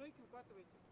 Стойки укатывайте.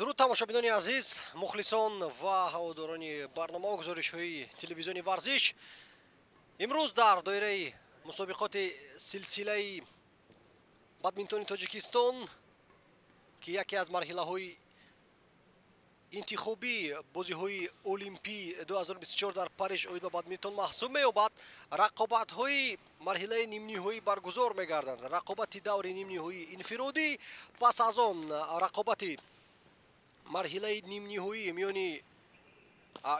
дуруд тамошобинони азиз, мухлисон ва ҳаводорони барномаҳо гузоришҳои телевизиони варзиш. имрӯз дар доираи мусобиқоти силсилаи бадминтони тоҷикистон ки яке аз марҳилаҳои интихобии бозиҳои олимпии 2024 дар Париж оид ба бадминтон маҳсуб меёбад, рақобатҳои марҳилаи нимниҳоӣ баргузор мегарданд. Рақобати даври нимниҳоӣ инфиродӣ, пас аз он рақобати марҳилаи нимниҳоӣ миёни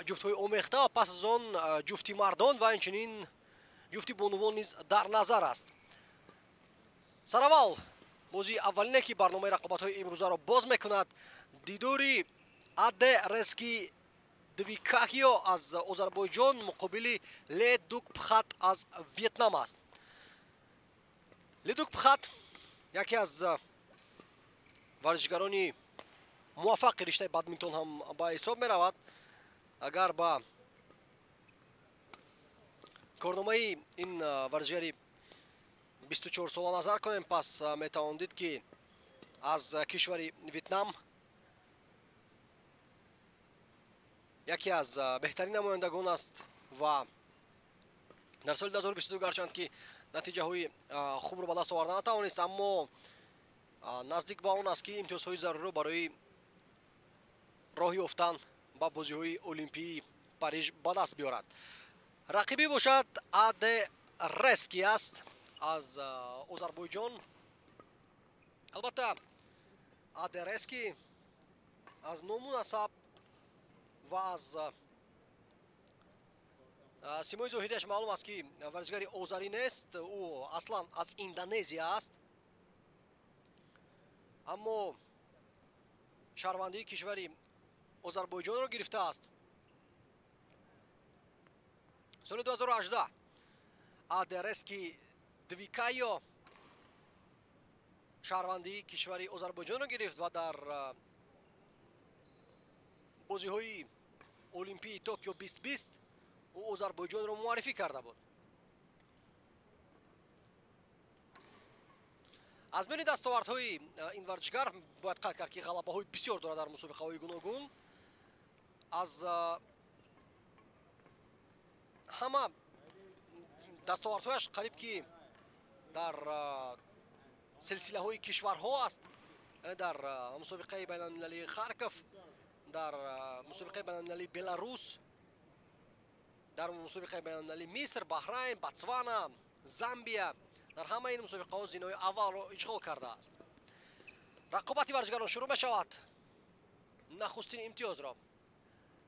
ҷуфтҳои омехта, пас аз он ҷуфти мардон ва инчунин ҷуфти бонувон низ дар назар аст. Сараввал бозии аввалине ки барномаи рақобатҳои имрӯзаро боз мекунад, дидори Адерески Двикахиё аз Озарбойҷон муқобили Ледукпхат аз Вьетнам аст. Ледукпхат яке аз варзишгарони муваффақи риштаи бадминтон ҳам ба ҳисоб меравад. Агар ба корномаи ин варзишгари 24 сола назар кунем, пас метавон дид ки аз кишвари Вьетнам яке аз беҳтарин намояндагон аст ва дар соли 2022 гарчанд ки натиҷаҳои хубро ба даст оварда натавонист, аммо наздик ба он аст ки имтиёзҳои заруриро барои роҳ ёфтан ба бозиҳои олимпии Париж ба даст биёрад. рақиби бошад Адерески аст аз Озарбойҷон. албатта Адерески аз ному насаб ва аз симои зоҳирияш маълум аст ки варзишгари озарӣ нест, ӯ аслан аз Индонезия аст, аммо шаҳрвандии кишвари Озарбойҷонро гирифтааст. соли 2018 Адерески Двикайо шаҳрвандии кишвари Озарбойҷонро гирифт ва дар бозиҳои олимпии Токио 2020 ӯ Озарбойҷонро муаррифӣ карда буд. аз миёни дастовардҳои ин варзишгар бояд қайд кард ки ғалабаҳои бисёр дорад дар мусобиқаҳои гуногун. аз ҳама дастовардҳояш қариб ки дар силсилаҳои кишварҳо аст, яъне дар мусобиқаи байналмилалии Харков, дар мусобиқаи байналмилалии Беларус, дар мусобиқаи байналмилалии Миср, Баҳрайн, Ботсвана, Замбия, дар ҳамаи ин мусобиқаҳо зинои аввалро ишғол кардааст. рақобати варзишгарон шурӯъ мешавад. нахустин имтиёзро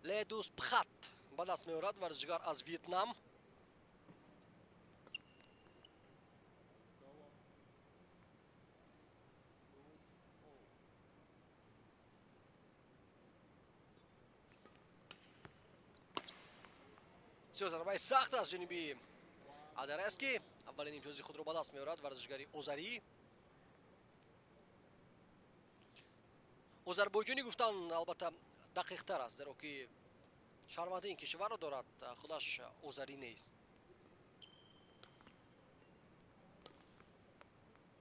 Ледукпхат ба даст меорад, варзишгар аз Вьетнам. бисёр зарбаи сахт аз ҷониби Адерески. аввалин имтиёзи худро ба даст меорад варзишгари озарӣ. озарбойҷонӣ гуфтан албатта дақиқтар аст, зеро ки шаҳрвандии ин кишварро дорад, худаш озарӣ нест.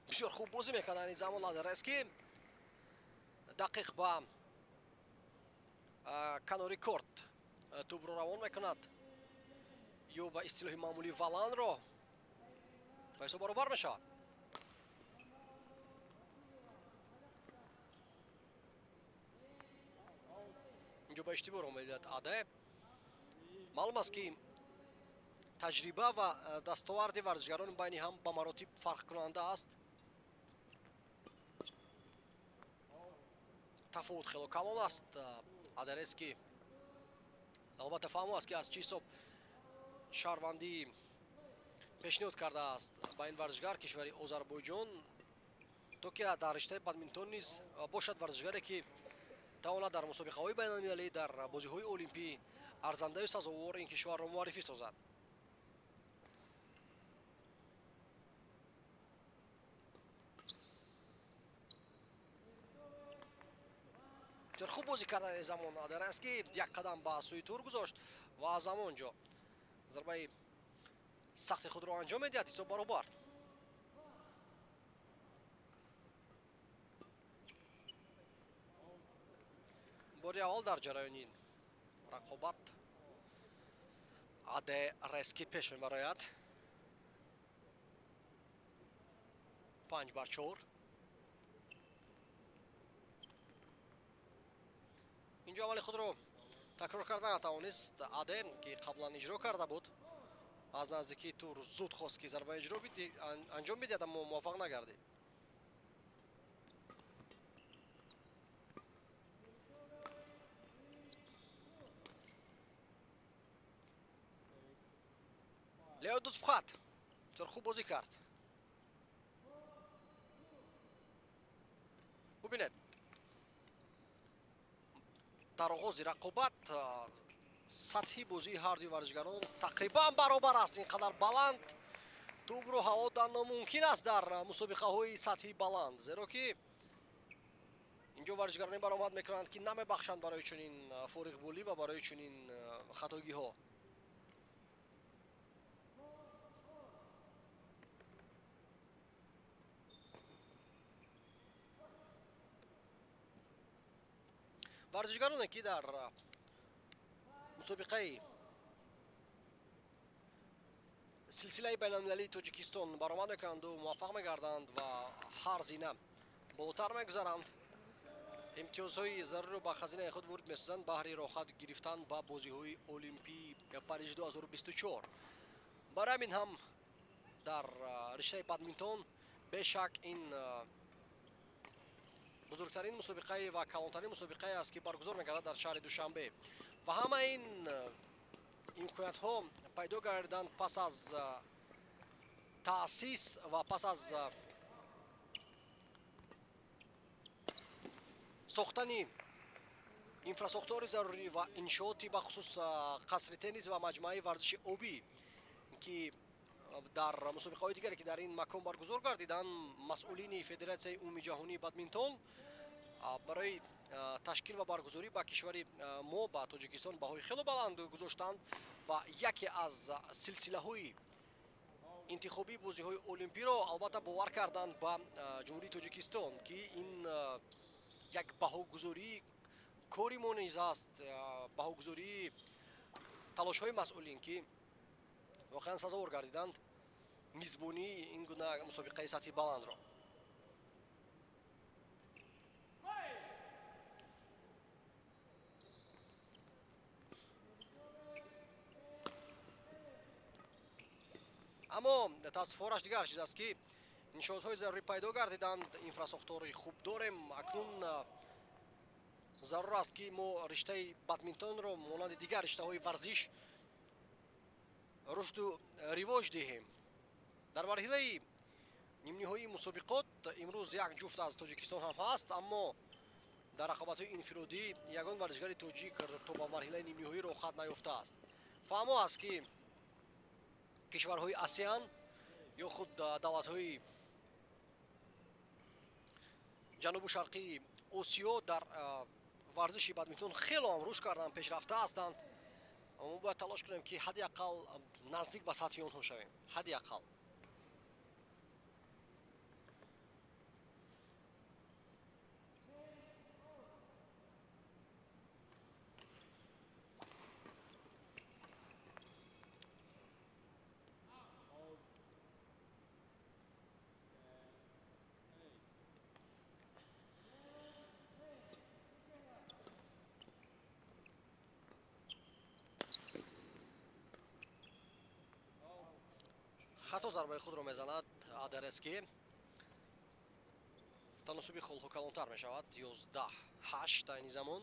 бисёр хуб бозӣ мекунад ин замон Адерески. дақиқ ба канори корт тӯбро равон мекунад ё ба истилоҳи маъмулӣ валанро ба ҳисоб баробар мешавад. инҷо ба иштибоҳ омедият Аде. маълум аст ки таҷриба ва дастоварди варзишгарони байни ҳам ба маротиб фарқкунанда аст. тафовут хело калон аст. Адерески албатта фаҳмо аст ки аз чӣ ҳисоб шаҳрвандӣ пешниҳод кардааст ба ин варзишгар кишвари Озарбойҷон, то ки дар риштаи бадминтон низ бошад варзишгаре ки тавонад дар мусобиқаҳои байналмилалӣ, дар бозиҳои олимпӣ арзандаю сазовор ин кишварро муаррифӣ созад. бисёр хуб бозӣ карда замон Адерески, як қадам ба сӯи тур гузошт ва аз ҳамонҷо зарбаи сахти худро анҷом медиҳад. ҳисоб баробар. бори аввал дар ҷараёни рақобат аде рески пеш мебарояд. 5-4. инҷо амали худро такрор карда натавонист аде ки қаблан иҷро карда буд. аз наздикии тур зуд хост ки зарба иҷро анҷом бидиҳад, аммо муваффақ нагардид. лео дузбхат бисёр хуб бозӣ кард. бубинед, дар оғози рақобат сатҳи бозии ҳарду варзишгарон тақрибан баробар аст. ин қадар баланд тӯбро ҳаво дан номумкин аст дар мусобиқаҳои сатҳи баланд, зеро ки инҷо варзишгароне баромад мекунанд ки намебахшанд барои чунин фориғболӣ ва барои чунин хатогиҳо. варзишгароне ки дар мусобиқаи силсилаи байналмилалии тоҷикистон баромад мекунанду муваффақ мегарданд ва ҳар зина болотар мегузаранд, имтиёзҳои заруриро ба хазинаи худ ворид месозанд баҳри рохат гирифтан ба бозиҳои олимпии парижи 2024. барои ҳамин ҳам дар риштаи бадминтон бешак ин бузургтарин мусобиқае ва калонтарин мусобиқае аст ки баргузор мегардад дар шаҳри душанбе ва ҳама ин имкониятҳо пайдо гардиданд пас аз таъсис ва пас аз сохтани инфрасохтори зарурӣ ва иншооти бахусус қасри теннис ва маҷмӯаи варзиши обӣ ки дар мусобиқаҳои дигаре ки дар ин макон баргузор гардиданд, масъулини федератсияи умумии ҷаҳонии бадминтон барои ташкил ва баргузорӣ ба кишвари мо ба тоҷикистон баҳои хело баланд гузоштанд ва яке аз силсилаҳои интихобии бозиҳои олимпиро албатта бовар карданд ба ҷумҳурии тоҷикистон ки ин як баҳогузории кори мо низ аст, баҳогузории талошҳои масъулин ки воқеан сазовор гардиданд мизбонии ин гуна мусобиқаи сатҳи баландро. аммо таассуфораш дигар чиз аст ки иншоотҳои зарурӣ пайдо гардиданд, инфрасохтори хуб дорем. акнун зарур аст ки мо риштаи бадминтонро монанди дигар риштаҳои варзиш рушду ривоҷ диҳем. дар марҳилаи нимниҳоии мусобиқот имрӯз як ҷуфт аз тоҷикистон ҳам ҳаст, аммо дар рақобатҳои инфиродӣ ягон варзишгари тоҷик то ба марҳилаи нимниҳоӣ рохат наёфтааст. фаҳмо аст ки кишварҳои асиан ё худ давлатҳои ҷанубу шарқии осиё дар варзиши бадминтон хело ҳам рушд кардан, пешрафта ҳастанд. мо бояд талош кунем ки ҳадди ақал наздик ба сатҳи онҳо шавем. ҳадди ақал. хато зарбаи худро мезанад Адерески. таносуби холҳо калонтар мешавад. 11-8 айни замон.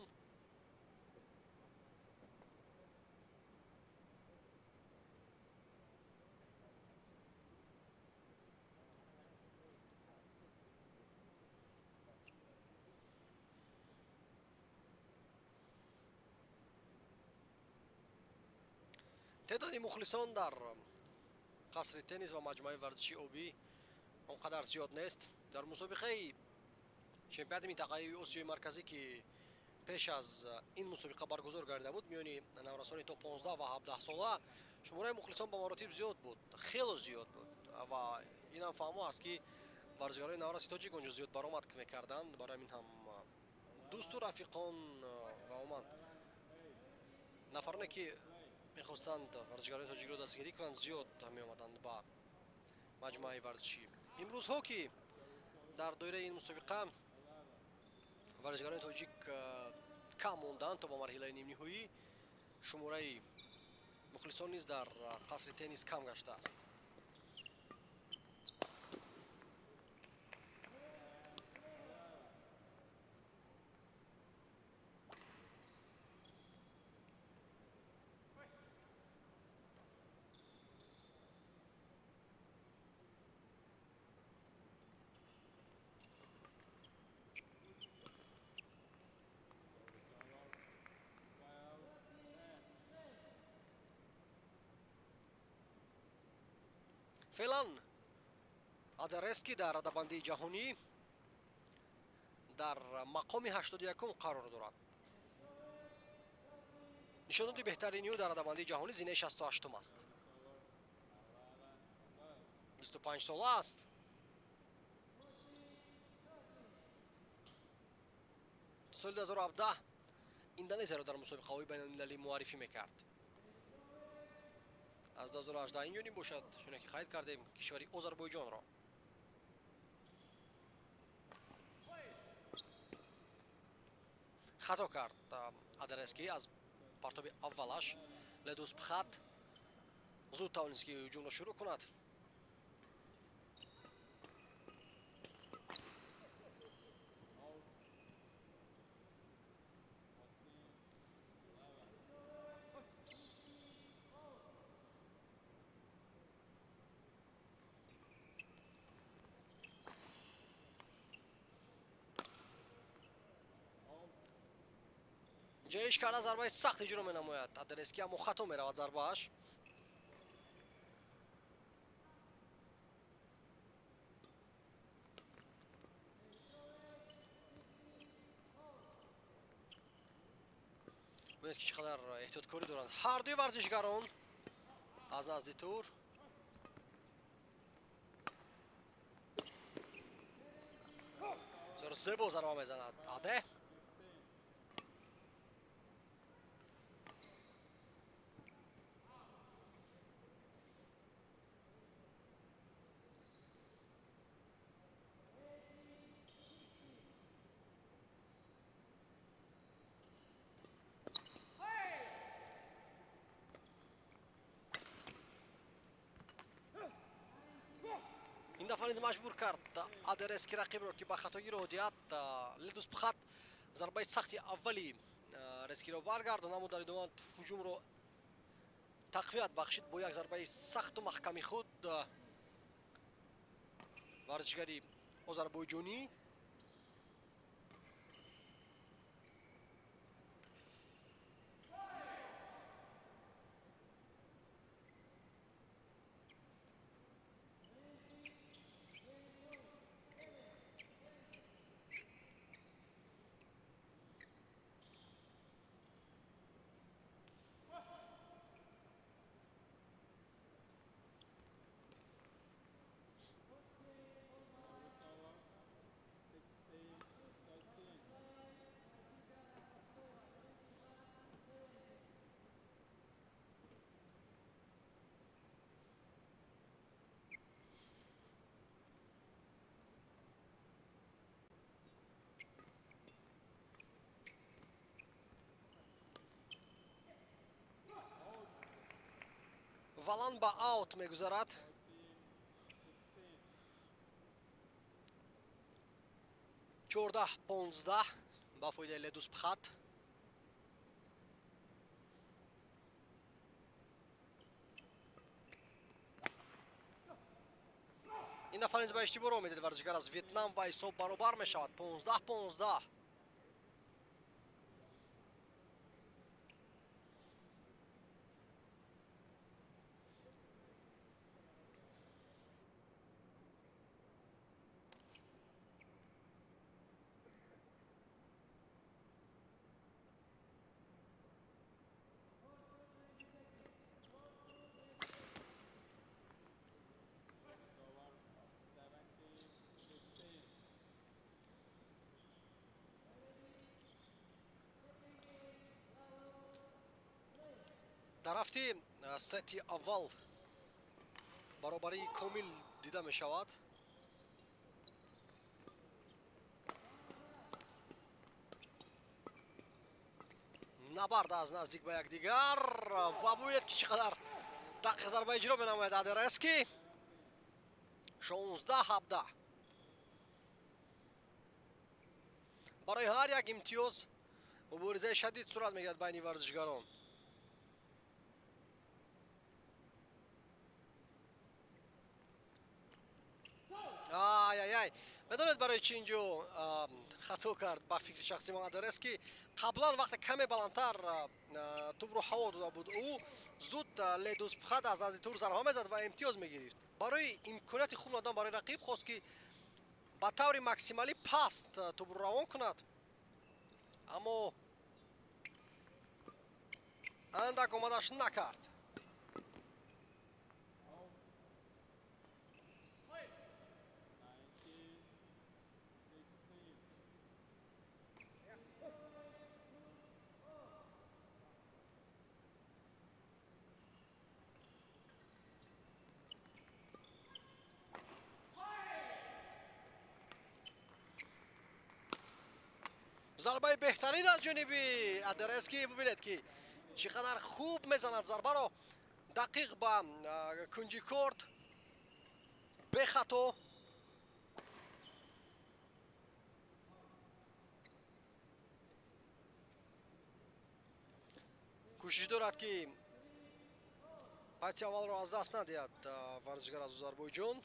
تعداد مخلصان در قصر تنیس و مجموعه ورزشی آبی اونقدر زیاد نیست. در مسابقه چمپیونات منطقه‌ای آسیای مرکزی که پیش از این مسابقه برگزار گردیده بود میانی نورسان تا 15 و 17 ساله شماره مخلصان به مراتب زیاد بود، خیلی زیاد بود و این هم فهمو است که ورزشکاران نورسی تاجیک اونجا زیاد برآمد می‌کردند. برای این هم دوستو رفیقان و عمان نفرانی که میخواستند ورزشکاران تاجیک رو دستگیری کنند زیاد می آمدند با مجموعه ورزشی. امروز ها که در دایره این مسابقه ورزشکاران تاجیک کم موندند تا با مرحله نیم نهایی، شماره مخلصان نیز در قصر تنیس کم گشته است. فعلا آدرسکی در رده‌بندی جهانی در مقام 81 قرار دارد. نشانات بهترین او در رده‌بندی جهانی زینه 68 است. 25 ساله است. سال 2017 اندونزیا را در مسابقه های بین المللی معرفی میکرد. از 2018 اینجوری باشد چون که قید کردیم کشوری آذربایجان را. خطا کرد آدرسکی از پرتاب اولش. لدوس بخط زود توانست که هجوم را شروع کند. جایش کرده ضربه سخت اجرا می نماید. آدرسکی اما خطا می رود ضربهش. ببینید که چقدر احتیاط کاری دارند هر دوی ورزشگران از نزدیک تور. بسیار زیبا ضربه میزند عاده. این دفعه نیز مجبور کرد آدرسکی رقیب را که با خطاگی را هدیت لدوس بخط ضربه سختی اولی رسکی را برگرداند، اما در ادامه هجوم را تقویت بخشید با یک ضربه سخت و محکمی خود. ورزشگری آذربایجانی والان با آوت میگذارد. چهارده 15 با فایده لدوس بخط. این دفعه نیز به اشتباه را میدید ورزشگر از ویتنام و حساب برابر می شود 15-15. рафти сети аввал баробарии комил дида мешавад. набард аз наздик ба якдигар ва бубинед ки чӣ қадар дақиқ зарбаи ҷиро менамояд Адерески. 16-17 барои ҳар як имтиёз муборизаи шадид сурат мегирад байни варзишгарон. ай медонед барои чӣ инҷо хато кард ба фикри шахси ман Адерески. қаблан вақте каме баландтар тӯбро ҳаво дода буд, ӯ зуд ледузпхад аз назди тур зарба мезад ва имтиёз мегирифт. барои имконияти хуб надан барои рақиб хост ки ба таври максималӣ паст тӯбро равон кунад, аммо андак омадаш накард. зарбаи беҳтарин аз ҷониби Адерески. бубинед ки чӣ қадар хуб мезанад зарбаро, дақиқ ба кунҷи корт, бехато. кӯшиш дорад ки пайти аввалро аз даст надиҳад варзишгар аз Озарбойҷон.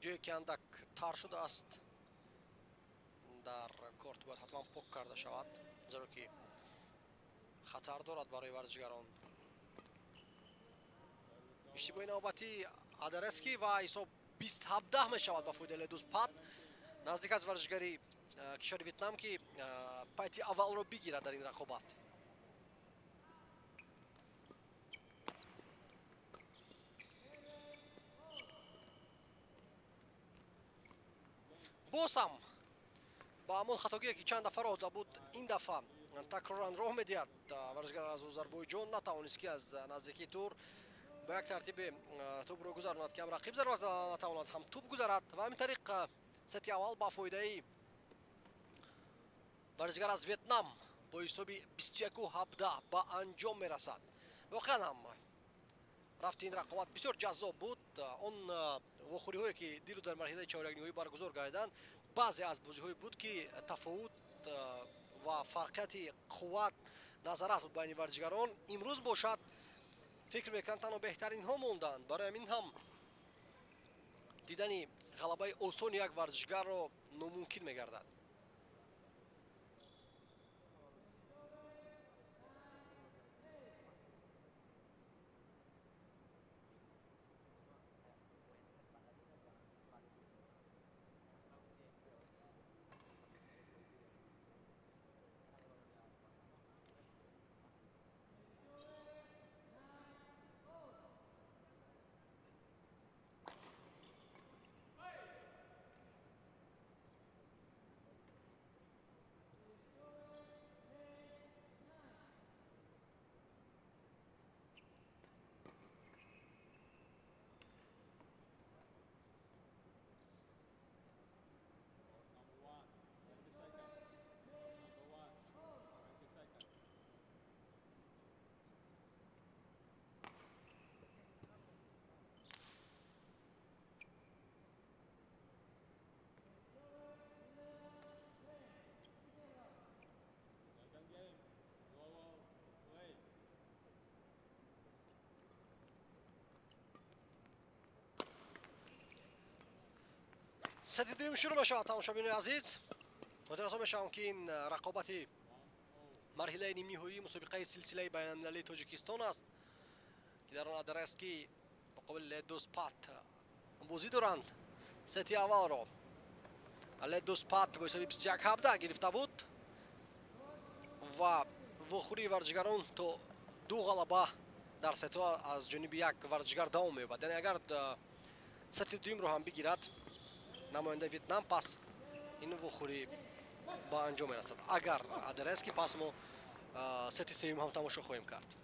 ҷое ки андак тар шудааст дар корт бояд ҳатман пок карда шавад, зеро ки хатар дорад барои варзишгарон. иштибоҳи навбатӣ Адерески ва ҳисоб 20-17 мешавад ба фоидаи ледузпад. наздик аст варзишгари кишвари Вьетнам ки пайти аввалро бигирад дар ин рақобат. боз ҳам ба ҳамон хатогие ки чанд дафъа роҳ дода буд, ин дафъа такроран роҳ медиҳад варзишгар аз Озарбойҷон. натавонист ки аз наздикии тур ба як тартибе тӯбро гузаронад ки ҳам рақиб зарба натавонад, ҳам тӯб гузарад ва ҳамин тариқ сети аввал ба фоидаи варзишгар аз Вьетнам бо ҳисоби 21-17 ба анҷом мерасад. воқеан ҳам рафти ин рақобат бисёр ҷаззоб буд. он вохӯриҳое ки дилу дар марҳилаи чорякниҳоӣ баргузор гардиданд, баъзе аз бозиҳое буд ки тафовут ва фарқияти қувват назаррас буд байни варзишгарон. имрӯз бошад фикр мекунам танҳо беҳтаринҳо монданд. барои ҳамин ҳам дидани ғалабаи осони як варзишгарро номумкин мегардад. ستی دوم شروع میشه. تماشابین عزیز متوجه میشم که این رقابت مرحله نیم نهایی مسابقه سلسله بین المللی تاجیکستان است که در آن ادرسکی مقابل لدوسپات بازی دارند. ستی اول را لدوسپات با حساب 21-17 گرفته بود و وخوری ورزشگران تو دو غلبه در ست از جانب یک ورزشگر دوام می‌یابد. یعنی اگر ست دوم رو هم بگیرد نماینده ویتنام پس این وخوری با انجام میرسد. اگر ادرسکی پس ما ست سوم هم تماشا خواهیم کرد.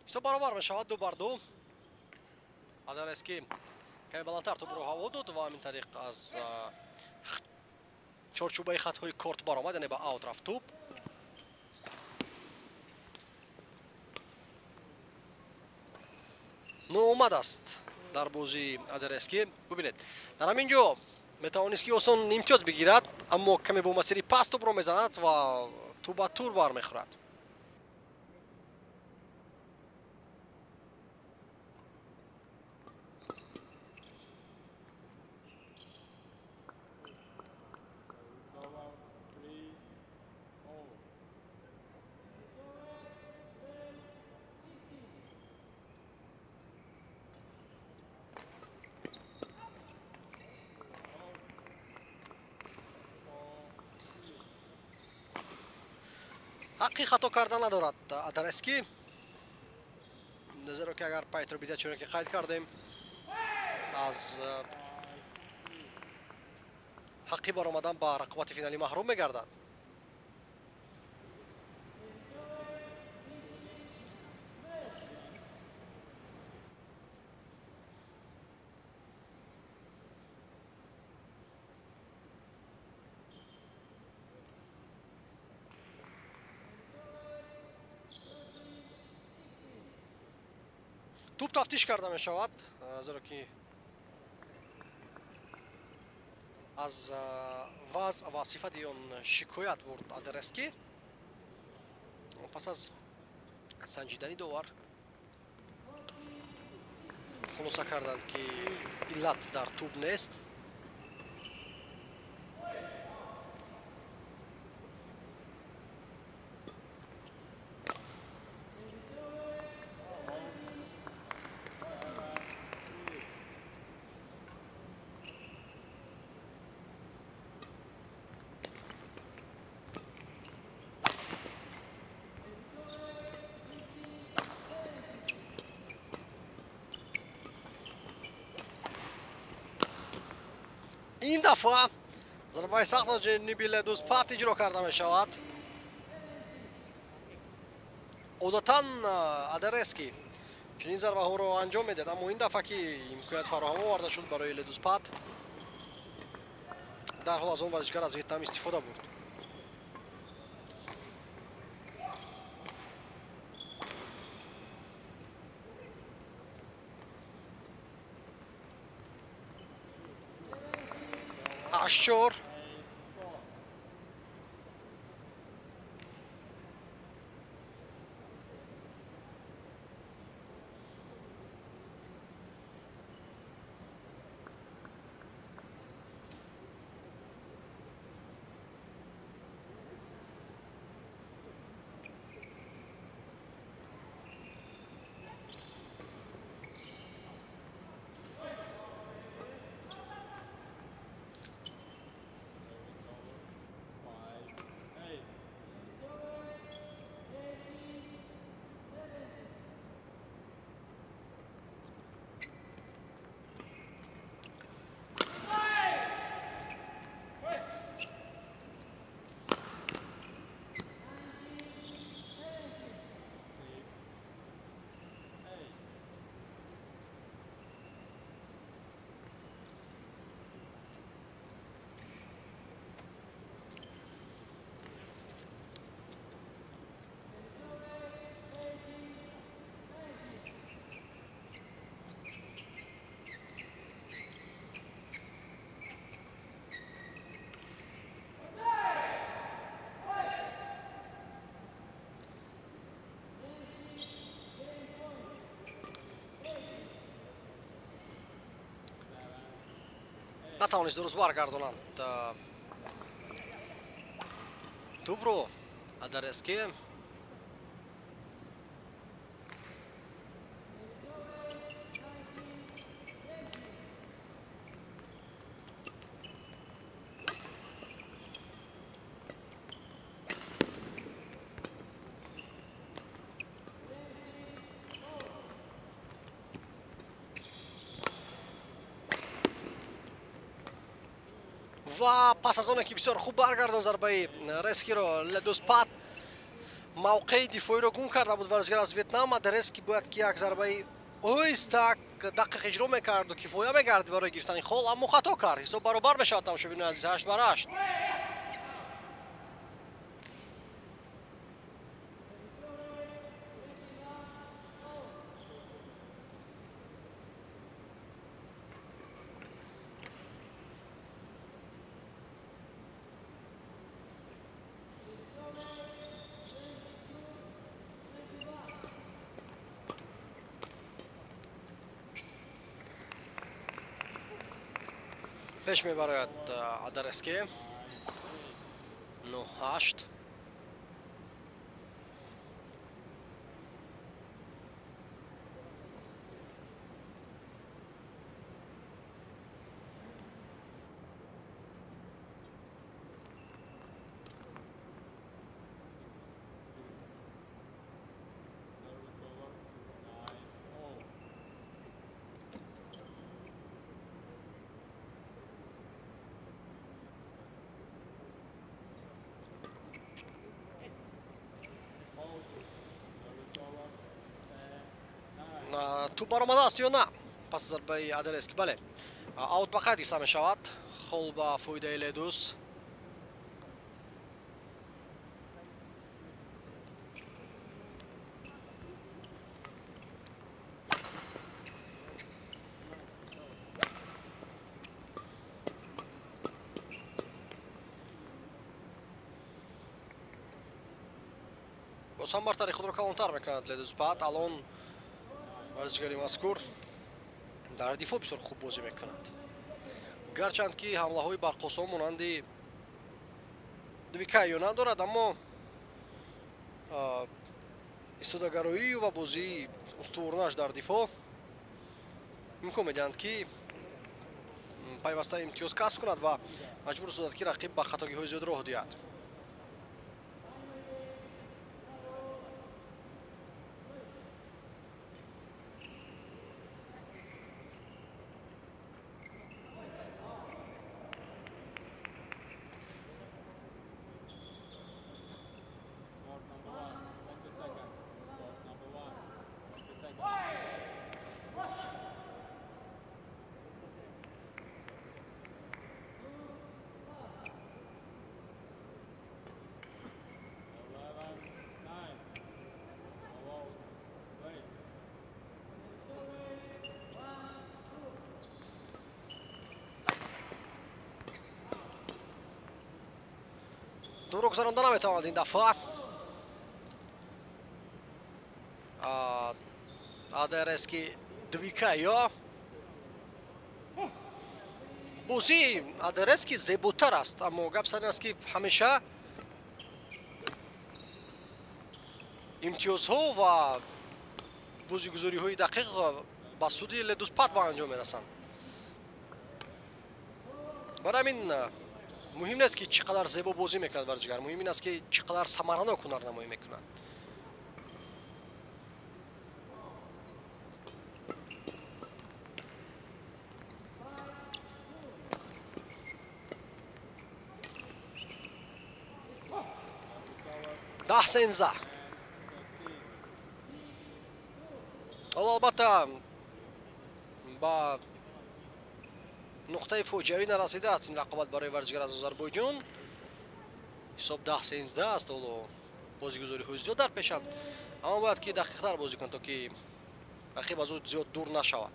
سه برابر میشود 2-2. ادرسکی کمی بلندتر توپ رو هوا داد و همین طریق از چارچوبه خطهای کورت برآمد، یعنی با اوت رفت توپ. نوآمد است در بازی ادرسکی. ببینید در همین جا میتوانست که آسان امتیاز بگیرد، اما کمی با مسیری پس توپ رو میزند و توپ به تور برمیخورد. حقی خطا کردن ندارد ادرسکی. نظر که اگر پیتر بیده چون که قید کردیم از حقی برآمدن با رقابت فینالی محروم میگردد. توپ تفتیش کرده می شود، زیرا که از وضع و صفت اون شکایت برد ادرسکی. پس از سنجیدنی داور خلاصه کردند که علت در توپ نیست. این دفعه ضربه سخت از جانب لدوسپات اجرا کرده می شود. عادتا ادرسکی چنین ضربه ها رو انجام میداد، اما این دفعه که امکانیت فراهم آورده شد برای لدوسپات، در حال از اون ورزشگر از ویتنام استفاده بود. اشور نتوانست درست برگردانند توپ رو. ادرسکی و پس از آنکه بسیار خوب برگردان ضربه رسکی را لدوس پات موقع دفاعی را گم کرده بود ورزشگر از ویتنام. ادرسکی باید که یک ضربه اویستک دقیق اجرا میکرد و کفایه میکرد برای گرفتن خال، اما خطا کرد. حساب برابر میشود تماشاگران عزیز 8-8. پیش میبرد ادرسکی 9-8. توپ برآمده است یا نه؟ پس ضربه ادرسکی بله اوت به خط گرفته می شود. خال به فایده لدوس. باز هم برتری خود را کلانتر میکند لدوس پات. الان ورزشگری مذکور در دفاع بسیار خوب بازی میکند، گرچند که حمله های برقصا مانند دویکایو ندارد، اما استودگرایی و بازی استوارانش در دفاع امکان میدهند که پیوسته امتیاز کسب کند و مجبور شود که رقیب به خطاگی های زیاد راه دهد. دور گذراندن نمیتواند این دفعه. ادرسکی دویکایو بازی ادرسکی زیباتر است، اما گپ سر این است که همیشه امتیازها و بازیگزاری های دقیق با سود لدوس پات به انجام میرسند. برای همین مهم نیست که چقدر زیبا بازی میکند ورزشگر، مهم این است که چقدر ثمرانه هنرنمایی میکند. ده 13. البته با نقطه فوجیوی نرسیده است این رقابت برای ورزشگر از آذربایجان. حساب 10 13 است و بازیگزاری های زیاد در پیشند، اما باید که دقیق تر بازی کند تا که رقیب از او زیاد دور نشود.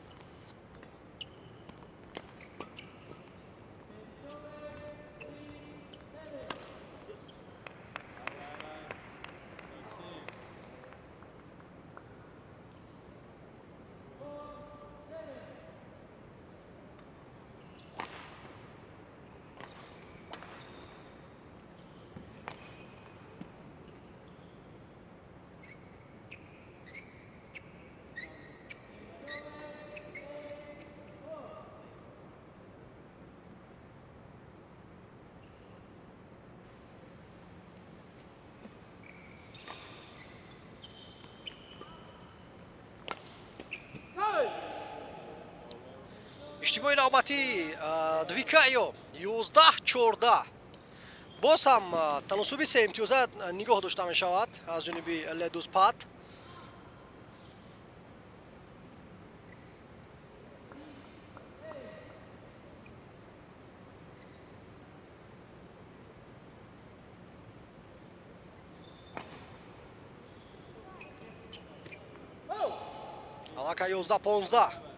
اشتباه نوبتی دویکایو 11-14 باز هم تناسب 3 امتیازات نگاه داشته می شود از جانب لدوس پات. алака 11-15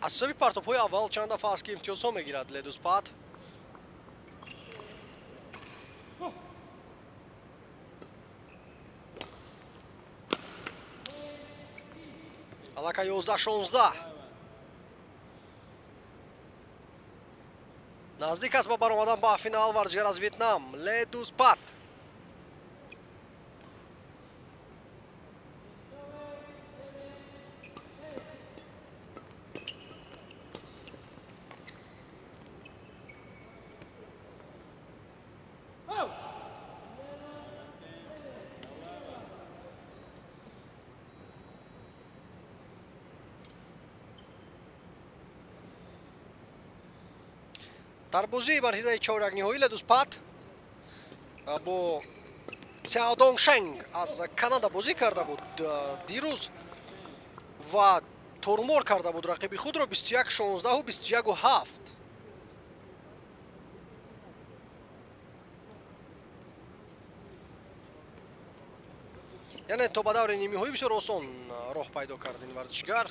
аз ҳисоби партопҳои аввал чанд дафъа аст ки имтиёзҳо мегирад ледус пат. алака 11-16 наздик аст ба баромадан ба финал варзишгар аз ветнам ледус пат. дар бозии марҳилаи чоракниҳоӣ ледус пат бо Сяодонг Шенг аз Канада бозӣ карда буд дирӯз ва турмор карда буд рақиби худро 21-16 21-7. яъне то ба даври нимиҳоӣ бисёр осон роҳ пайдо кард ин варзишгар.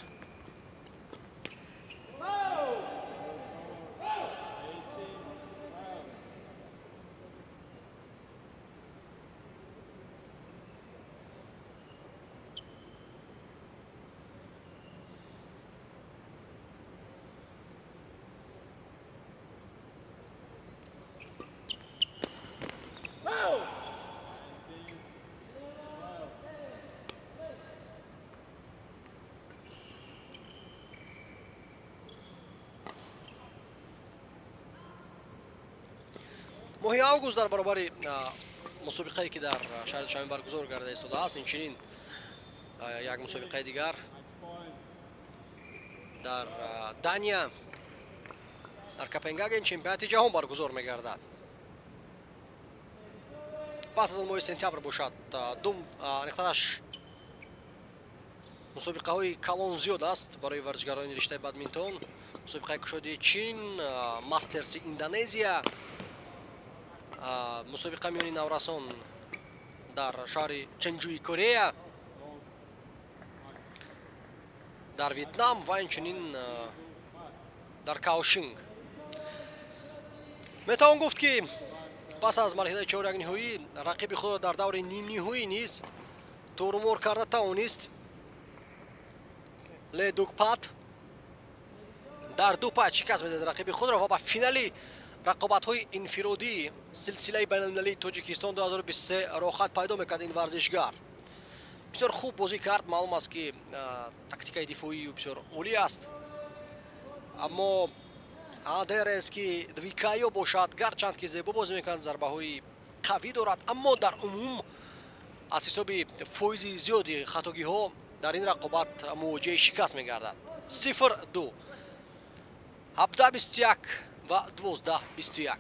моҳи август дар баробари мусобиқае ки дар шаҳри душанбе баргузор гарда истодааст инчунин як мусобиқаи дигар дар дания дар Копенгаген чемпионати ҷаҳон баргузор мегардад. пас аз он моҳи сентябр бошад нехтараш мусобиқаҳои калон зиёд аст барои варзишгарони риштаи бадминтон. мусобиқаи кушодии чин, мастерси Индонезия, мусобиқа миёни наврасон дар шаҳри Ченҷуи Корея, дар Вьетнам ва инчунин дар Каошинг. метавон гуфт ки пас аз марҳилаи чоракниҳоӣ рақиби худро дар даври нимниҳоӣ низ турмор карда тавонист ледук пат. дар ду пат шикаст медод рақиби худро ва ба финали рақобатҳои инфиродии силсилаи байналмилалии Тоҷикистон 2023 роҳхат пайдо мекард ин варзишгар. бисёр хуб бозӣ кард. маълум аст ки тактикаи дифоии бисёр олӣ аст, аммо адерес ки двикайо бошад гарчанд ки зебо бозӣ мекунад, зарбаҳои қавӣ дорад, аммо дар умум аз ҳисоби фоизи зиёди хатогиҳо дар ин рақобат мувоҷиҳи шикаст мегардад. 0-2 17-21 ва 12-21.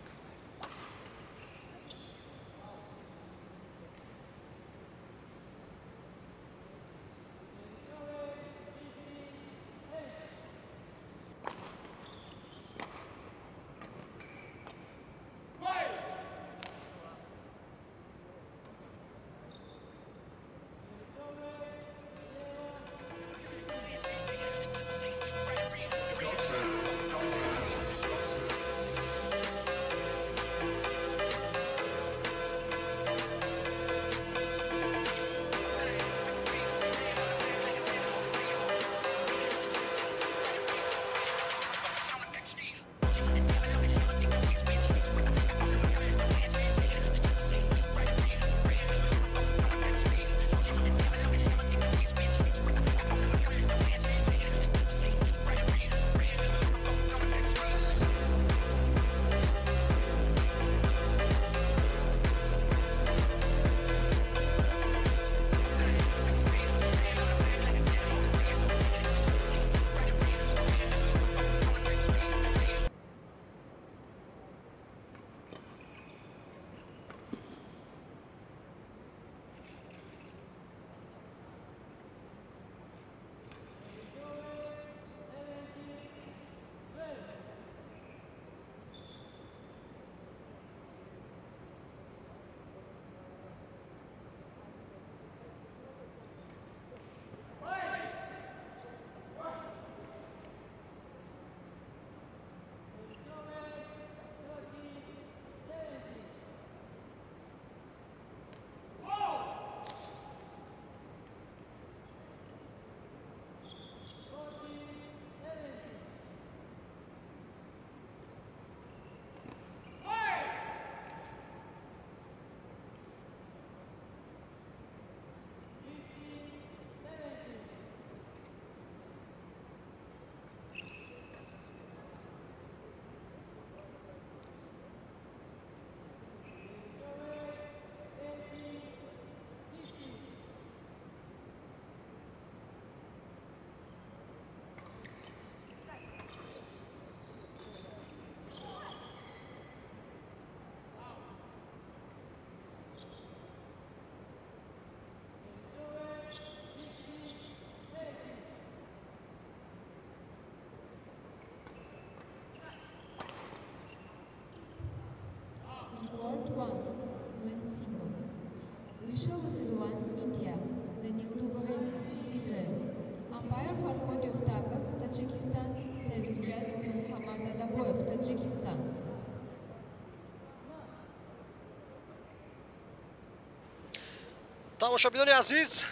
тамошобинони азиз,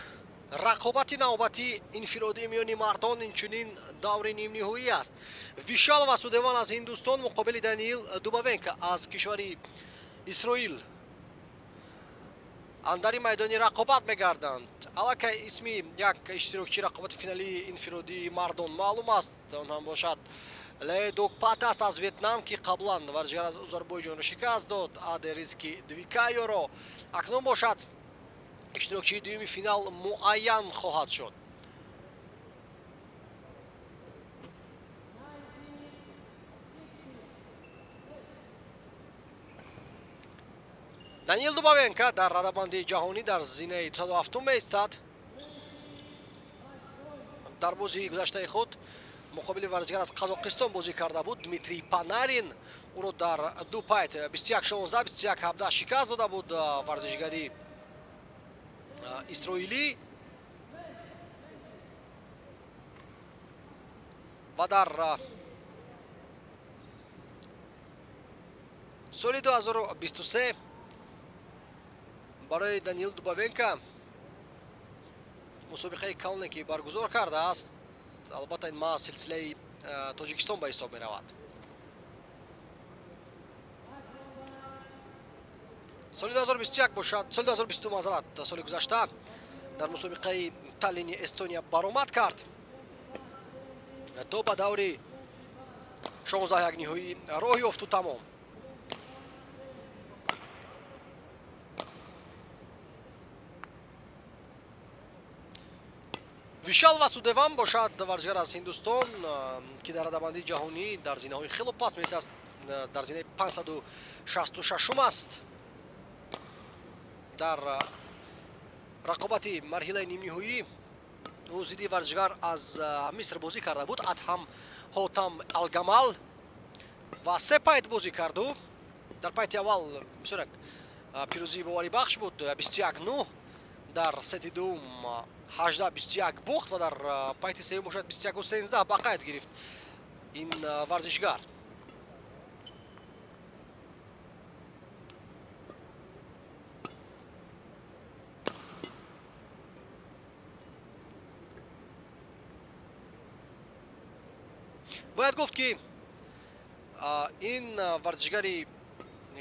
рақобати навбати инфиродии миёни мардон инчунин даври нимниҳоӣ аст. Вишал Васудеван аз Ҳиндустон муқобили Даниил Дубавенко аз кишвари Исроил андари майдони рақобат мегарданд. Аллакай исми як иштирокчии рақобати финалии инфиродии мардон маълум аст. Он ҳам бошад Ледок Патаст аз Вьетнам ки қаблан варзишгар аз Озарбойҷонро шикаст дод Адеризки Двикайоро. Акнун бошад иштирокчии дуюми финал муайян хоҳад шуд. Даниил Дубавенко дар радабандии ҷаҳонӣ дар зинаи 207 меистад. Дар бозии гузаштаи худ муқобили варзишгар аз Қазоқистон бозӣ карда буд. Дмитрий Панарин ӯро дар ду пайт 21-16, 21-17 шикаст дода буд варзишгари исроилӣ. ва дар соли 2023 барои Даниил Дубавенко мусобиқаи калне ки баргузор кардааст, албатта ин маъ силсилаи Тоҷикистон ба ҳисоб меравад. соли 2021 бошад, соли 2022 мазарат, соли гузашта дар мусобиқаи Таллини Эстония баромад кард. То ба даври 16 ниҳоӣ роҳ ёфту тамом. Вишал Васудеван бошад варзишгар аз Ҳиндустон ки дар радабандии ҷаҳонӣ дар зинаҳои хело паст меистад, дар зинаи 566 аст. дар рақобати марҳилаи нимниҳоӣ ӯ зидди варзишгар аз Миср бозӣ карда буд, Адҳам Ҳотам Алгамал, ва се пайт бозӣ карду. дар пайти аввал бисёрак пирӯзии боварибахш буд, 21-9, дар сети дуввум 18-21 бохт ва дар пайти сеюм бошад 21-13 ба қайд гирифт ин варзишгар. бояд гуфт ки ин варзишгари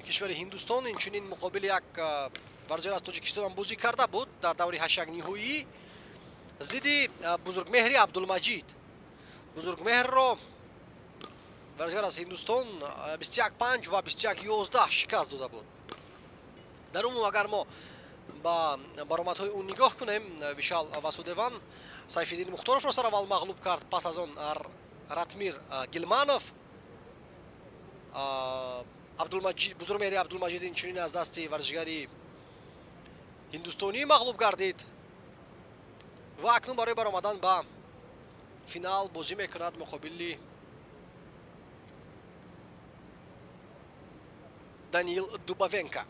кишвари Ҳиндустон инчунин муқобили як варзишгар аз Тоҷикистон ҳам бозӣ карда буд дар даври 8 ниҳоӣ зидди Бузургмеҳри Абдулмаҷид. Бузургмеҳрро варзишгар аз Ҳиндустон 21-5 ва 21-11 шикаст дода буд. дар умум агар мо ба баромадҳои ӯ нигоҳ кунем, Вишал Васудеван Сайфиддин Мухторовро сараввал мағлуб кард, пас аз он Ратмир Гилманов, Бузургмеҳри Абдулмаҷид инчунин аз дасти варзишгари ҳиндустонӣ мағлуб гардид ва акнун барои баромадан ба финал бозӣ мекунад муқобили Даниил Дубавенко.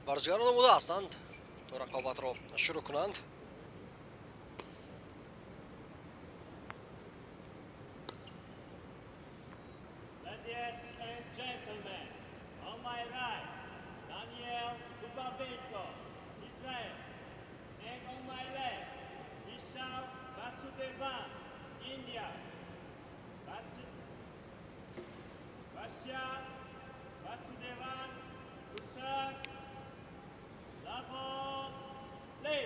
варзишгарон омода ҳастанд то рақобатро шурӯъ кунанд. Ladies and gentlemen, on my right, Daniil Dubavенко, Israel, and on my left, Vishal Vasudevan, India. Vishal Vasudevan, Russia, Lavole.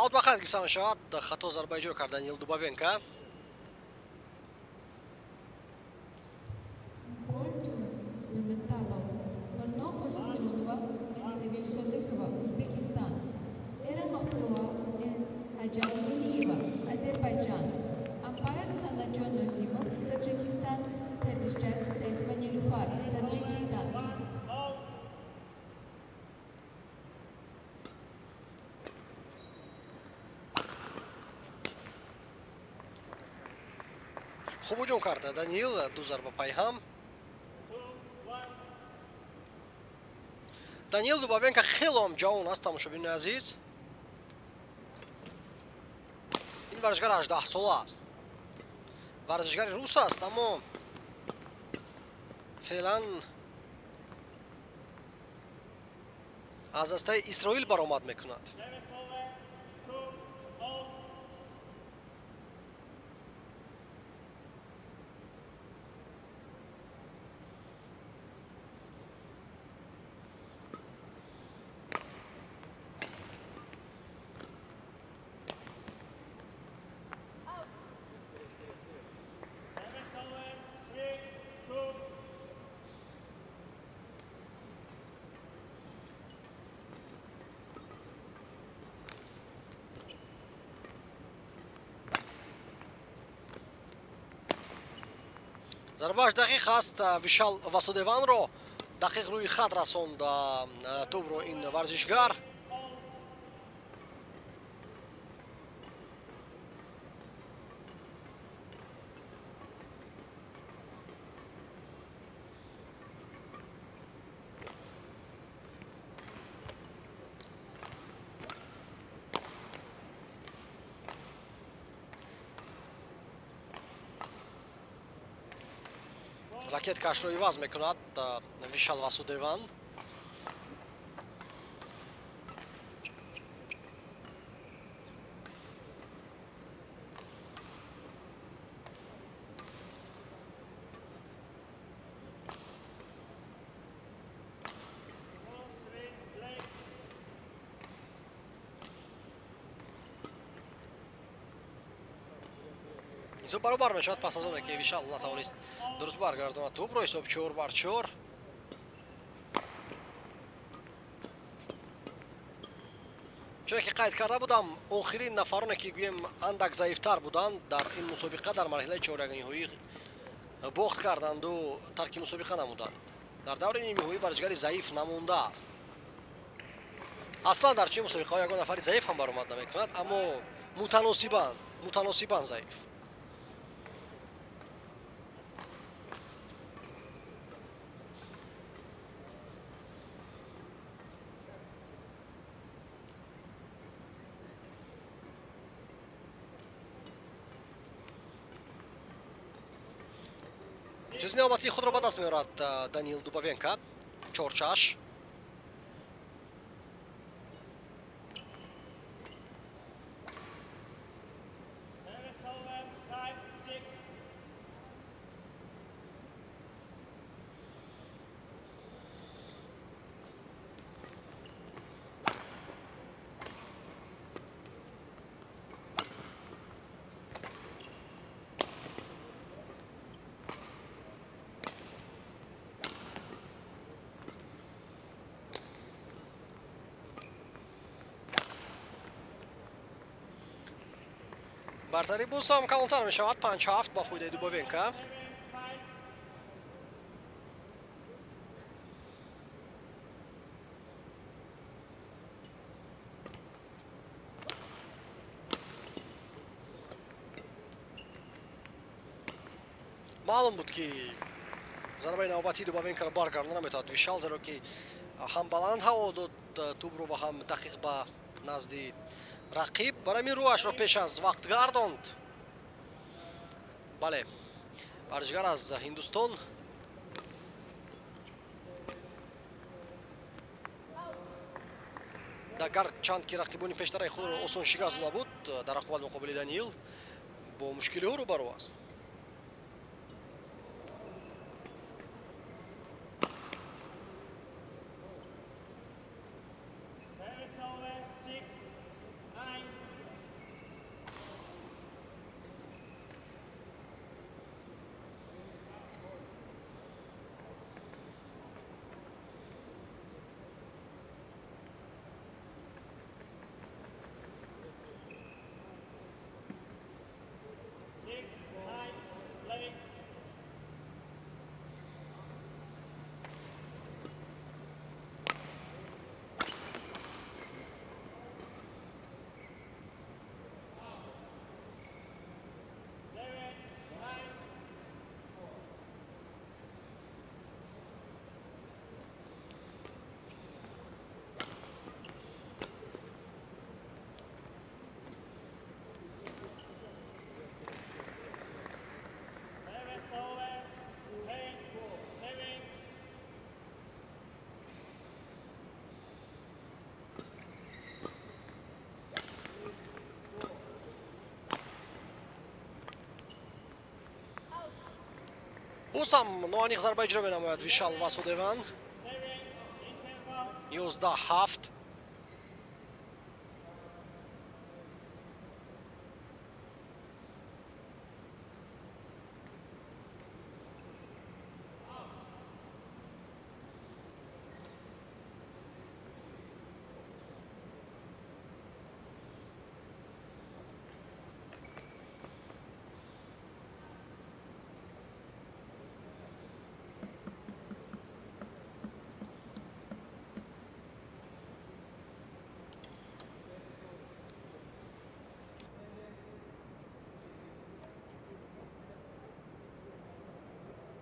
аут ба қайд гирифта мешавад. хато зарбаи ҷо кард Даниил Дубавенко. Контур Мементалов, Вольнова Сучонова, Инсевиль Содыкова, Узбекистан. Эра Махтова, Хаджар خوب هجوم کرده دانیل. دو ضربه پای هم. 2-1. دانیل دوبابینکا خیلی هم جوان است تماشاچیان عزیز. این ورزشکار 18 ساله است. ورزشکار روس است اما فعلا از استای اسرائیل برآمد میکند. Service over. 2-0. Service over. 3-2. ضربهش دقیق است. ویشال واسودیوان رو دقیق روی خط رسوند توپ رو این ورزشکار. رакеткаш رو عوض میکند ویشال واسودیوان. حساب برابر میشد پس از اون که ویشال نتوانست درست برگرداند توپ رو. حساب 4-4. چون که قید کرده بودم آخرین نفرانی که گویم اندک ضعیفتر بودند در این مسابقه در مرحله چهارگانه‌ای باخت کردند و ترک مسابقه نمودند. در دور نیمه‌نهایی ورزشکار ضعیف نمونده است. اصلا در چه مسابقه یگان نفر ضعیف هم برآمد نمیکند اما متناسباً ضعیف. جز نوبتی خود را به دست می‌آورد دانیل دوبابینکا. 4-6. Service over. 5-6. برتری باز هم کلانتر می شود. 5-7 با فایده دوبابینکا. 7-5. معلوم بود که ضربه نوبتی دوبابینکا را برگرداند نمیتواند ویشال، زیرا که هم بلند هوا داد توپ رو و هم دقیق به نزد رقیب. برای این روش رو پیش از وقت گرداند. بله ورزشکار از هندوستان گرچند که رقیبان پیشتر خود را آسان شکست داده بود در رقابت مقابل دانیل با مشکلی ها روبرو است. Service over. 6-9. Play. باز هم نوانیق ضربه اجرا می‌نماید ویشال واسودوان. 11-7.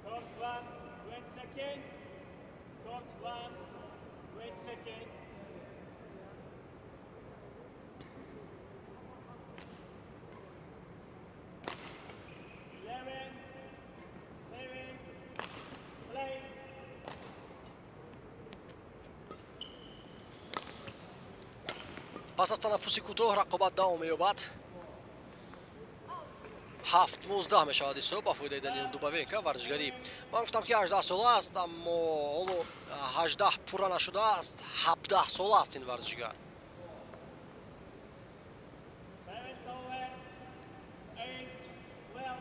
Court 1, 20 seconds. Court 1, 20 seconds. 11, 7, play. پس از تنفسی کوتاه رقابت دوام می‌یابد. 7-12 می‌شود حساب با فایده دانیل دوباوینکا. ورزشکاری من گفتم که 18 ساله است، اما حالا 18 پورا نشده است. 17 ساله است این ورزشکار. Service over. 8, 12.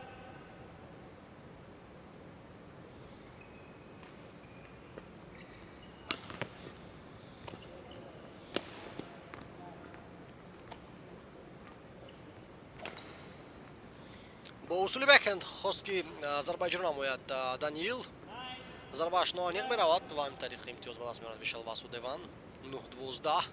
با اصول بکند خواست که ضربه اجرا نماید دانیل. ضربه‌اش نوانیق می‌رود و این طریق امتیاز به دست می‌آورد ویشال واسودوان. 9-12.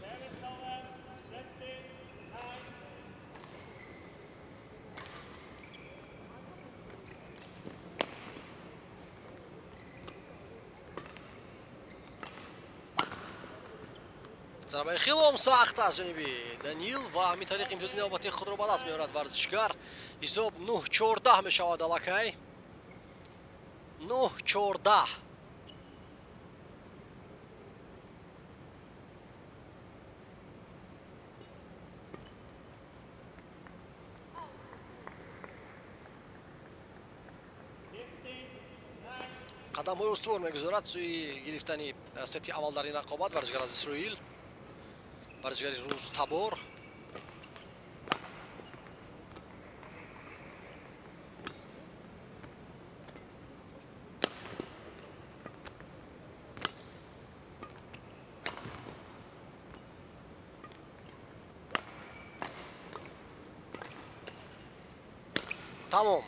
Service over. 17, 9. ضربه خیلی هم سخت از جانب دانیل و همین طریق امتیاز نوبتی خود را به دست می‌آورد ورزشکار. حساب 9-14 می‌شود الکی. 9-14. قدم‌های استوار می‌گذارد سوی گرفتن ستی اول در این رقابت ورزشکار از اسرائیل. ورزشکار روز تبار. تمام.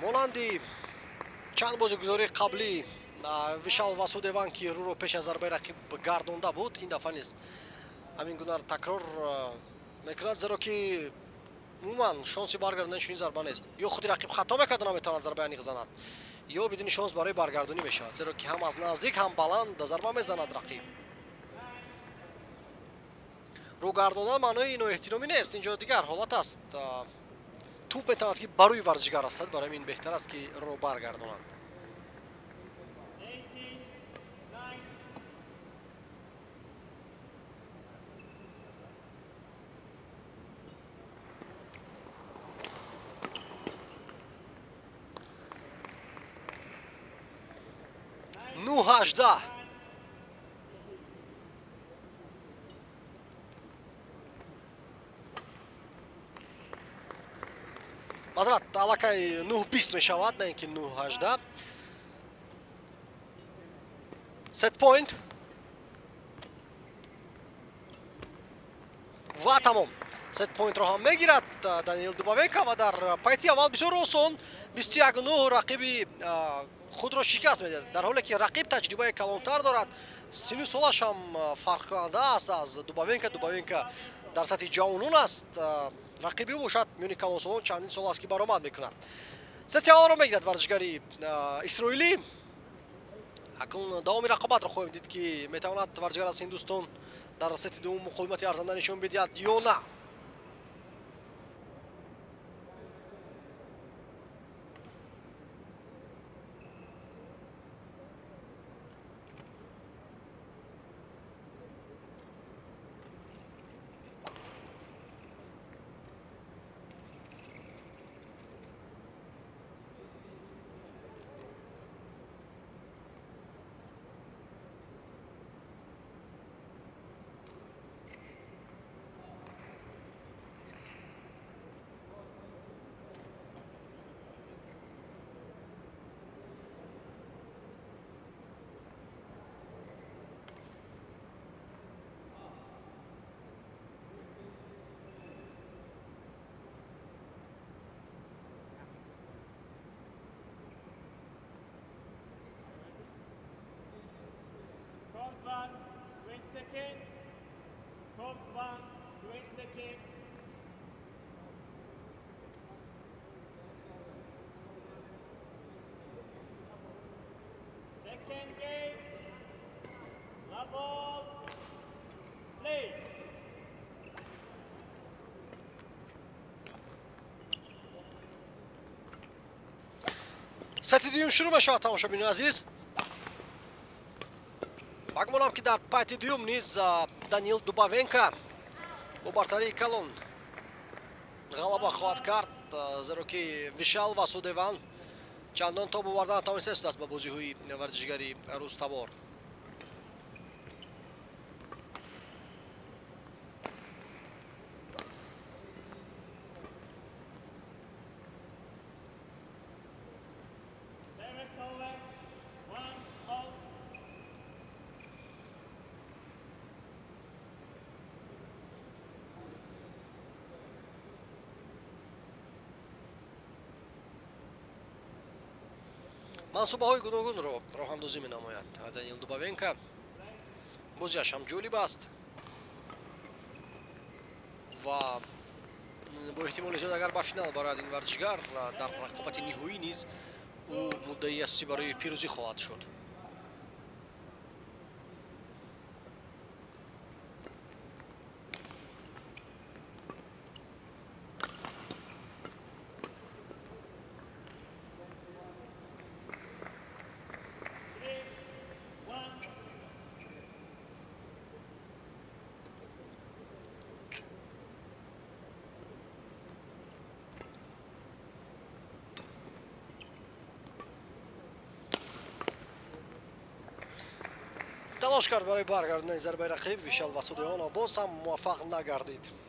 مانندی چند بازیگزاری قبلی ویشال واسودوان که رو پیش از ضربه رقیب گردانده بود، این دفعه نیز همین گونه تکرار میکند، زیرا که عموما شانسی برگرداندن چنین ضربه نیست. یا خود رقیب خطا میکند و نمیتواند ضربه انیق زند، یا بدون شانس برای برگردانی میشود، زیرا که هم از نزدیک هم بلند ضربه میزند رقیب. رو گرداندن معنای نااحترامی نیست، اینجا دیگر حالت است. توپ میتواند که بروی ورزشکار است، برای این بهتر است که رو برگردانند. 9-18. معذرت الکی 9-20 میشود، نه اینکه 9-18. ست پوینت و تمام. ست پوینت رو هم میگیرد دانیل دوباوینکا و در پایتی اول بسیار آسان 21-9 رقیب خود را شکست میدهد، در حالی که رقیب تجربه کلانتر دارد. سن سالش هم فرق کننده است از دوباوینکا. دوباوینکا در سطح جوانان است، رقیبی باشد میون کلان سالان چندین سال است که برآمد میکند. ست اول را میگیرد ورزشکاری اسرائیلی. اکنون داوم رقابت را خواهیم دید که میتواند ورزشکار از هندوستان در ست دوم مقاومت ارزنده نشان بدهد یا نه. second. Court 1, 20 second. Second game. Level. Play. سطح دوم شروع میشه تماشاگران عزیز. گمانم که در پایت دوم نیز دانیل دوباونکا با برتری کلان غلبه خواهد کرد، زیرا که ویشال واسودیوان چندان تاب آوردن نتوانسته است به بازی‌های ورزشگری روستوار. Service over. 1 all. منصوبه‌های گوناگون رو راه‌اندازی می‌نماید. دانیل دوباونکا بازیش هم جالب است و با احتمال زیاد اگر به فینال برود این ورزشگر در رقابت نهایی نیز او مدعی است برای پیروزی خواهد شد. تلاش کرد برای برگرداندن ضربه رقیب ویشال واسودیوان، باز هم موفق نگردید.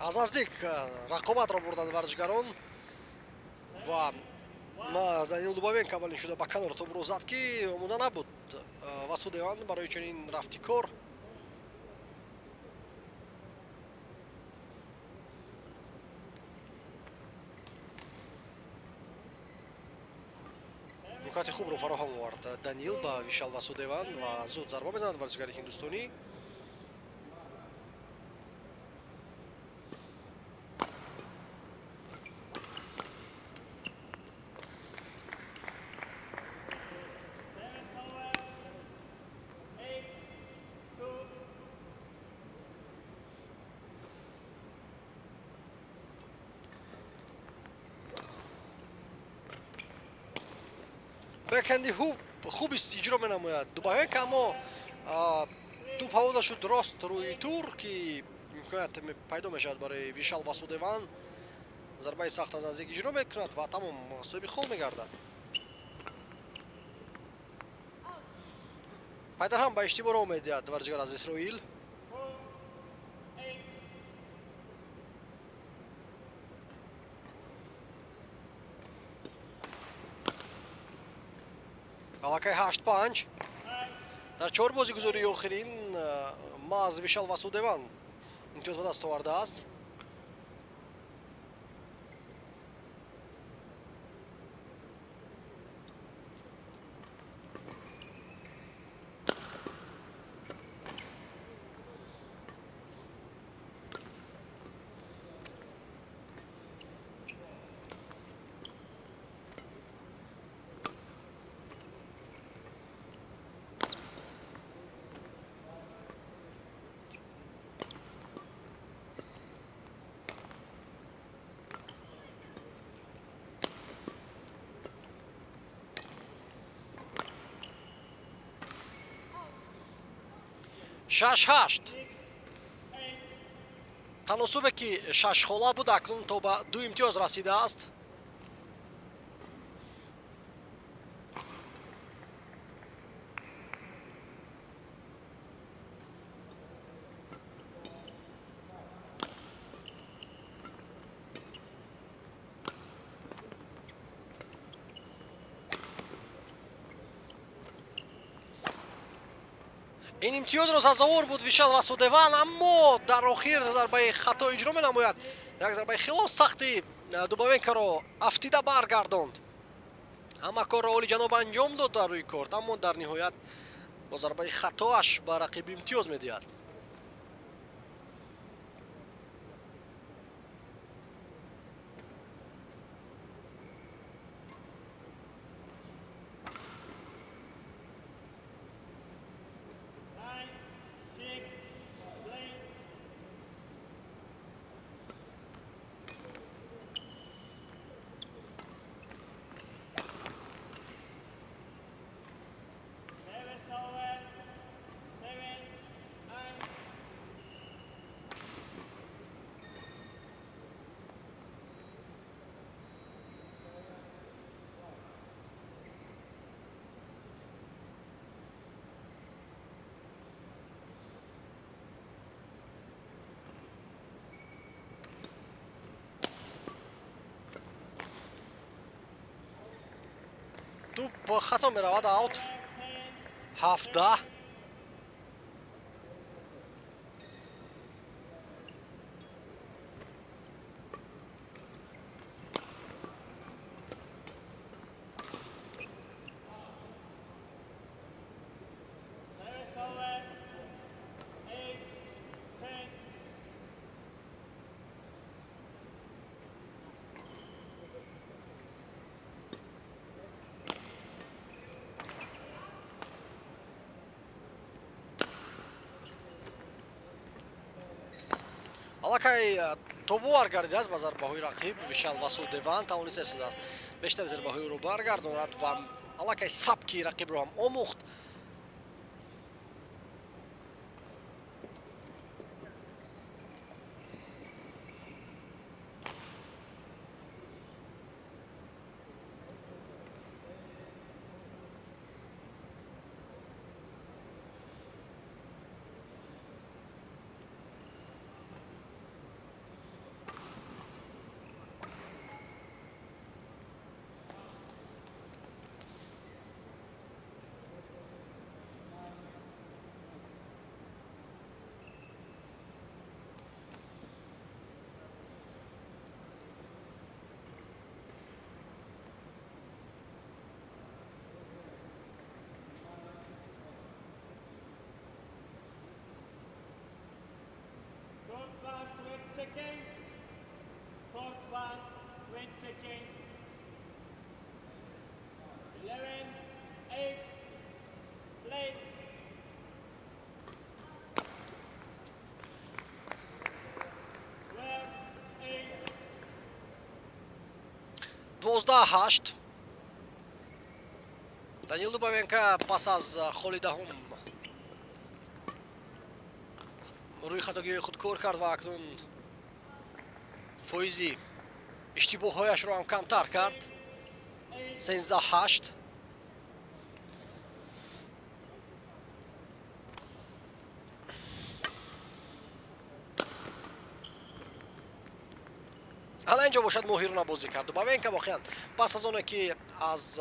از نزدیک رقابت را بردند ورزشگران و از دانیل دوباونکا اولین شده به کنار توپ رو زد که آماده نبود واسودیوان برای چنین رفتی کار. نکات خوب رو فراهم آورد دانیل با ویشال واسودیوان و زود ضربه میزند ورزشگر هندوستانی. بکندی خوب است اجرا می‌نماید دوباونکا، اما توپ هوا شد درست روی تور که امکانیت پیدا میشد برای ویشال واسودیوان зарбаи сахт аз наздик иҷро мекунад ва тамом соҳиби хол мегардад. пайдар ҳам ба иштибор омедиҳад варҷигар аз Исроил. 4-8. аллакай 8-5. дар 4 бозигузории охирин маз Вишал Васудеван имтиёз ба даст овардааст. Шаш-8. таносубе ки шашхола буд акнун то ба 2 имтиёз расидааст. ин имтиёзро сазовор буд Вишал Васудеван, аммо дар охир зарбаи хато иҷро менамояд. як зарбаи хело сахти Дубовенкаро афтида баргардонд. ҳама корро олиҷаноб анҷом дод дар рӯи корт, аммо дар ниҳоят бо зарбаи хатоаш ба рақиб имтиёз медиҳад. توپ خطا می رود اوت. 17. аллакай тобу баргардидааст ба зарбаҳои рақиб. Вишал Васудеван тавонист истодааст бештар зарбаҳоиро баргардонад ва аллакай сабки рақибро ҳам омӯхт. Court 1, 20 seconds. 11, 8, play. Двоздаҳ ҳашт. Данил Дубовенко пас аз холи даҳум рӯи хатогиҳои худ кор кард ва акнун фоизи اشتباه‌هایش رو هم کمتر کرد. 13-8. حالا اینجا باشد ماهرانه بازی کرد دوباوینکا. واقعا پس از اونه که از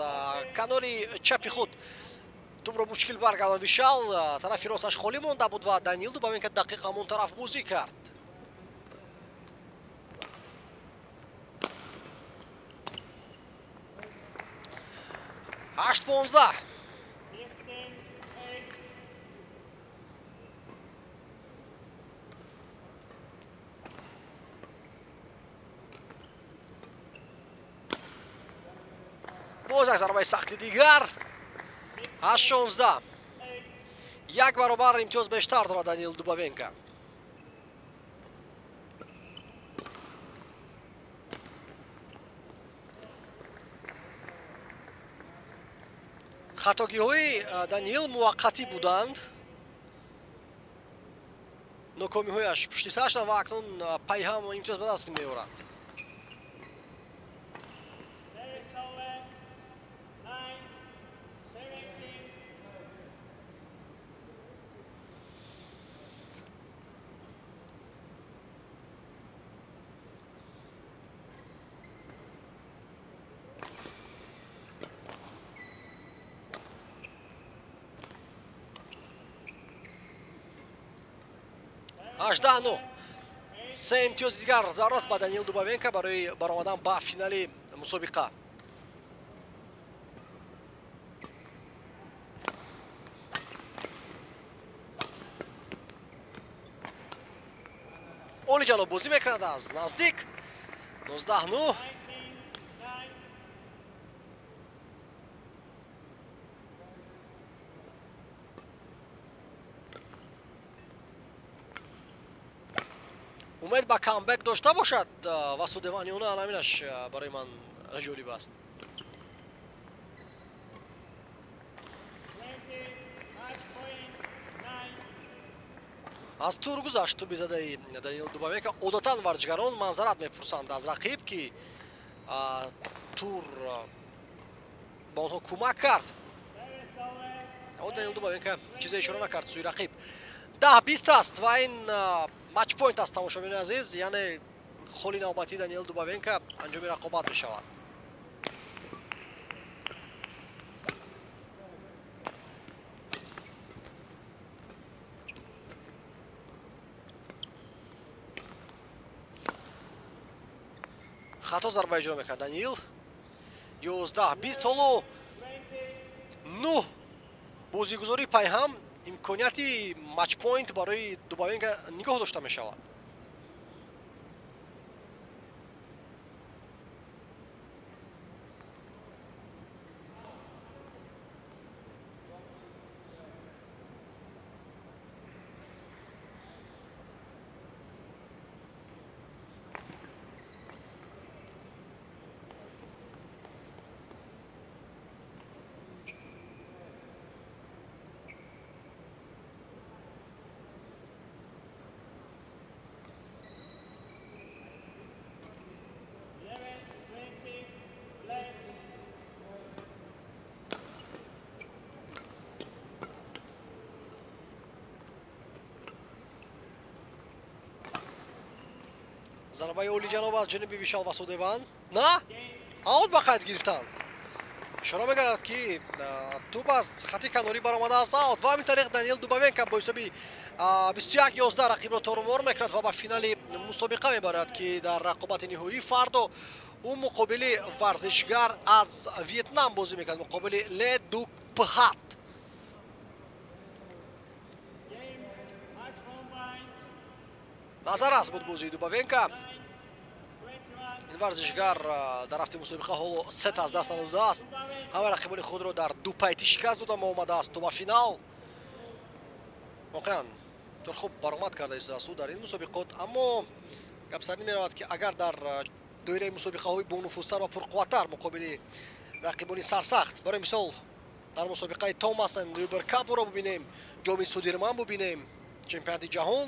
کناری چپی خود توپ رو مشکل برگردان ویشال، طرف راستش خالی مونده بود و دانیل دوباوینکا دقیق همون طرف بازی کرد. هشت 15. باز یک ضربه سختی دیگر. 8 16. یک برابر امتیاز بیشتر دارد دانیل دوباوینکا. خطاگی‌های دانیل موقتی بودند. ناکامی‌هایش پشت سر شدند و اکنون پی هم امتیاز به دست می‌آورد. هجده 9. 3 امتیاز دیگر ضرورت به دانیل دوباوینکا برای برآمدن به فینال مسابقه. اولی جانو بازی میکند از نزدیک. 19 9. امید با کامبک داشته باشد واسودوانیونه علمینش برای من جالب است. از تور گذشت تو بیزده دانیل دوباوینکا. عادتا ورزشگران منظرت میپرسند از رقیب که تور با آنها کمک کرد. اما دانیل دوباوینکا چیزی اشاره نکرد سوی رقیب. 10-20 است و این مچ پوینت است تماشاگران عزیز. یعنی خالی نوبتی دانیل دوباوینکا انجام رقابت می شود. خطا ضربه اجرا میکرد دانیل. 11-20. حالا 9 بازیگذاری پای هم امکانیتی مچ پوینت برای دوباوینکا نگاه داشته می شود. ضربه اولی جناب از جانب ویشال واسودوان. نه آوت به قید گرفتند. اشاره می‌کند که توپ از خط کناری برآمده است. آوت و همین طریق دانیل دوباوینکا با حساب 21-11 رقیب را تارمار می‌کند و به فینال مسابقه می‌برد که در رقابت نهایی فردا او مقابل ورزشگر از ویتنام بازی می‌کند، مقابل لی دوک پهات. نظر است بود بازی دوباوینکا. این ورزشگر در هفته مسابقه حالا 3 از دست نداده است. همه رقیبان خود را در 2 پیتی شکست داده آمده است تا به فینال. واقعا طور خوب برآمد کرده است او در این مسابقات. اما گپ سر نمی‌رود که اگر در دایره مسابقه های با نفوذتر و پرقوت‌تر مقابل رقیبان سرسخت، برای مثال در مسابقه توماسن ریبر کاپ را ببینیم، جام سودیرمان ببینیم، چمپیونات جهان،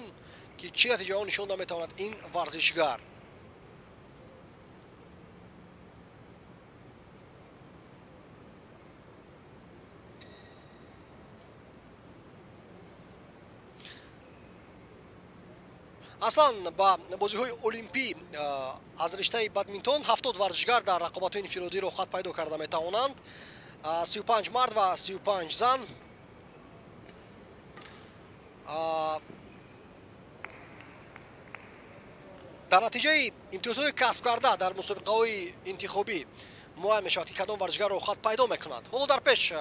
که چه نتیجه ها نشان نمی‌تواند این ورزشگر. аслан ба бозиҳои олимпӣ аз риштаи бадминтон 70 варзишгар дар рақобатҳои инфиродиро хат пайдо карда метавонанд. 35 мард ва 35 зан. дар натиҷаи имтиёзҳои касб карда дар мусобиқаҳои интихобӣ муайян мешавад ки кадом варзишгарро хат пайдо мекунад. ҳоло дар пеш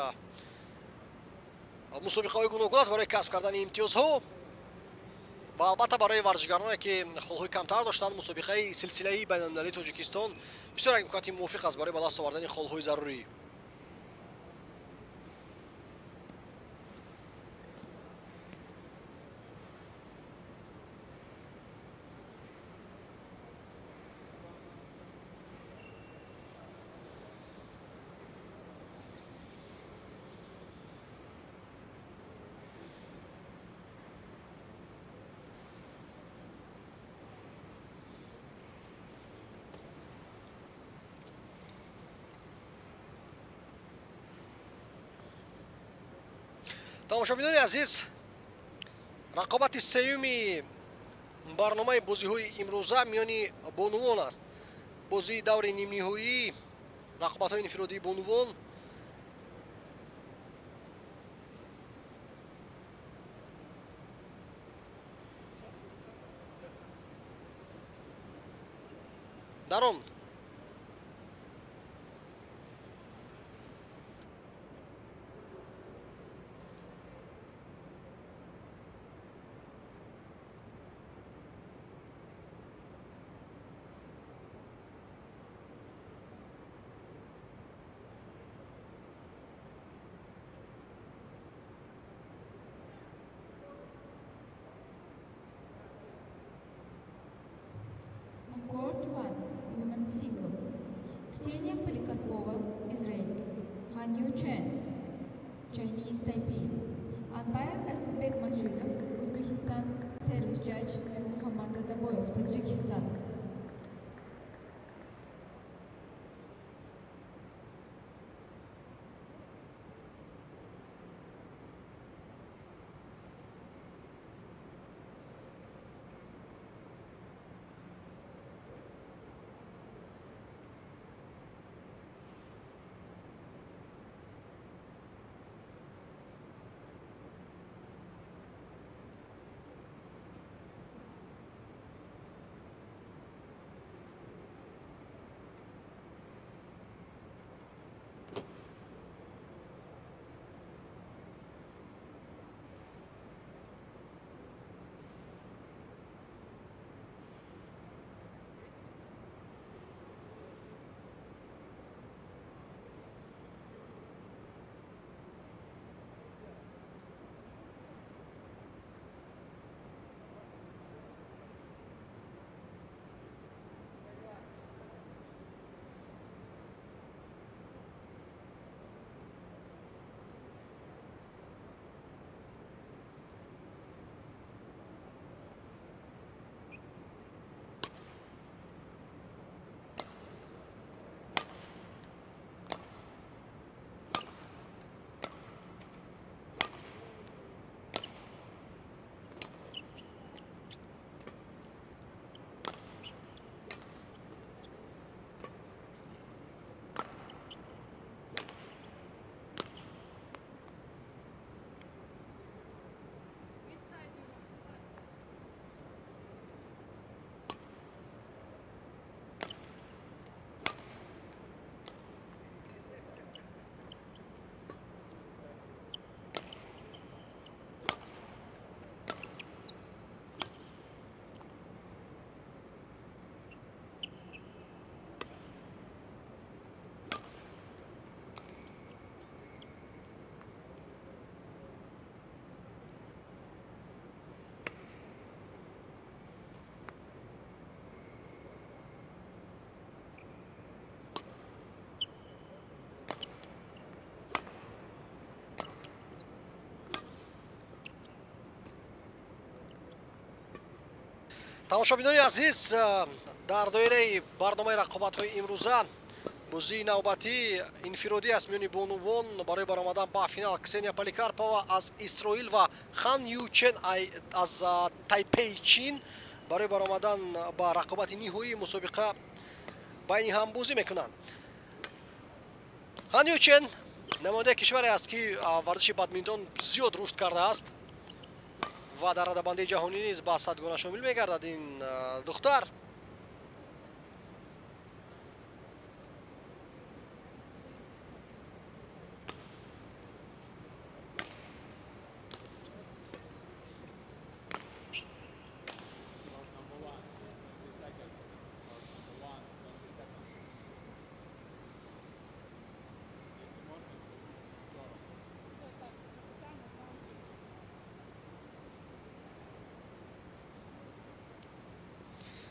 мусобиқаҳои гуногун аст барои касб кардани имтиёзҳо ва албатта барои варзишгароне ки холҳои камтар доштанд мусобиқаи силсилаи байналмилалии тоҷикистон бисёр як имконоти мувофиқ аст барои ба даст овардани холҳои зарурӣ. тамошобинони азиз, рақобати сеюми барномаи бозиҳои имрӯза миёни бонувон аст. бозии даври нимниҳоӣ, рақобатҳои инфиродии бонувон. дар он Court 1, Women's Single. Ksenia Polikarpova, Israel. Han Yu Chen, Chinese Taipei. Umpire Asylbek Majidov, Uzbekistan. Service Judge Muhammad Dadaboyev, Tajikistan. тамошобинони азиз, дар доираи барномаи рақобатҳои имрӯза бозии навбатӣ инфиродӣ аст миёни бонувон барои баромадан ба финал. Ksenia Polikarpova аз Исроил ва Хан Ю Чен аз Тайпей, Чин برای برآمدن با رقابت نهایی مسابقه بین هم بازی میکنند. هان یو چن نماینده کشوری است که ورزش بادمینتون زیاد رشد کرده است و در رده‌بندی جهانی نیز با صدگانه شامل میگردد این دختر.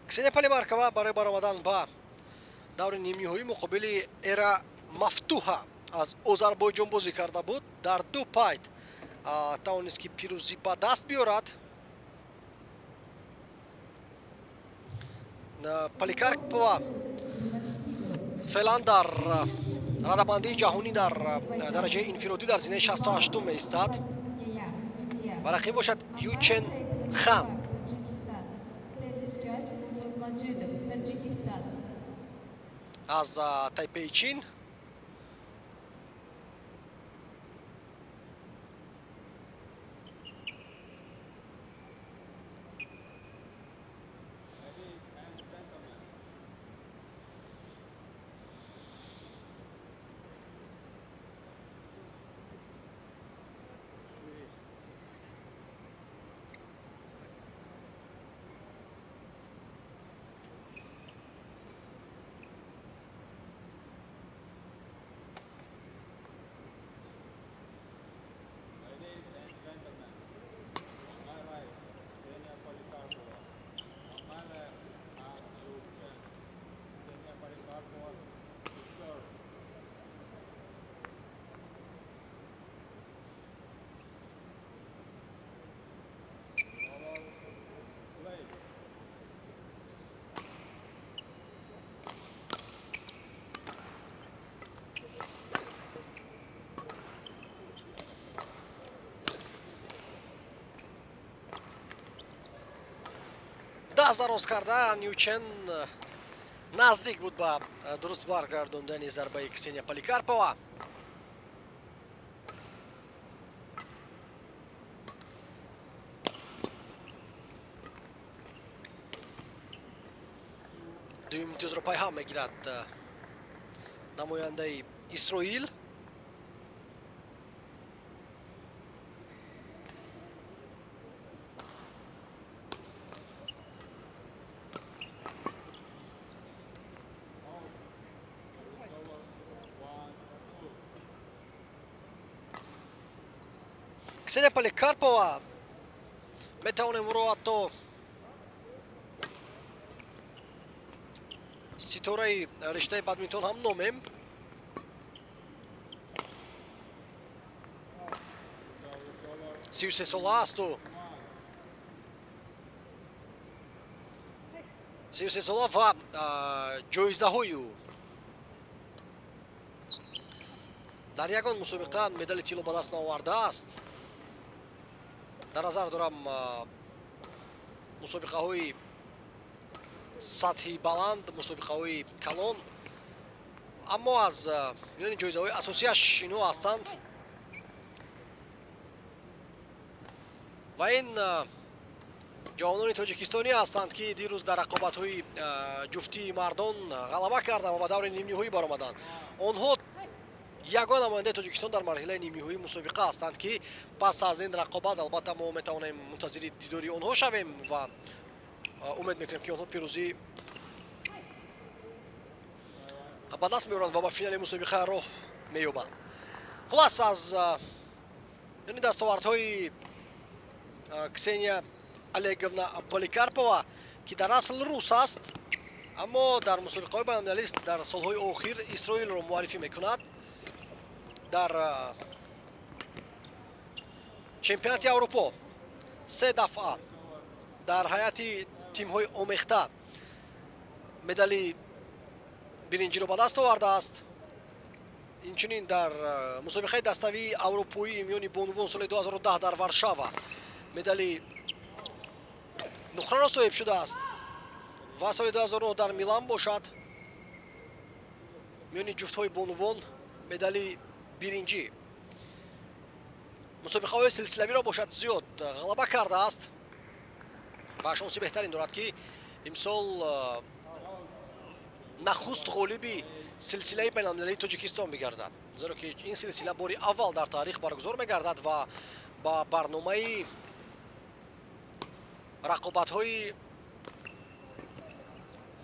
کسینیا پالیمارکова برای برآمدن با دور نیمه‌نهایی مقابل ایرا مفتوحه از آذربایجان بازی کرده بود. در 2 پایت توانست که پیروزی به دست بیارد. پالیکارپова فعلا در رده‌بندی جهانی در درجه انفرادی در زینه 68 ایستاد و رقیب باشد یوچن خام از تایپی چین. دست دراز کرده نیوچن نزدیک بود به درست برگرداندن ضربه کسینیا پالیکارپова. دوم امتیاز را پیام میگیرد نماینده اسرائیل. کسینیا پالیکارپова میتوانیم او را حتی ستاره رشته بادمینتون هم نامیم. سی و سه ساله است و 33 ساله و جایزه های او در یگان مسابقه مدال طلا به دست آورده است. در نظر دارم مسابقه های سطحی بلند، مسابقه های کلان، اما از میان جایزه های اساسیش اینو هستند و این جوانان تاجیکستانی هستند که دیروز در رقابت های جفتی مردان غلبه کردند و به دور نیمه‌نهایی برآمدند. آنها یگان نماینده تاجیکستان در مرحله نیمه‌نهایی مسابقه هستند که پس از این رقابت البته ما میتوانیم منتظر دیداری آنها شویم و امید میکنیم که آنها پیروزی به دست میارند و به فینال مسابقه راه مییابند. خلاص از یعنی دستاوردهای کسینیا الگوونا پالیکارپова که در اصل روس است اما در مسابقه های بین‌المللی در سالهای اخیر اسرائیل را معرفی میکند. در چمپیونات اروپا 3 دفعه در هیئت تیم های آمیخته مدال برنجی را به دست آورده است. اینچنین در مسابقه دستاوی اروپایی میان بانوان سال 2010 در وارشاوا مدال нуқраро соҳиб шудааст ва соли 2009 дар Милан бошад. миёни ҷуфтҳои бонувон медали биринҷӣ. мусобиқаҳои силсилавиро бошад зиёд ғалаба кардааст ва шонси беҳтарин дорад ки имсол нахуст ғолиби силсилаи байналмилалии Тоҷикистон бигардад, зеро ки ин силсила бори аввал дар таърих баргузор мегардад ва ба барномаи рақобатҳои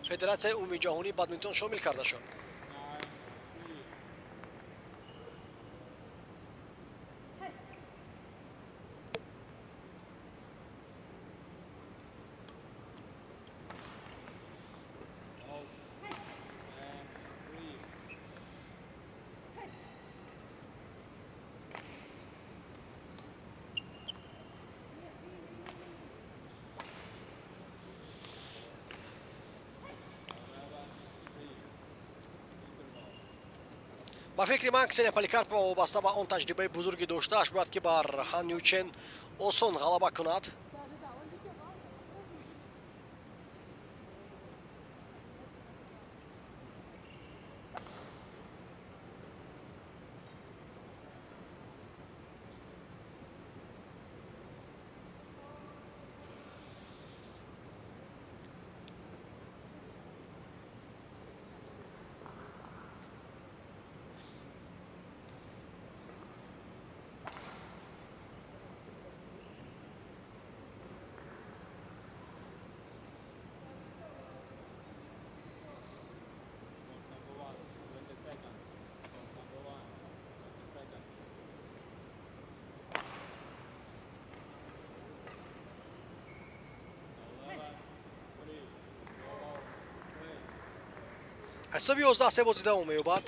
Федератсияи умумии ҷаҳонии бадминтон шомил карда шуд. ба фикри ман Ксения Поликарпова вобаста ба он таҷрибаи бузурги доштааш бояд ки бар Хан Ючен осон ғалаба кунад. ҳисоби 11-3 бозӣ давом меёбад.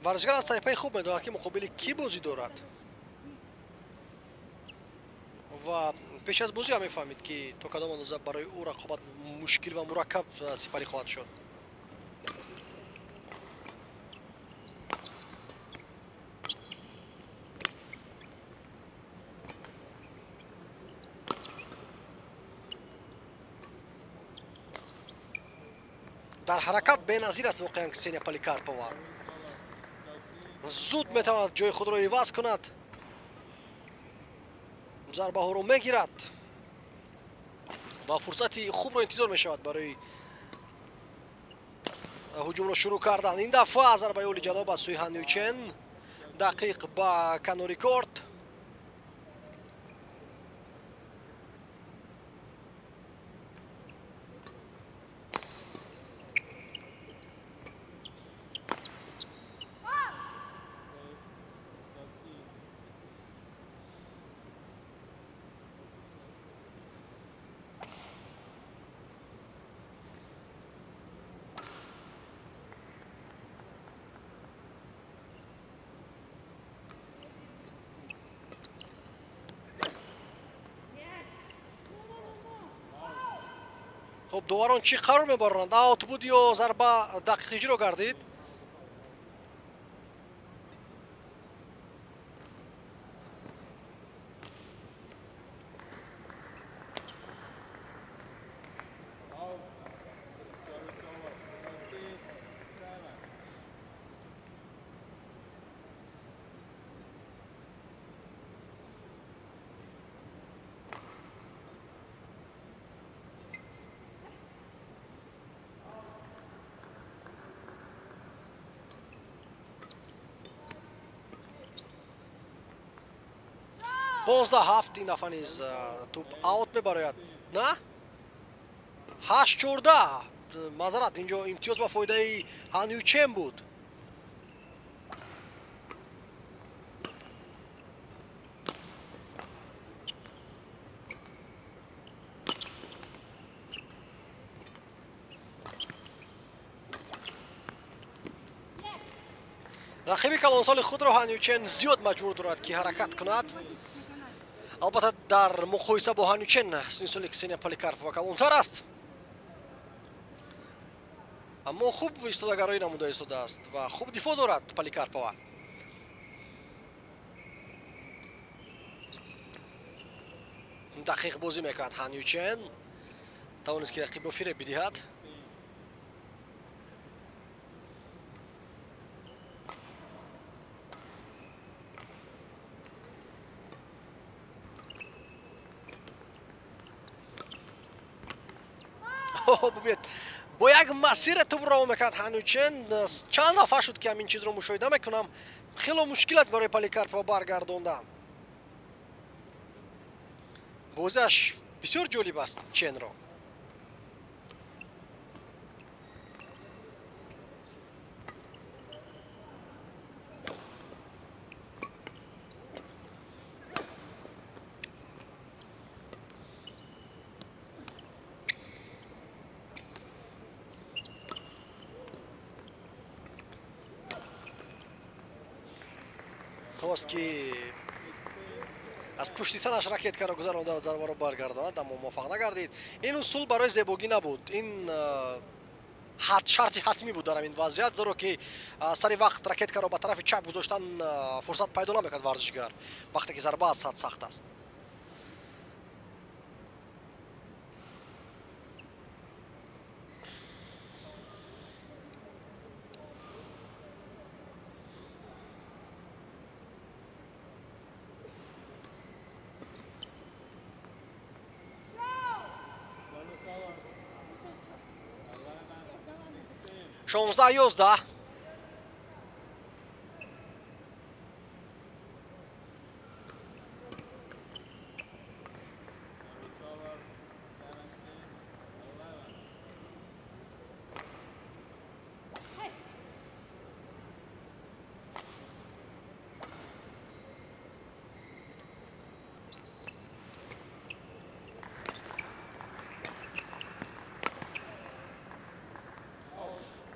варзишгар аз тайпаи хуб медонад ки муқобили кӣ бозӣ дорад ва пеш аз бозӣ ҳам мефаҳмид ки то кадом андоза барои ӯ рақобат мушкил ва мураккаб сипарӣ хоҳад шуд. дар ҳаракат беназир аст воқеан Ксения Поликарпова. зуд метавонад ҷои худро иваз кунад, зарбаҳоро мегирад ва фурсати хубро интизор мешавад барои ҳуҷумро шурӯъ кардан. ин дафъа зарбаи оли ҷаноб аз сӯи Хан Ючен дақиқ ба канори корт. خب دوباران چی قرار میبرند؟ آوت بود یا ضربه دقیقی رو گردید؟ بونزده هفت این دفعه نیز توپ آوت میبراید نه؟ 8-14 معذرت اینجا امتیاز با فایده هان یوچن بود. рақиби калонсоли худро Ҳанючен зиёд маҷбур дорад ки ҳаракат кунад. албатта дар муқоиса бо Ҳанючен синни соли Ксения Поликарпова калонтар аст, аммо хуб истодагароӣ намуда истодааст ва хуб дифоъ дорад Поликарпова. дақиқ бозӣ мекунад Ҳанючен, тавонист ки рақибро фиреб бидиҳад. бубинед бо як масир тӯб раво мекунад Ҳанючен. чанд дафъа шуд ки ҳамин чизро мушоҳида мекунам. хело мушкилат барои Поликарпова баргардондан. бозиаш бисёр ҷолиб аст Ченро. хост ки аз пушти танаш ракеткаро гузаронда зарбаро баргардонад, аммо муваффақ нагардид. ин усул барои зебогӣ набуд. ин шарти ҳатмӣ буд дар ҳамин вазъият, зеро ки сари вақт ракеткаро ба тарафи чап гузоштан фурсат пайдо намекард варзишгар вақте ки зарба аз сад сахт аст. شانزده 11.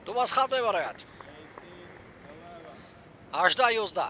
توپ از خط میبراید. 18 11.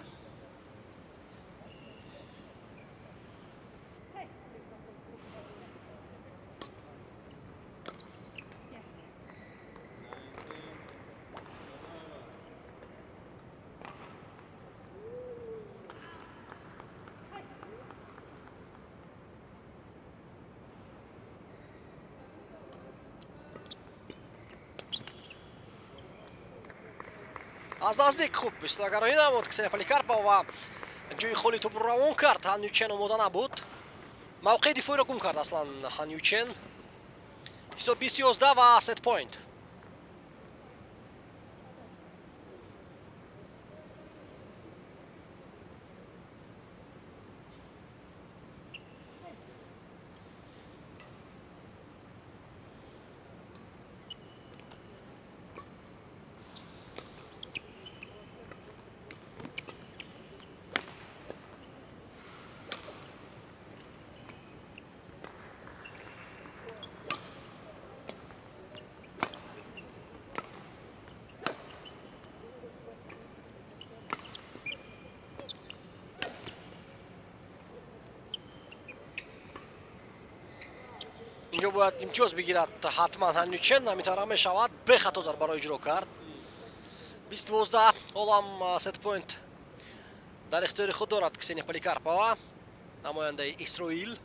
از نزدیک خوب ایستادگرایی نبود. کسenia Polikarpova جوی خالی توپ رو روان کرد. Ҳанючен آماده نبود. موقع دفاعی را گم کرد اصلا Ҳанючен. حساب 20-11 و ست پوینت. اینجا باید امتیاز بگیرد حتما Ҳанючен. نمیتونه میشود به خطا ضربه را اجرا کرد. 20-12 حالا ست پوینت در اختیار خود دارد کسenia Polikarpova نماینده اسرائیل.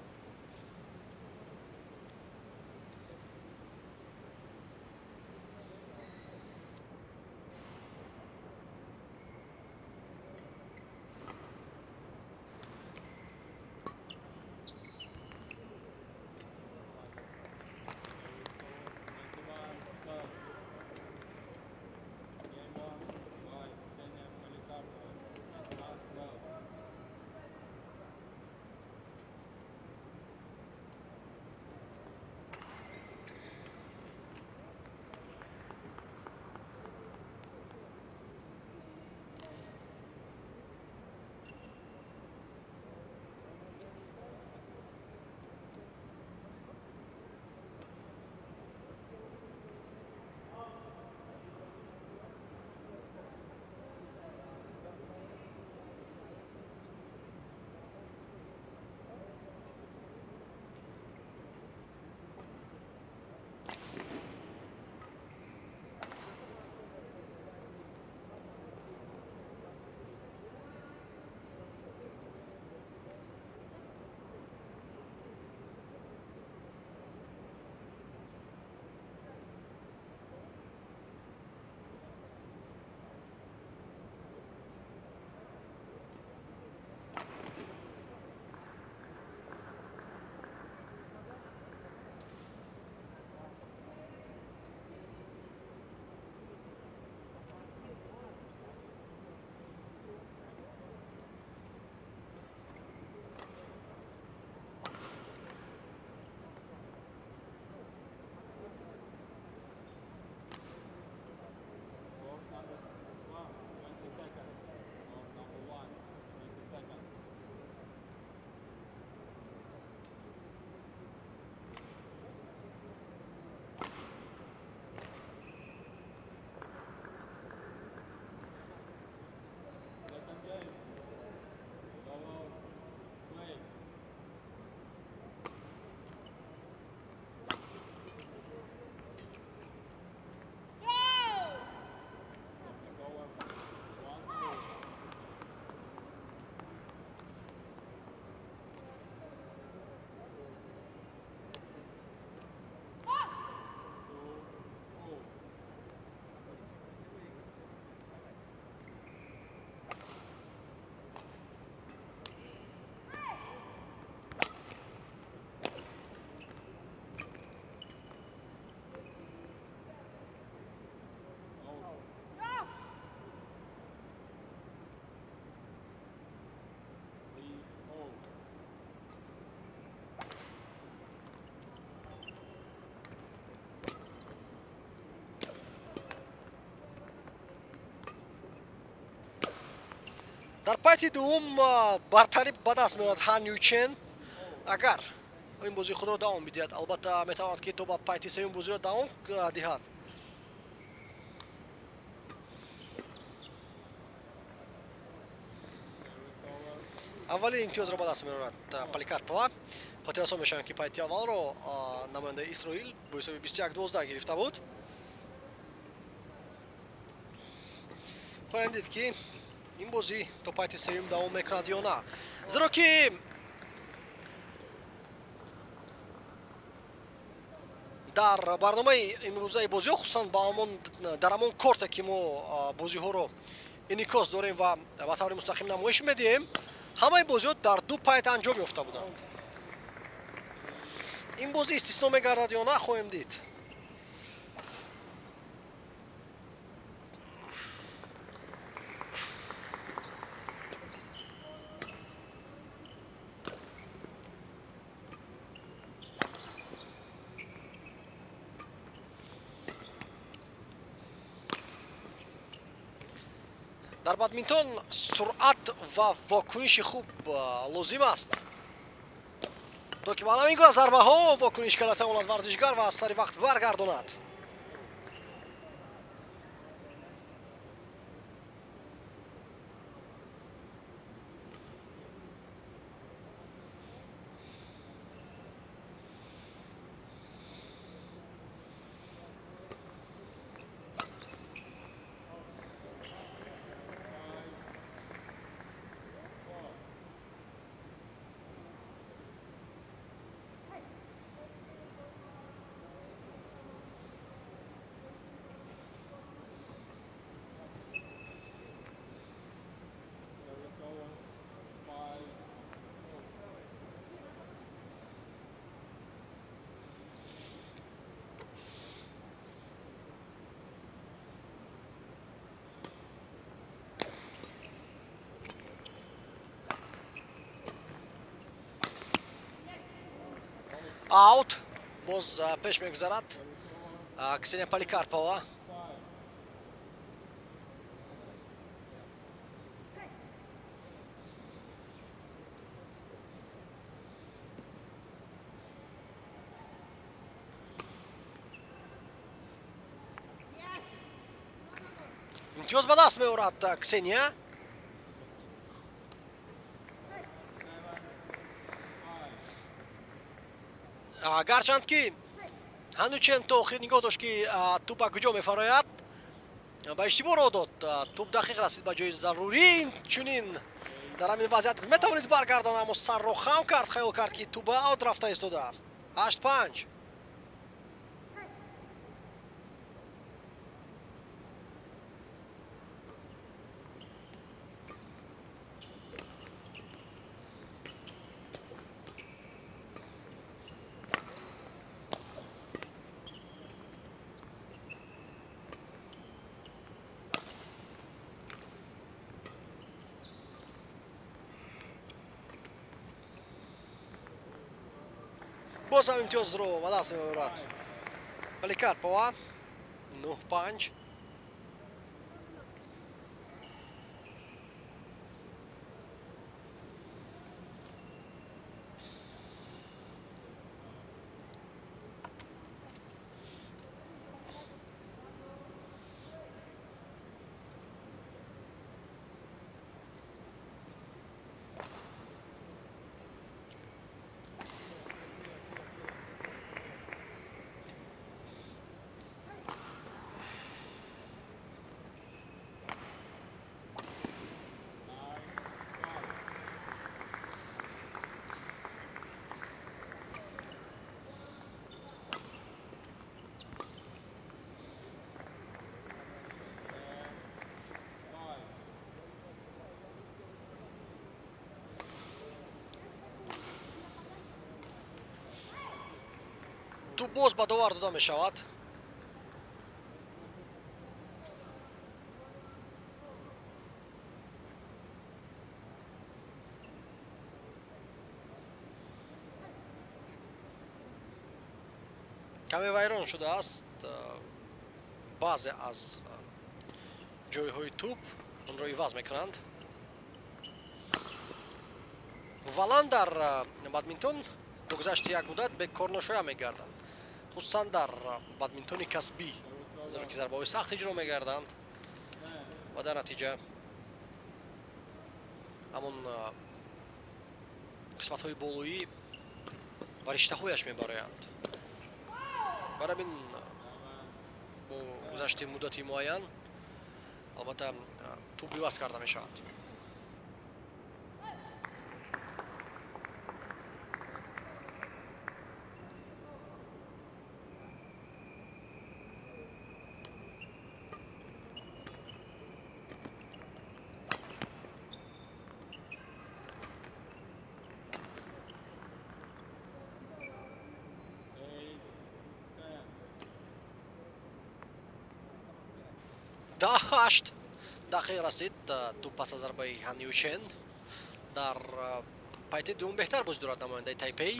дар пайти дуввум бартарӣ ба даст меорад Хан Ючен. Агар این بازی خود را دوام بدهد البته میتواند که تو با پایتی سوم بازی را دوام دهد. اولین امتیاز را به دست می‌آورد پالیکارپова. خاطر رسان میشوند که پایتی اول را نماینده اسرائیل با حساب 21-12 گرفته بود. خواهیم دید که این بازی تو پایتی سوم دوام میکند یا نه. زیرا که در برنامه امروزه بازی خصوصا در همون کورت که ما بازی ها رو انعکاس داریم و به طور مستقیم نمایش میدیم، همه بازی ها در دو پایت انجام یافته بودند. این بازی استثنا میگردد یا نه خواهیم دید. در بادمینتون سرعت و واکنش خوب لازم است تا که با همین گونه ضربه ها واکنش کنه تواند ورزشگر و از سر وقت برگرداند. Out. باز پیش میگذرد کسینیا پالیکارپова. امتیاز به دست میآورد کسینیا. گرچند که هنوچند تا آخر نگاه داشت که توپ کجا میفراید، به اشتباه راه داد. توپ دقیق رسید به جای ضروری. چنین در همین وضعیت میتوانست برگرداند، اما سر را خم کرد، خیال کرد که توپ اوت رفته ایستاده است. 8-5. باز هم امتیاز رو به دست می‌آورد پالیکارپова. 9-5. توپ باز به داور داده می شود. کمی ویران شده است بعضی از جایهای توپ، آن را عوض میکنند. валан дар бадминтон бо гузашти як муддат бекорношоя мегарданд, хусусан дар бадминтони касбӣ, зеро ки зарбаҳои сахт иҷро мегарданд ва дар натиҷа ҳамон қисматҳои болоӣ ва риштаҳояш мебароянд. барамин бо гузашти муддати муайян албатта тӯб иваз карда мешавад. даҳашт дақиқа расид тӯб пас аз зарбаи Хан Ючен дар пайти дуввум беҳтар бозӣ дорад намояндаи Тайпей.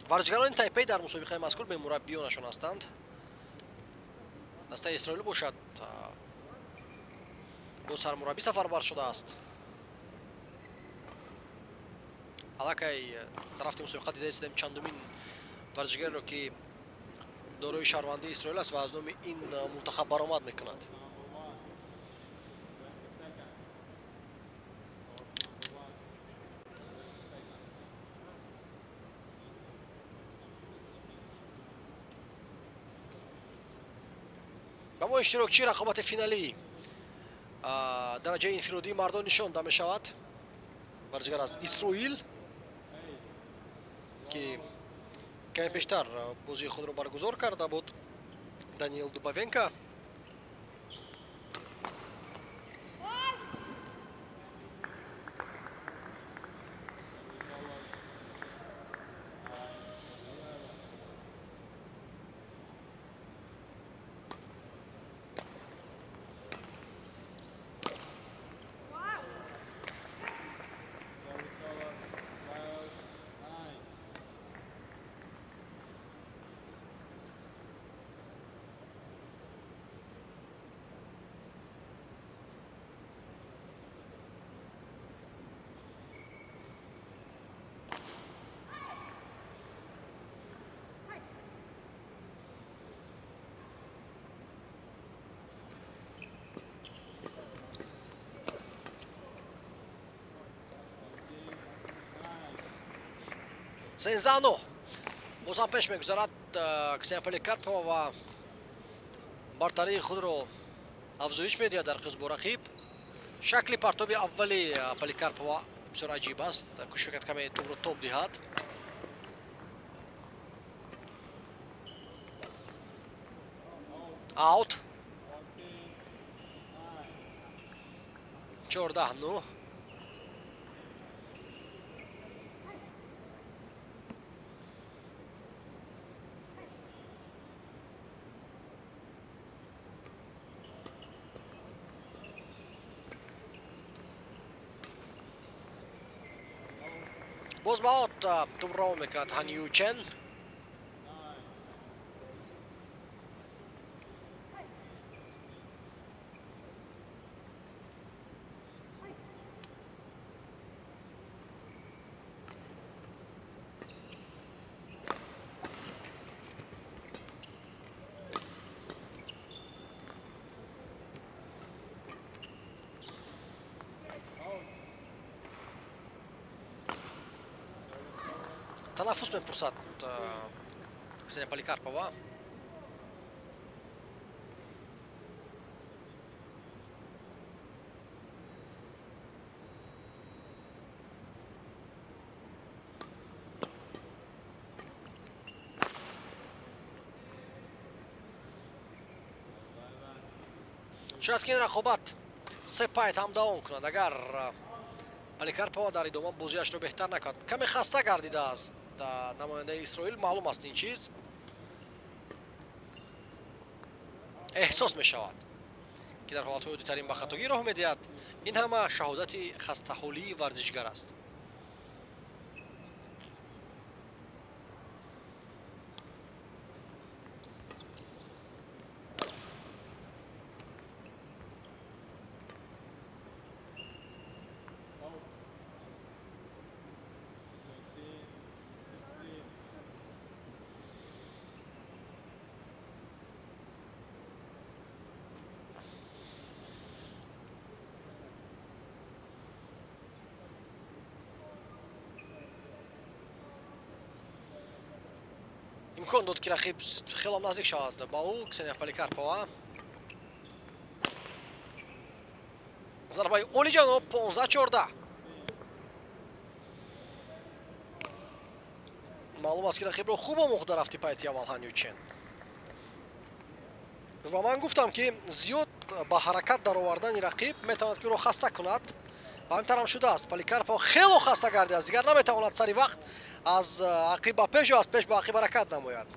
варзишгарони Тайпей дар мусобиқаи мазкур бе мураббиёнашон ҳастанд. дастаи исроилӣ бошад бо сармураббӣ сафарбар шудааст. аллакай дар ҳафтаи мусобиқа дида истодем чандумин варзишгареро ки дорои шаҳрвандии Исроил аст ва аз номи ин мултахаб баромад мекунад. ба мо иштирокчии рақобати финалии дараҷаи инфиродии мардон нишон дада мешавад. варзишгар аз Исроил ки каме пештар бозии худро баргузор карда буд, Даниэл Дубовенко. Сензано бозам пеш мегузарад Ксения Поликарпова ва бартарии худро афзоиш медиҳад дар қизбо рақиб. шакли партоби аввали Поликарпова бисёр аҷиб аст. кӯшиш мекард каме тӯбро тоб диҳад. аут 14-9. боз ба от тӯбро равон мекунад Хан Ючен. танаффус мепурсад Ксения Поликарпова. шояд ки ин рақобат 3 пайт ҳам давом кунад. Агар Поликарпова дар идома бозиашро беҳтар накард, каме хаста гардидааст намояндаи Исроил, маълум аст ин чиз эҳсос мешавад ки дар ҳолатҳои оддитарин ба хатогӣ роҳ медиҳад. ин ҳама шаҳодати хастаҳолии варзишгар аст. имкон дод ки рақиб хело наздик шавад ба ӯ. Ксения Поликарпова зарбаи олиҷаноб 15-14. маълум аст ки рақибро хуб омӯхта рафти пайти аввал Хан Ючен. ва ман гуфтам ки зиёд ба ҳаракат даровардани рақиб метавонад ки ӯро хаста кунад. ба ҳамин тарам шудааст. Поликарпова хело хаста гардидааст. Дигар наметавонад сари вақт аз ақиб ба пеш ё аз пеш ба ақиб ҳаракат намояд.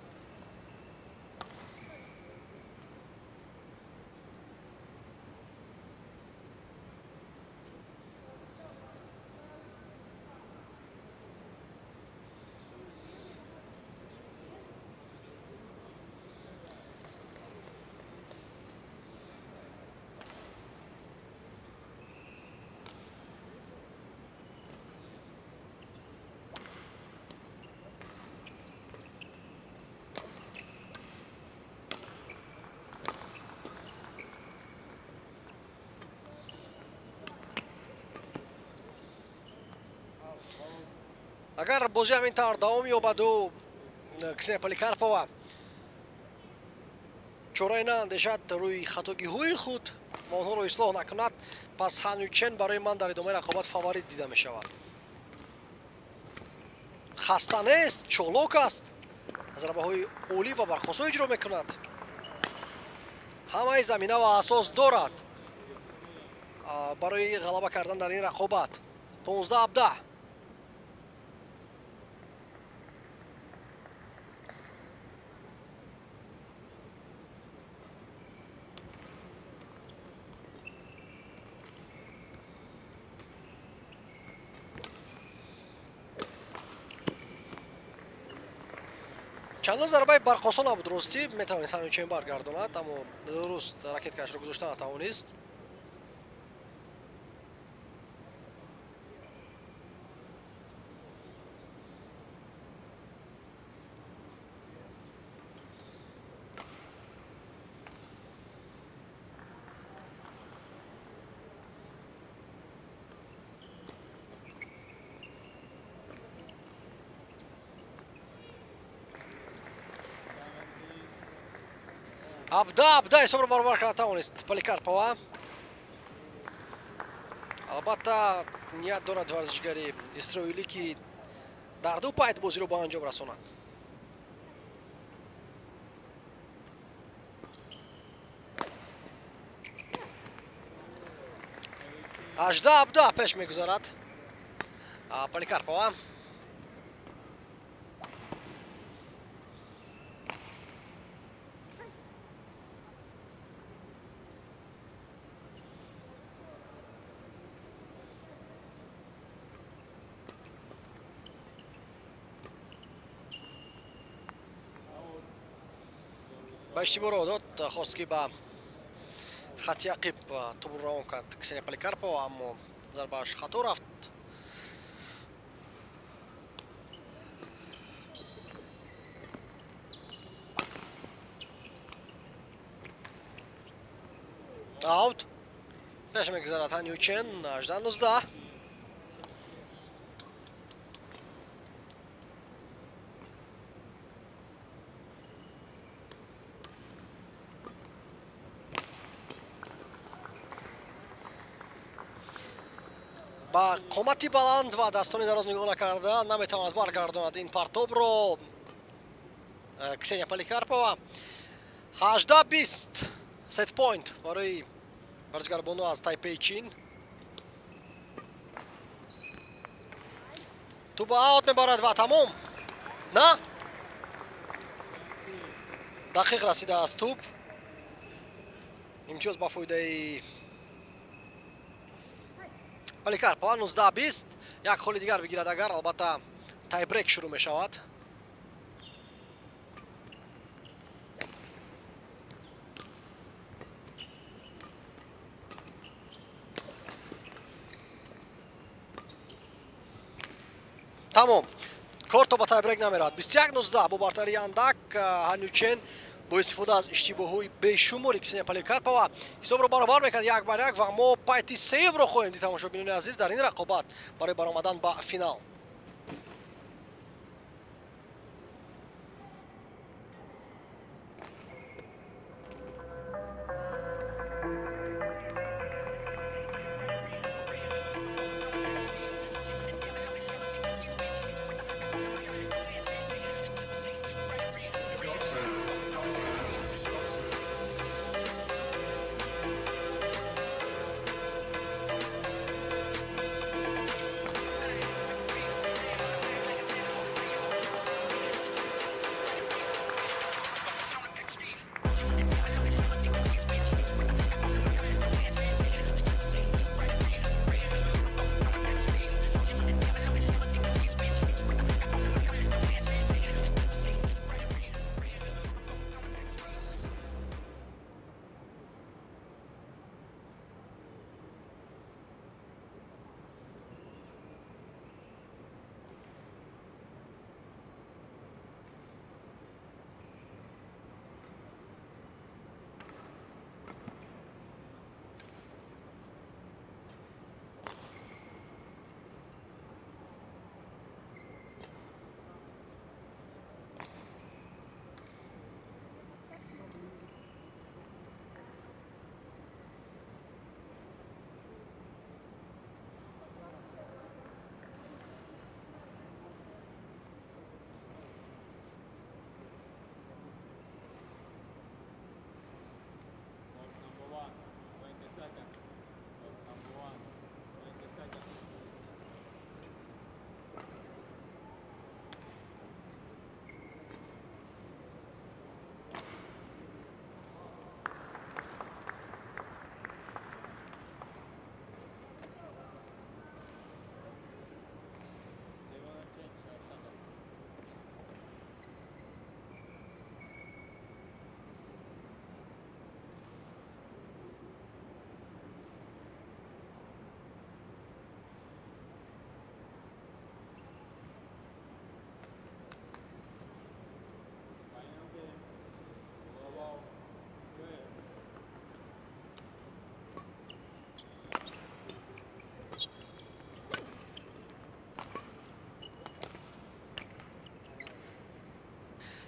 агар бозӣ ҳамин тавр давом ёбаду Ксения Поликарпова чораи наандешад рӯи хатогиҳои худ ва онҳоро ислоҳ накунад, пас Хан Ючен барои ман дар идомаи рақобат фаворит дида мешавад. хаста нест, чолок аст, зарбаҳои олӣ ва бархосо иҷро мекунад. ҳамаи замина ва асос дорад барои ғалаба кардан дар ин рақобат. 15-17. чандон зарбаи барқосо набуд ростӣ, метавонист Хан Ючен баргардонад, аммо дуруст ракеткашро гузошта натавонист. абда ҳисобро баробар карда тавонист Поликарпова. албатта ният дорад варзишгари исроилӣ ки дар ду пайт бозиро ба анҷом расонад. абда пеш мегузарад Поликарпова. ба иштиборо дод, хост ки ба хати ақиб тубро равон кард Ксения Поликарпова, аммо зарбааш хато рафт. аут. пеш мегузарад Хан Ючен. 18-19. ба қомати баланд ва дастони дароз нигоҳ накарда наметавонад баргардонад ин партобро Ксения Поликарпова. 18-20 сет пойнт барои ورزشکاربانو از تایپی چین. توپ آوت میبرد و تمام. نه دقیق رسیده از توپ. امتیاز با فایده پالیکارپا. 19-20. یک خول دیگر بگیرد اگر البته تای بریک شروع می شود. تمام. کورتو با تای بریک نمیرد. 21-19 با برتری اندک. هانیوچن با استفاده از اشتباه‌های بیشماری کسینیا پالیکارپا حساب رو برابر میکرد 1-1 و ما پایتی سیو رو خواهیم دید تماشاگران عزیز در این رقابت برای برآمدن به فینال.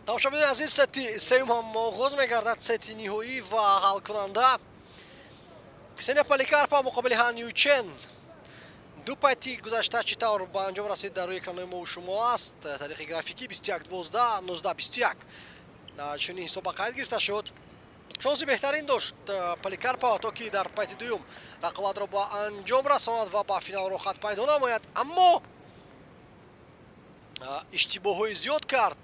تماشاگران عزیز ستی سوم هم آغاز می‌گردد. ستی نهایی و حل کننده کسینیا پالیکارپا مقابل هانیوچن. دو پایتی گذشته چطور به انجام رسید در روی اکران ما و شما است. تاریخ گرافیکی 21-12 19-21 چنین حساب قید گرفته شد. شانسی بهترین داشت پالیکارپا تا که در پایتی دوم رقابت را با انجام رساند و به فینال را خط پیدا نماید، اما اشتباه‌های زیاد کرد.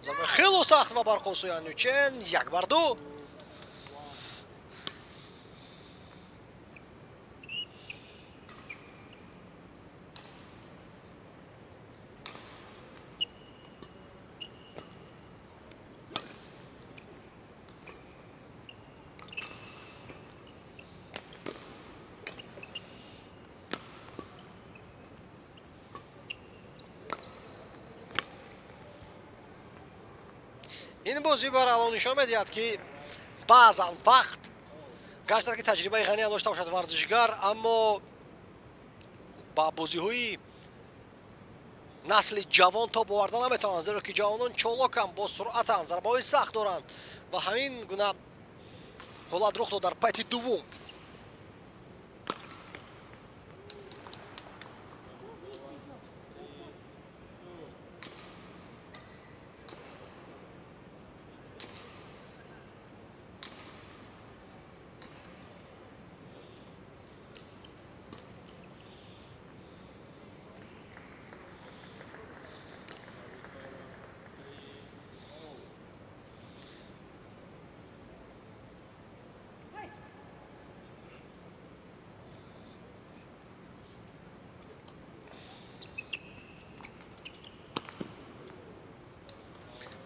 ضربه خیلی سخت و برخواسته هانیوچن. 1-2. این بازی بر الان نشان میدهد که بعضا وقت گرچه که تجربه غنی داشته باشد ورزشگر، اما با بازی های نسل جوان تا باورده نمیتوانند، زیرا که جوانان چالاکند، با سرعتند، ضربه های سخت دارند و همین گونه حالت رخ داد در پایت دوم.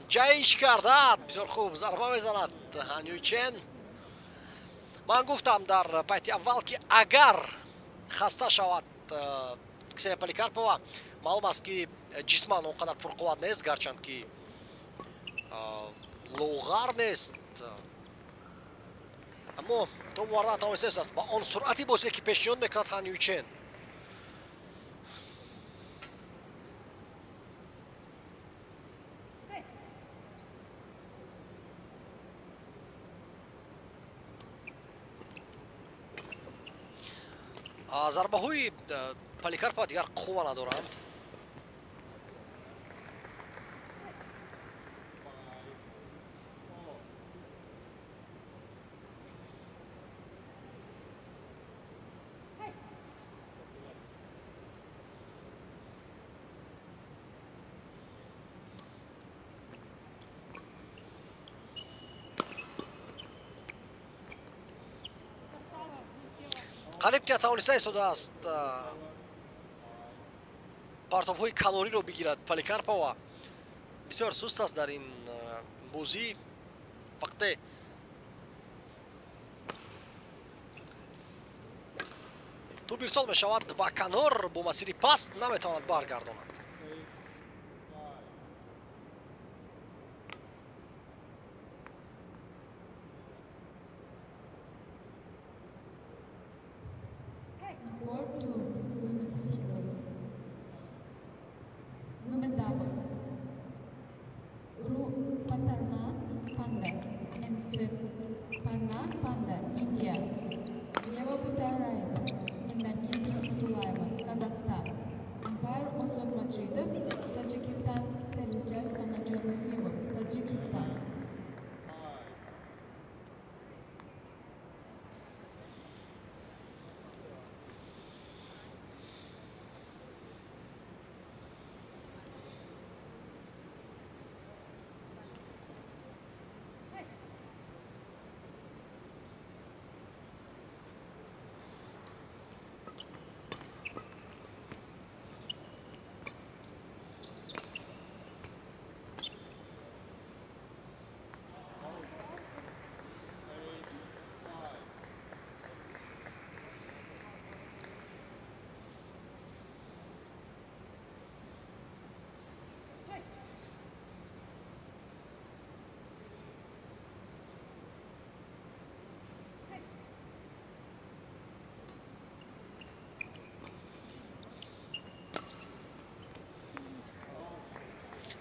جایش کردد. بسیار خوب ضربه میزند هانیوچن. من گفتم در پایت اول که اگر خسته شود کسنیا پولیکارپووا معلوم است که جسمان اونقدر پرقوت نیست، گرچند که لوغر نیست، اما تو وارد توانسته است با آن سرعتی بازی که پیشنهاد میکرد هانیوچن. ضربه های پولیکارپووا دیگر قوه ندارند. قریب که توانسته ایستاده است پرتاب‌های کالری رو بگیرد پولیکارپووا. بسیار سست است در این بازی. وقتی توپ ارسال میشود و کنار با مسیر پاس نمیتواند برگرداند. Court 2, women single. Women double. Ru Patarma Panda and Svetpana Panda, India. Leva Butaraeva and Danila Putulaeva, Kazakhstan. Umpire Ozod Majidov, Tajikistan. Servisjat Sanajon Nazimov, Tajikistan.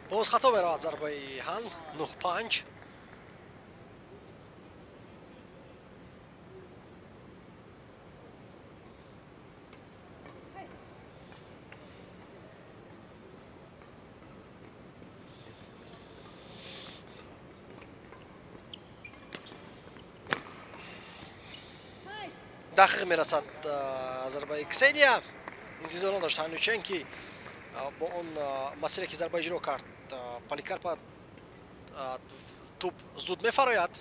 باز خطا میرود ضربه هن 9-5. دقیق میرسد ضربه کسینیا. انتظار نداشت هانیوچن که با اون مسیری که ضربه اجرا کرد پولیکارپووا توپ زود میفراید.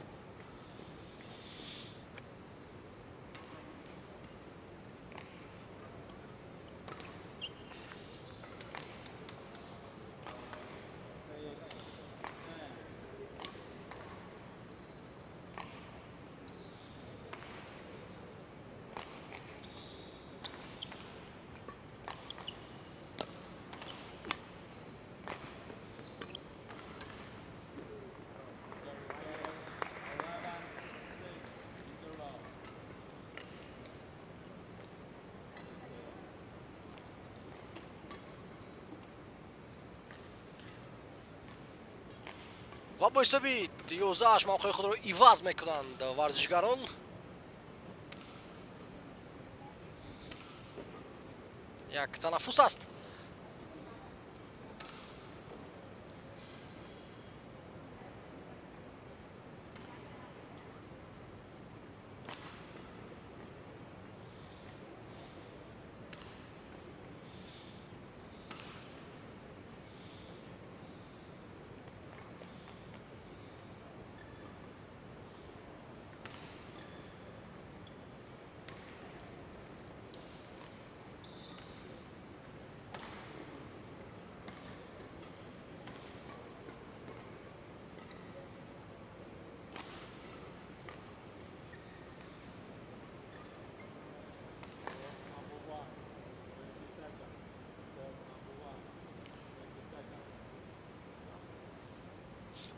و با حسابی 11 موقع خود رو ایواز میکنند ورزشگران. یک تنفس است.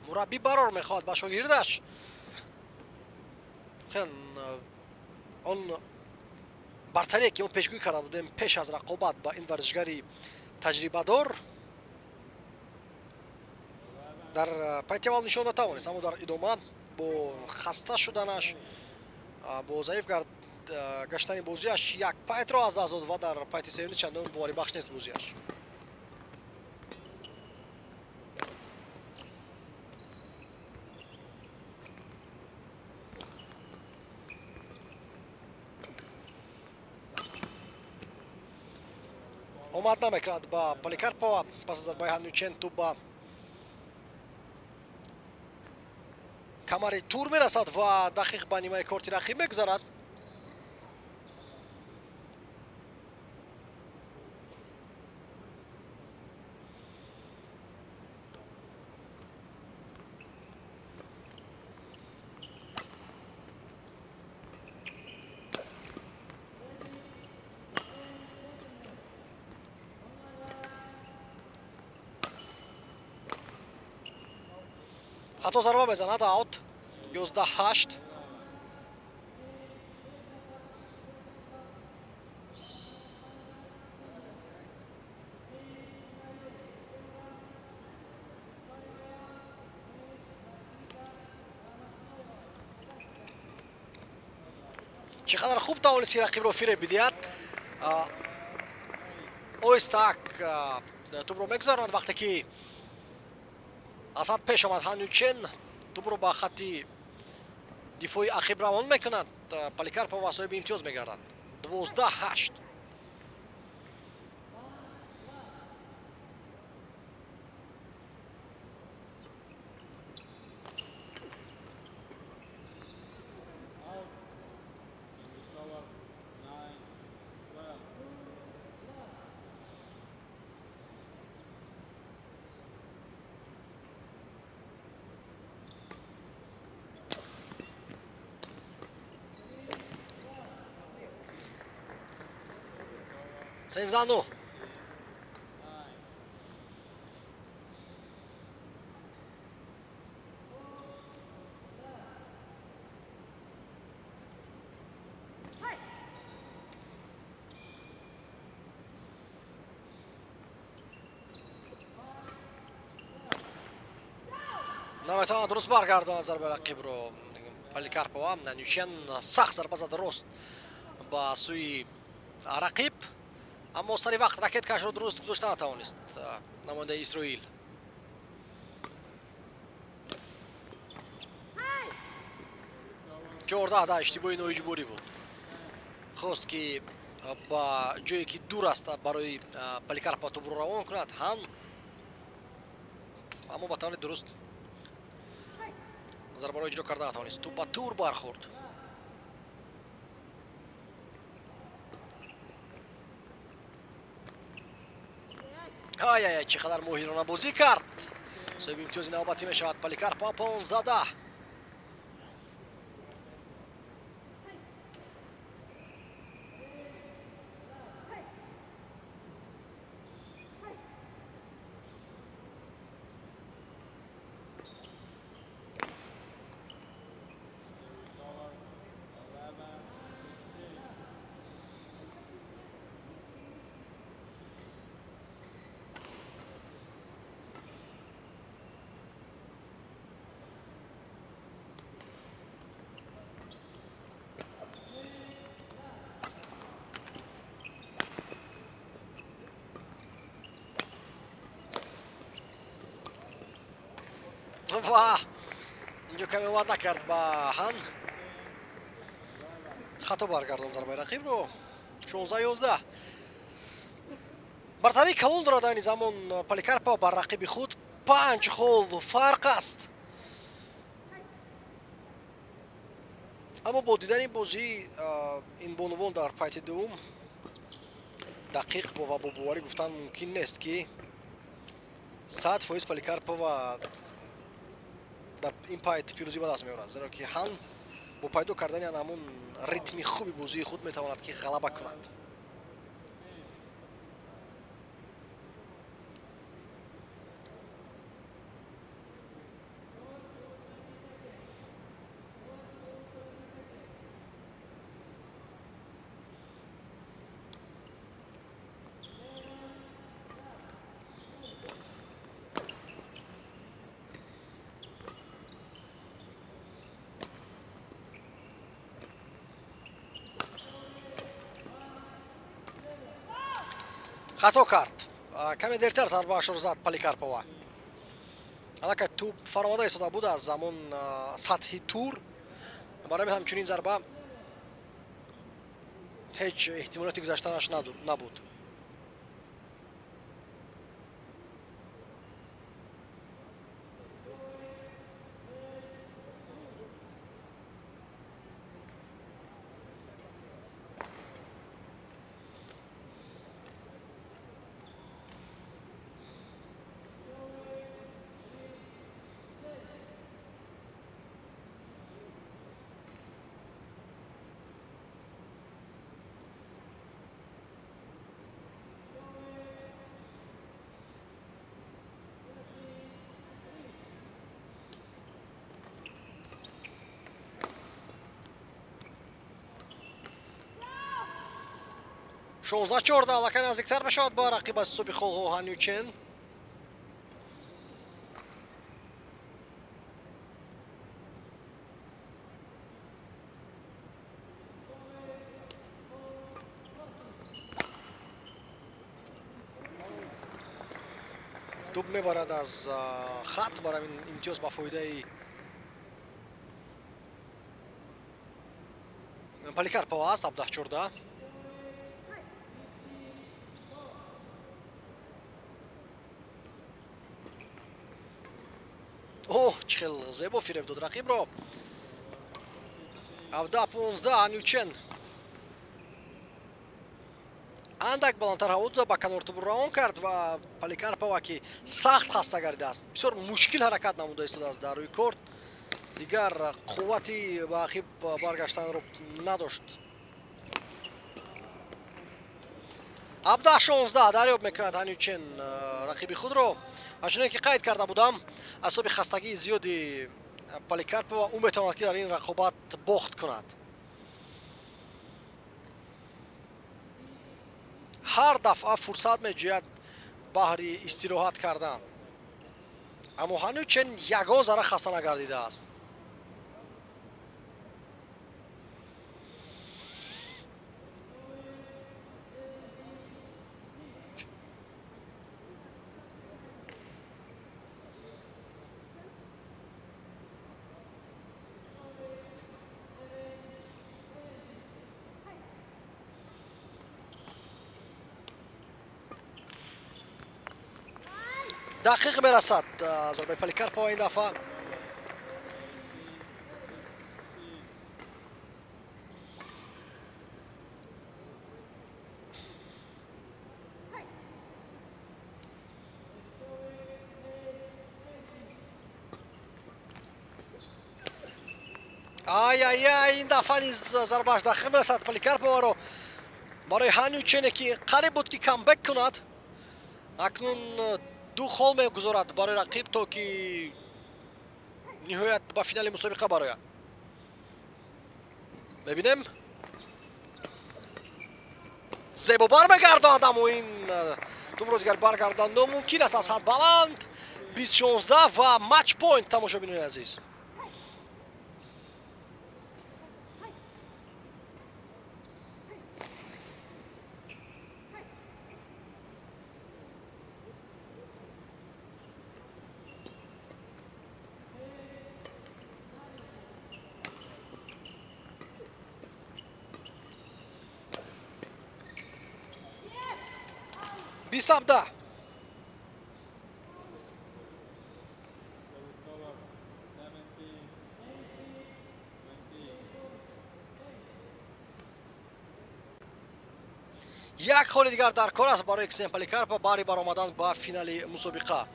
мураббӣ барор мехоҳад ба шогирдаш. хел он бартарие ки он пешгӯӣ карда будем пеш аз рақобат ба ин варзишгари таҷрибадор дар пайти аввал нишон натавонист, аммо дар идома бо хаста шуданаш, бо заиф гаштани бозиаш як пайтро аз даст дод ва дар пайти сеюми чандон боварибахш нест бозиаш. омад намекунад ба Поликарпова. Пас аз зарбаи Ҳанючен тӯб ба камари тур мерасад ва дақиқ ба нимаи корти рақиб мегузарад. хато зарба мезанад. аут 11-8. чӣ қадар хуб тавонисти рақибро фиреб бидиҳад. оистак тӯбро мегузаронад. вақте ки асад пеш омад, Ҳанючен тӯбро ба хатти дифои ақиб равон мекунад. Поликарпова соҳиби имтиёз мегардад. 12-8. Сензану наметавонад дуруст баргардонад зарбаи рақибро. Поликарпова Ҳанючен сахт зарба зад рост ба сӯи рақиб, аммо сари вақт ракеткашро дуруст гузошта натавонист намояндаи Исроил. ҷордаҳ иштибоҳи ноиҷборӣ буд. хост ки ба ҷое ки дур аст барои Поликарпова тӯбро равон кунад ҳан, аммо ба таври дуруст зарбаро иҷро карда натавонист. тӯб ба тур бархӯрд. ай чӣ қадар моҳирона бозӣ кард. соҳиби имтиёзи навбатӣ мешавад Поликарпова. 15. ва инҷо каме омад накард ба ҳан. хато баргардон зарбаи рақибро. 16-11. бартарии калон дорад айни замон Поликарпова бар рақиби худ. 5 хол фарқ аст. аммо бо дидани бозии ин бонувон дар пайти дуввум дақиқ ва бо боварӣ гуфтан мумкин нест ки 100% Поликарпова дар ин пайт пирӯзӣ ба даст меорад, зеро ки ҳан бо пайдо кардани ҳамон ритми хуби бозии худ метавонад ки ғалаба кунад. хато кард. Каме дертар зарбаашро зад Поликарпова. Аллакай туп фаромада истода буд аз замон сатҳи тур. Барои ҳамчунин зарба ҳеҷ эҳтимолияти гузаштанаш набуд. شونزده 14 аллакай наздиктар мешавад ба рақиб аз ҳисоби Холҳо Ҳанючен. дуб мебарад аз хат барои имтиёз ба фоидаи Поликарпова аст. 17-14. чӣ хел зебо фиреб дод рақибро. 17-15 Ҳанючен андак баландтар ҳаво дода ба канор тубро равон кард ва Поликарпова ки сахт хаста гардидааст, бисёр мушкил ҳаракат намуда истодааст дар рӯи корт, дигар қуввати ба ақиб баргаштанро надошт. 17-16 дарёб мекунад Ҳанючен рақиби худро. ҳамчуне ки қайд карда будам, аз ҳисоби хастагии зиёди Поликарпова ӯ метавонад ки дар ин рақобат бохт кунад. ҳар дафъа фурсат меҷӯяд баҳри истироҳат кардан, аммо Ҳанючен ягон зара хаста нагардидааст. دقیق برسد ضربه Поликарпова این دفعه. این دفعه نیز ضربهش دقیق برسد Поликарпова رو برای Ҳанючене ки қариб буд ки камбек кунад. акнун ду хол мегузорад барои рақиб то ки ниҳоят ба финали мусобиқа барояд. мебинем зебо бармегардонад, аммо ин дубро дигар баргардон номумкин аст аз ҳад баланд. 20-16 ва матч пойнт тамошобинони азиз. Bistabda. یک холи дигар дар кор аст барои Ксения Поликарпова бари баромадан ба финали мусобиқа.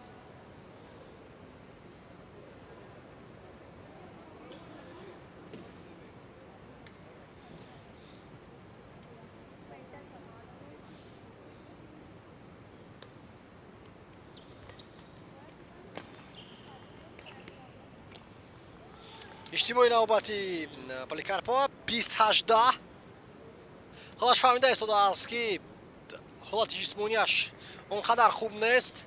иштибоҳи навбати Поликарпова 20-18. خودش فهمیده است که حالت جسمانیش اونقدر خوب نیست.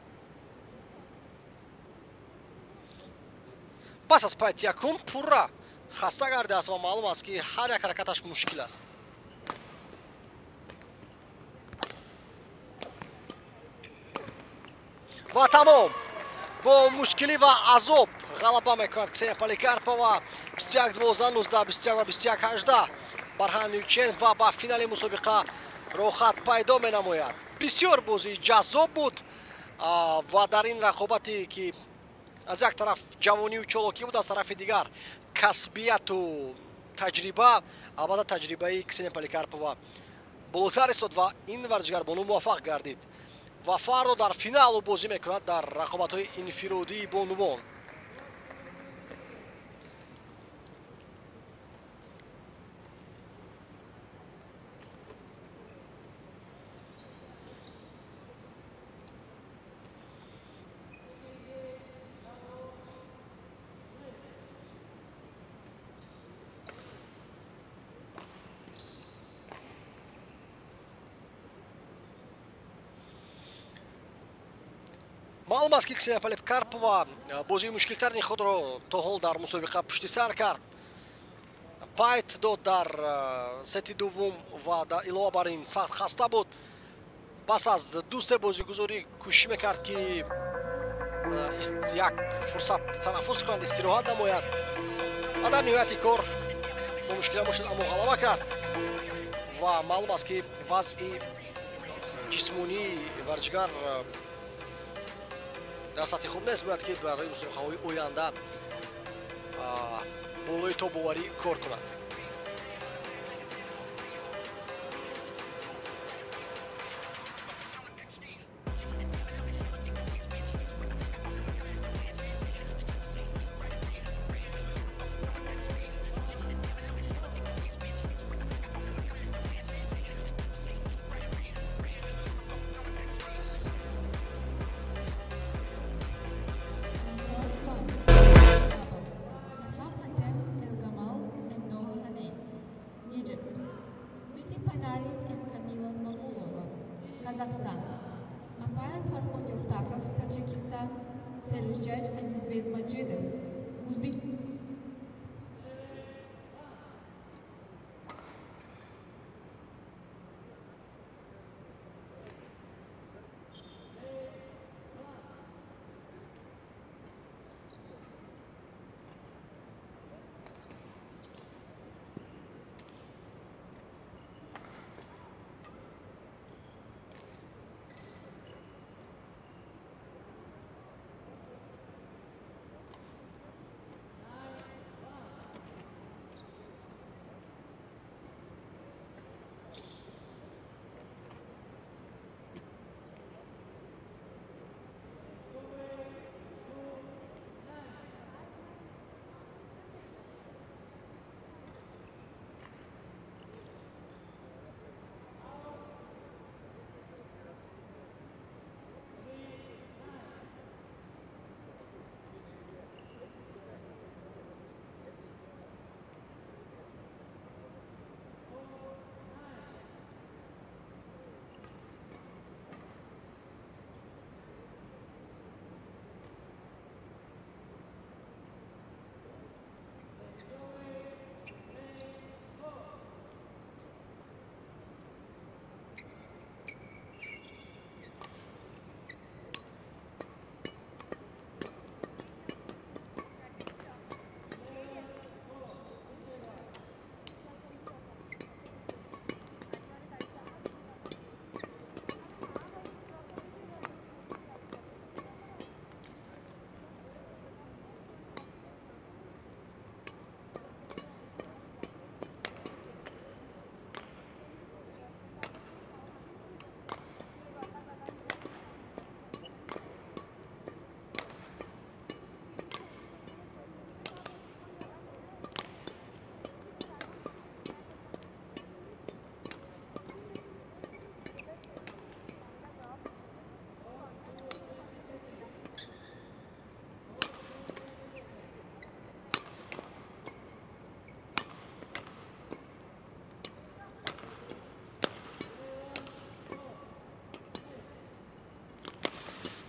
پس از پایت یکم پورا خسته کرده است و معلوم است که هر یک حرکتش مشکل است. ва тамом бо мушкилӣ ва азоб ғалаба мекунад Ксения Поликарпова 21-12, 21-18 бар Хан Юйчен ва ба финали мусобиқа рохат пайдо менамояд. Бисёр бозии ҷаззоб буд ва дар ин рақобате ки аз як тараф ҷавонию чолокӣ буд, аз тарафи дигар касбияту таҷриба. албатта таҷрибаи Ксения Поликарпова болотар истод ва ин варзишгар бо муваффақ гардид ва фардо дар финалу бозӣ мекунад дар рақобатҳои инфиродии бонувон. маълум аст ки Ксения Поликарпова бозии мушкилтари худро то ҳол дар мусобиқа пушти сар кард. пайт дод дар сети дуввум ва илова бар ин сахт хаста буд. пас аз 2-3 бозигузорӣ кӯшиш мекард ки як фурсат танаффус кунад, истироҳат намояд ва дар ниҳояти кор бо мушкила бошад, аммо ғалаба кард ва маълум аст ки вазъи ҷисмонии варзишгар дар сатҳи хуб нест. бояд ки барои мусобиқаҳои оянда болои тобоварӣ кор кунад. Казахстан. Umpire Farhod Yoftakov, Tajikistan. Service judge Azizbek Majidov. Uzbek.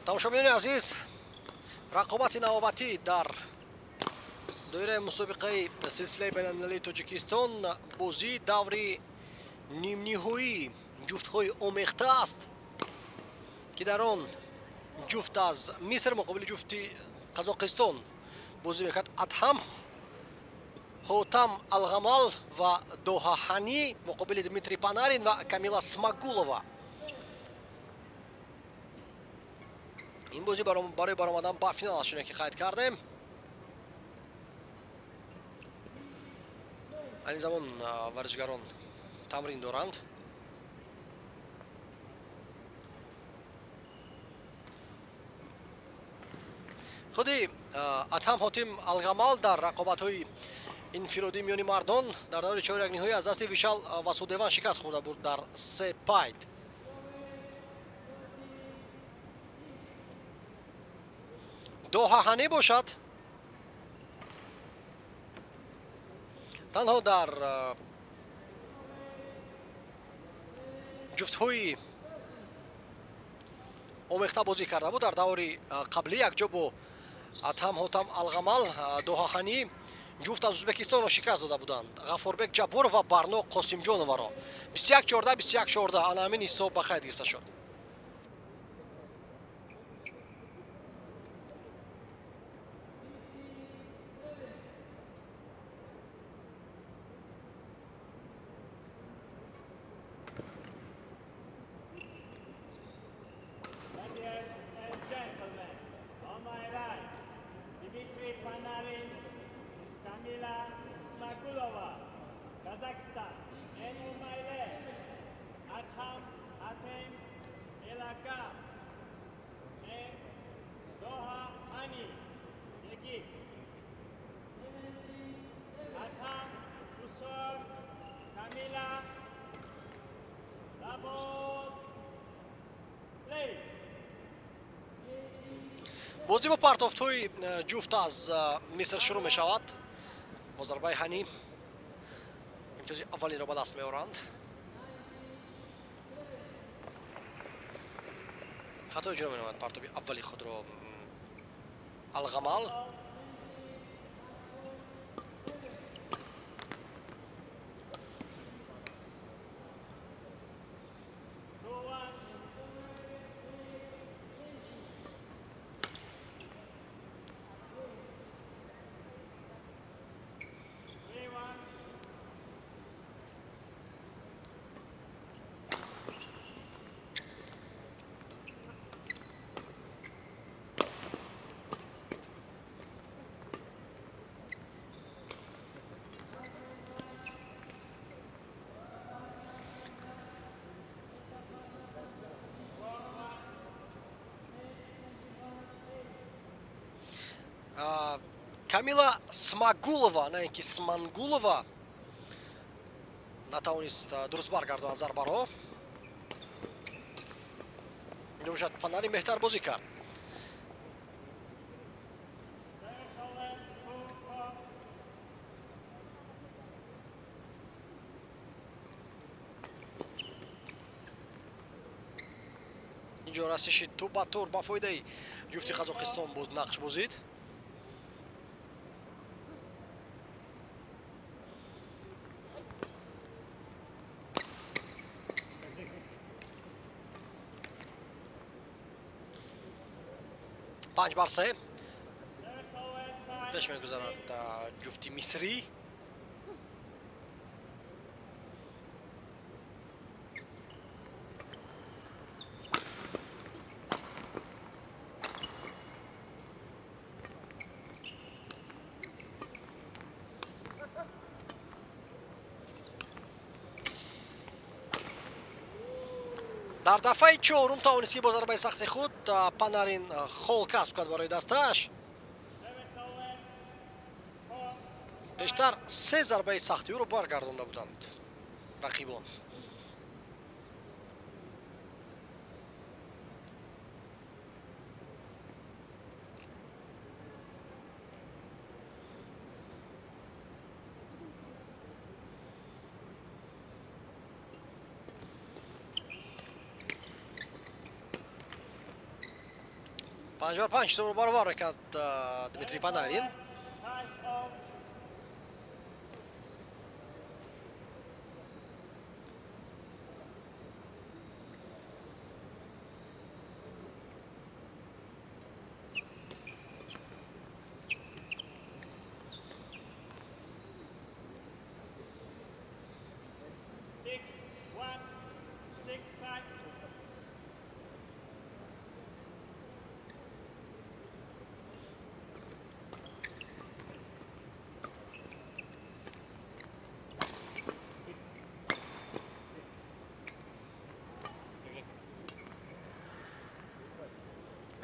тамошобинони азиз, рақобати навобатӣ дар доираи мусобиқаи силсилаи байналмилалии Тоҷикистон, бозии даври нимниҳоӣ ҷуфтҳои омехта аст ки дар он جفت از مصر مقابل جفت قزاقستان بازی میکرد. ادهم حاتم الغمال و دوها هانی مقابل دمیتری پانارین و کامیلا смагулова. این بازی برای برآمدن به فینالشونه که قید کردیم. این زمان ورزشگران تمرین دارند. خودی ادهم حاتم الغمال در رقابت‌های انفرادی میانی مردان در دور چهارک نهایی از دست ویشال واسودیوان شکست خورده بود در 3 پاید. دوها هانی باشد تنها در جفت‌های آمیخته بازی کرده بود. در دوری قبلی یک جا با ادهم حاتم الغمال دوها هانی جفت از ازبکستان را شکست داده بودند. غفوربек ҷабборов ва барно қосимҷоноваро 21-14 ана ҳамин ҳисоб ба қайд гирифта шуд. Ladies and gentlemen, on my right, Dmitry Panarin, Kamila Smagulova, Kazakhstan. And on my left, Adham Hatem Elakam and Doha Hani, Egypt. Adham Kusor, Kamila, Labod, play. бозӣ бо партофтҳои ҷуфт аз миср шурӯъ мешавад. бо зарбаи ҳанӣ имтиёзи аввалинро ба даст меоранд. хато иҷро менамояд партоби аввали худро алғамал. камила смагулова, на ин ки смангулова натавонист дуруст баргардонад зарбаро. инҷо бошад панарин беҳтар бозӣ кард. инҷо расиши туп ба тур ба фоидаи ҷуфти қазоқистон буд нақш бозид. پنج بر سه پیش میگذارد جفتی مصری. дар дафъаи чорум тавонист ки бо зарбаи сахти худ панарин хол касб кунад барои дасташ. бештар се зарбаи сахти ӯро баргардонда буданд рақибон. پنج بر پنج رو برابر کرد دمیتری پانارین.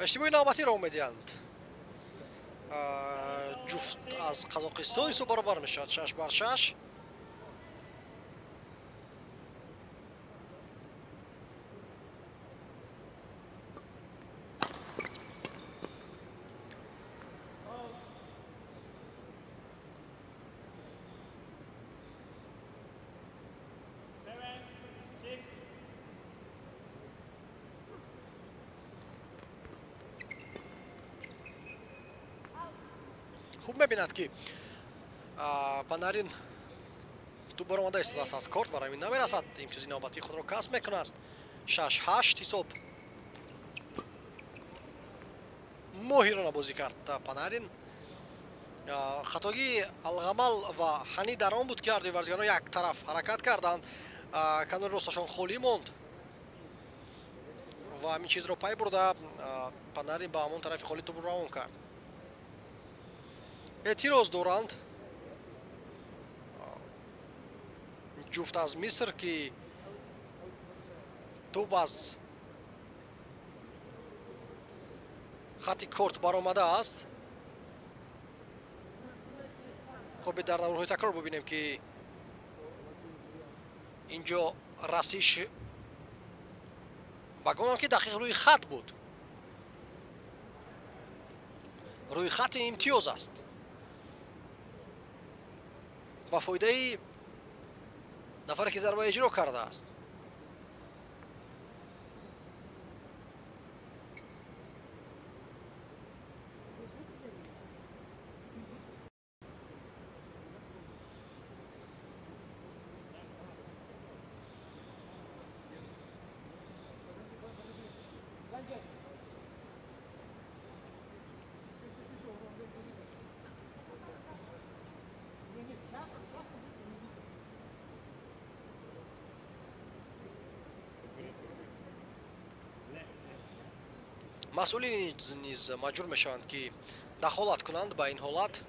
اشتباهی نوبتی را اومدیند. جفت از قزاقستان سو برابر میشد 6-6. خوب می‌بیند که پانارین تو برآمده است از کارت برای این نمی‌رسد امتیاز نوبتی خود را کسب می‌کند 6-8 حساب ماهرانه بازی کرد پانارین خطاگی الغمل و حنی در آن بود که هر ورزشکاران یک طرف حرکت کردند کنار راستشان خالی ماند و همین چیز را پی برده پانارین به همون طرف خالی توپ روان کرد اعتراض دارند جفت از مصر که توپ از خط کارت برآمده است. خب در نورهای تکرار ببینیم که اینجا رسیش بگونم که دقیق روی خط بود، روی خط امتیاز است با فایده نفری که ضربه اجرا کرده است. مسئولین نیز مجبور میشوند که دخالت کنند با این حالت.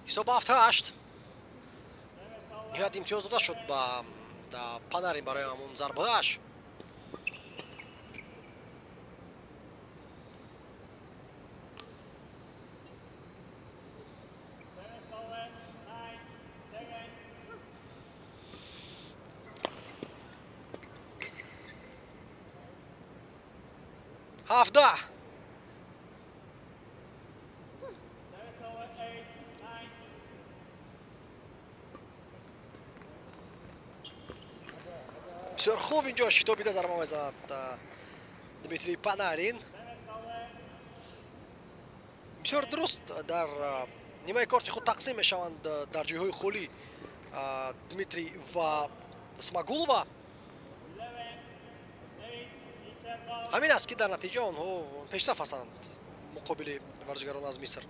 حساب 7-8 نهایت امتیاز داده شد با پانارین برای همون ضربه‌اش. هفده بسیار خوب اینجا شتابیده ضربه میزند دمیتری پانارین. بسیار درست در نیمه کارت خود تقسیم میشوند در جایهای خالی دمیتری و اسماگولووا. همین است که در نتیجه آنها پیشرفت هستند مقابل ورزشکاران از مصر.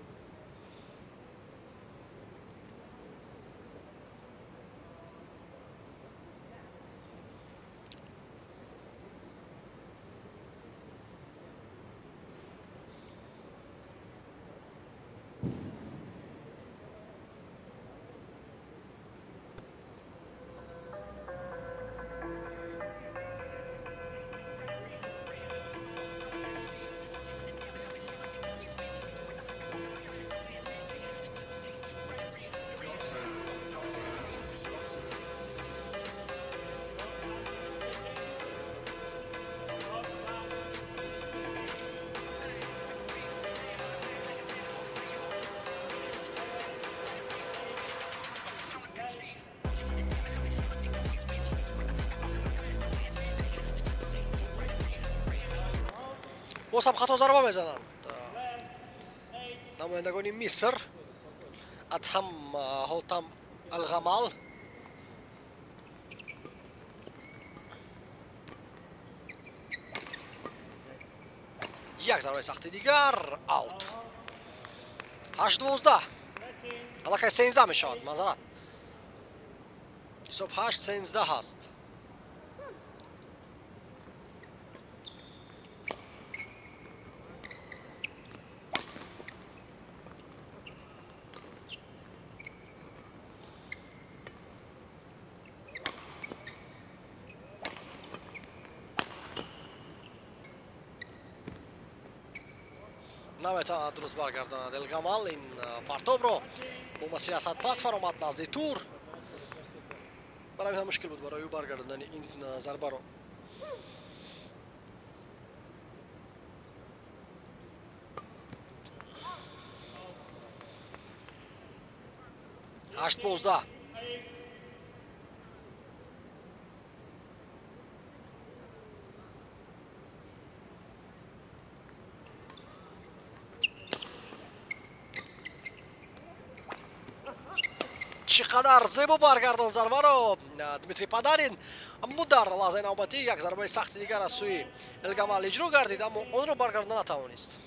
باز هم خطا ضربه میزنند نمایندگان مصر، ادهم حاتم الغمال. یک ضربه سخت دیگر اوت. 8-12 الکی 13 میشود. منظرت حساب 8-13 هست. نمیتواند درست برگرداند الگامال این پرتاب رو با مسیر از حد پس فرامد نزد تور. برای همین مشکل بود برای او برگرداندن این ضربه رو. هشت 15. چقدر زیبا برگردان ضربه رو دمیتری پانارین. اما در لحظه نوبتی یک ضربه سخت دیگر از سوی الگامال اجرا گردید اما اون رو برگرداندن نتوانست.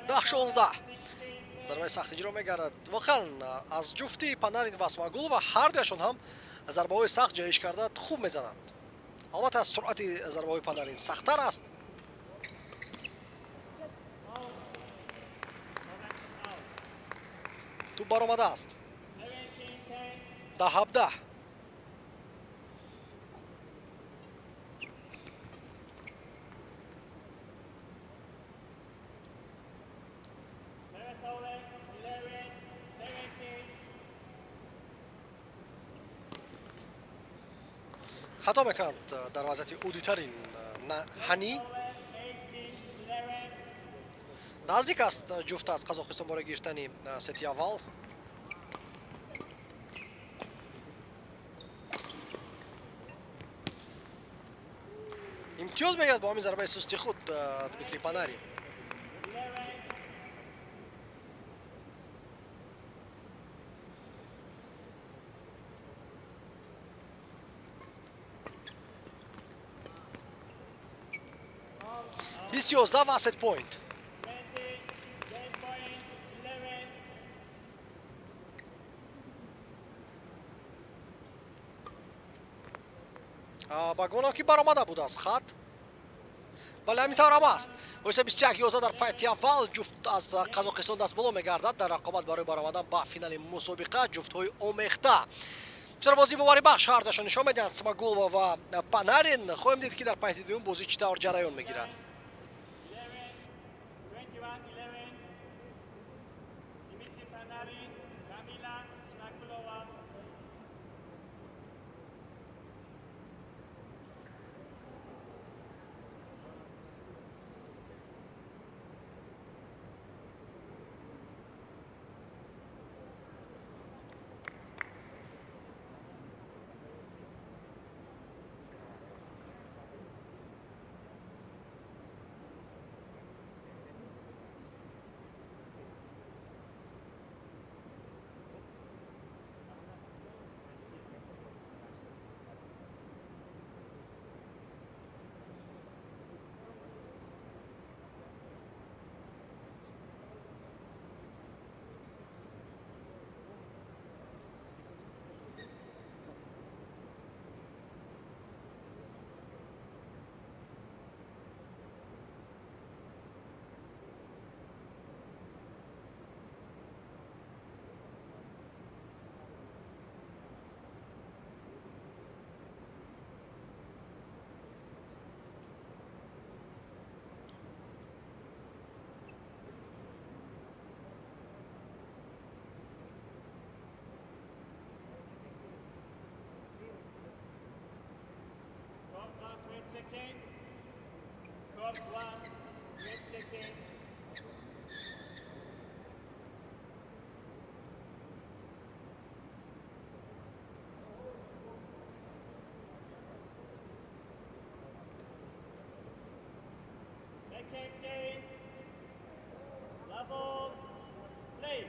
ده 16. ضربه سخت اجرا میگردد. واقعا از جفتی پانارین و اسماگول و هر دویشان هم ضربه های سخت جایش کرده خوب میزنند. البته از سرعت ضربه های پانارین سختتر است. تو برآمده است. 10 17. خطا میکند در وضعیت اودیترین هنی. نزدیک است جفت از قزاقستان برای گرفتن ستی اول. امتیاز میگیرد با همین ضربه سستی خود دمیتری پانارین. بیست 11 و ست پوینت. با گمان که برآمده بود از خط. ولی همینطور هم است. ویسه 21 11 در پایتی اول جفت از قزاقستان دست بالا میگردد در رقابت برای برآمدن به فینال مسابقه. جفت های اومیخته بسیار بازی بواری بخش هر دوشان نشان میدهند. اسماگول و پانارین. خواهیم دید که در پایتی دوم بازی چطور جریان میگیرد. Court 1, 8 seconds. Second game, double play.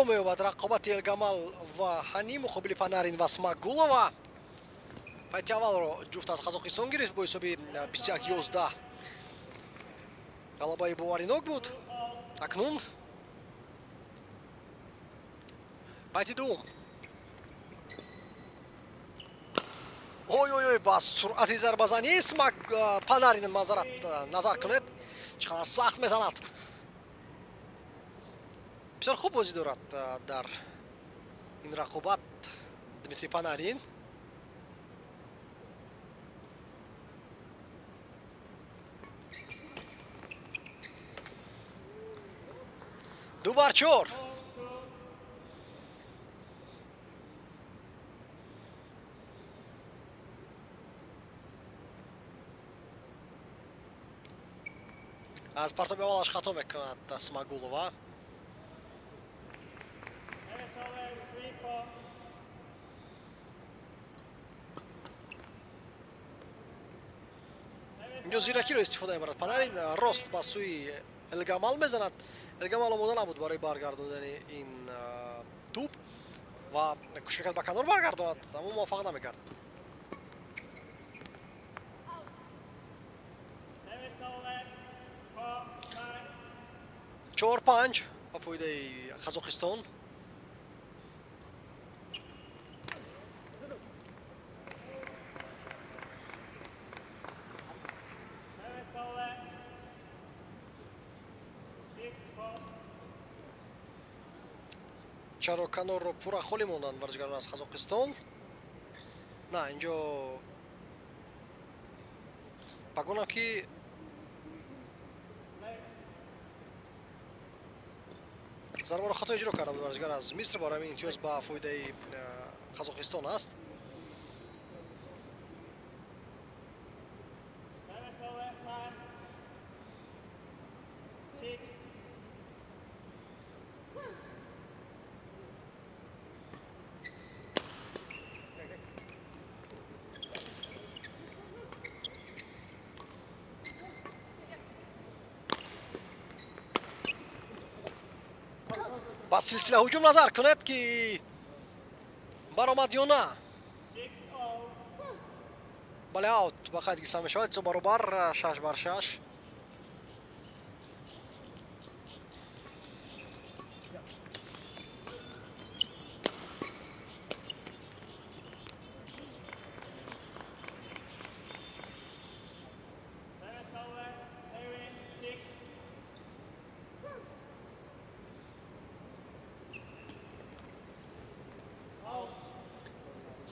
давом меёбад рақобати Элгамал ва Ҳани муқобили Панарин ва Смагулова. Пайти аввалро ҷуфт аз Қазоқистон гирифт бо ҳисоби 21-11. Ғалабаи боваринок буд. Акнун пайти дуввум. ой ба суръати зарбазанӣ Панарин мазарат назар кунед. Чӣ қадар сахт мезанад. бисёр хуб бозӣ дорад дар ин рақобат Дмитрий Панарин. ду бар чор. аз партоби аввалаш хато мекунад Смагулова. инҷо зиракиро истифода мебарад Панарин. рост ба сӯи Элгамал мезанад. Элгамал омода набуд барои баргардонидани ин туп ва кӯшиш мекард ба канор баргардонад, аммо муваффақ намекард. 4-5 ба фоидаи Қазоқистон. чаро канорро пурра холӣ монданд варзишгарон аз Қазоқистон. На, инҷо ба гуна ки зарбаро хато иҷро карда буд варзишгар аз Миср. барои ҳамин имтиёз ба фоидаи Қазоқистон аст. ба силсила ҳуҷум назар кунед ки баромад ё на. бале аут ба қайд гирифта мешавад. ҳисоб баробар 6-6.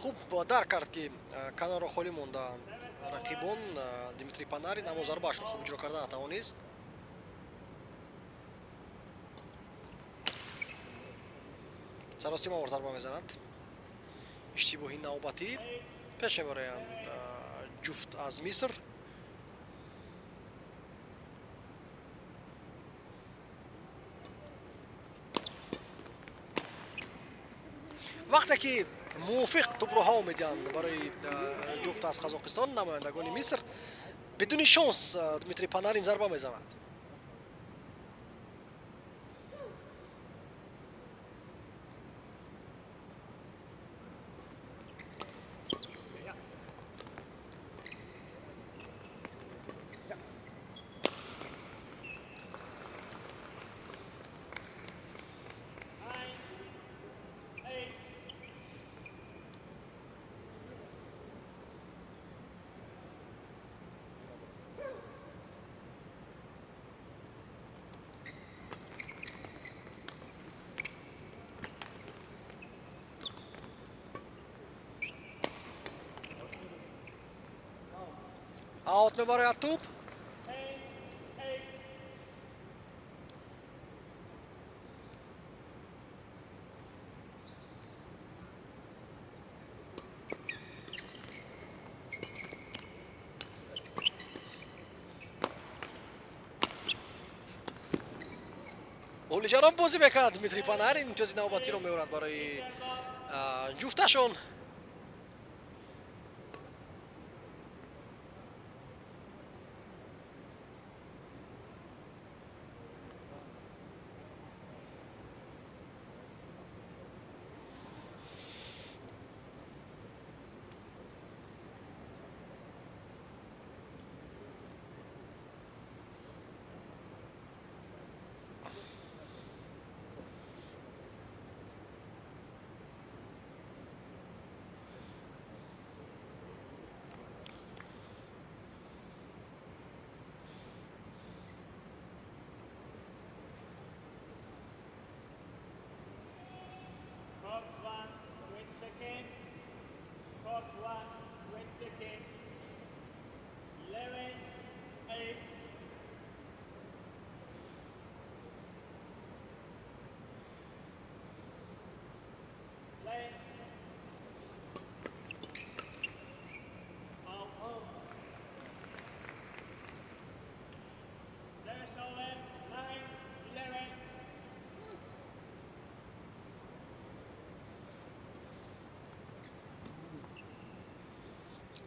хуб дарк кард ки канорро холӣ монданд рақибон. Дмитрий Панарин аммо зарбаашро хуб иҷро карда натавонист. саростимавор зарба мезанад. иштибоҳи навбатӣ пеш мебароянд ҷуфт аз Миср. вақте ки мувофиқ тӯпро ҳаво медиҳанд барои ҷуфт аз Қазоқистон, намояндагони Миср, бидуни шонс Дмитрий Панарин зарба мезанад. аут мебарояд туп. олиҷарон бозӣ мекард Дмитрий Панарин. имтиёзи навбатиро меорад барои ҷуфташон.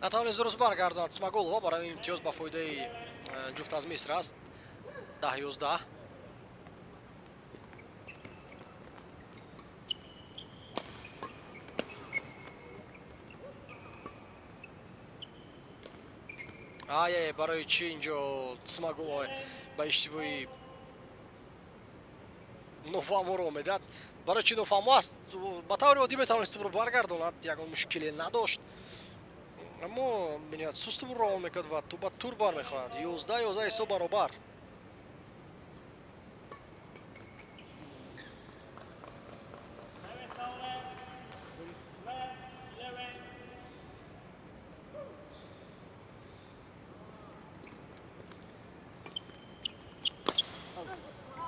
натавонист дуруст баргардонад Смагулова барои имтиёз ба фоидаи ҷуфт аз Миср аст. 10-11. ай барои чӣ инҷо Смагулова ба иштибоҳи нофаҳморо медиҳад? барои чӣ нофаҳмо аст? ба таври оддӣ метавонист тӯбро баргардонад, ягон мушкиле надошт. аммо бинёяд суст тӯбро равон мекард ва тӯб ба тур бармехоҳад. 11-11 ҳисоб баробар.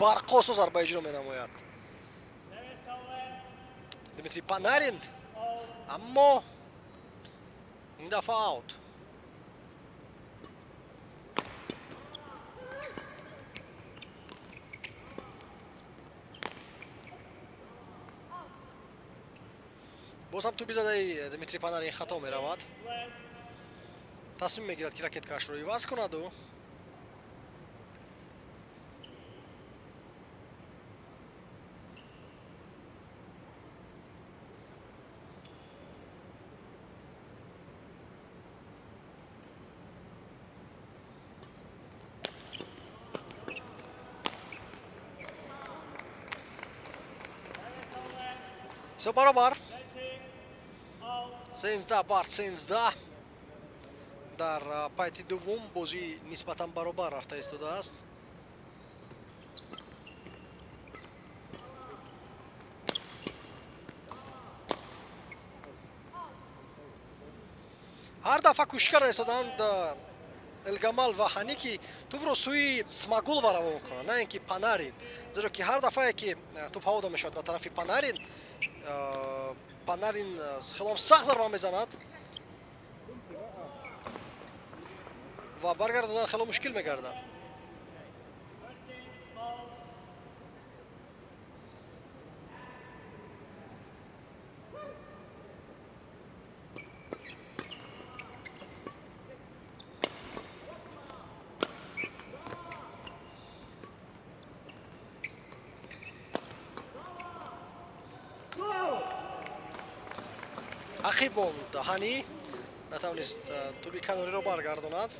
барқосо зарба иҷро менамояд Дмитрий Панарин, аммо ин дафъа аут. боз ҳам тӯби задаи Дмитрий Панарин хато меравад. тасмим мегирад ки ракеткаашро иваз кунаду ҳисоб баробар. 13-13 дар пайти дуввум бозӣ нисбатан баробар рафта истодааст. ҳар дафъа кӯшиш карда истоданд Элгамал ва Ҳанӣ ки тӯбро сӯи Смагулова равон кунанд, на ин ки Панарин. зеро ки ҳар дафъае ки тӯб ҳавода мешавад ба тарафи Панарин, Панарин хелом сахт зарба мезанад ва баргардодан хело мушкил мегардад. ақиб монд Ҳанӣ, натавонист тӯби канориро баргардонад.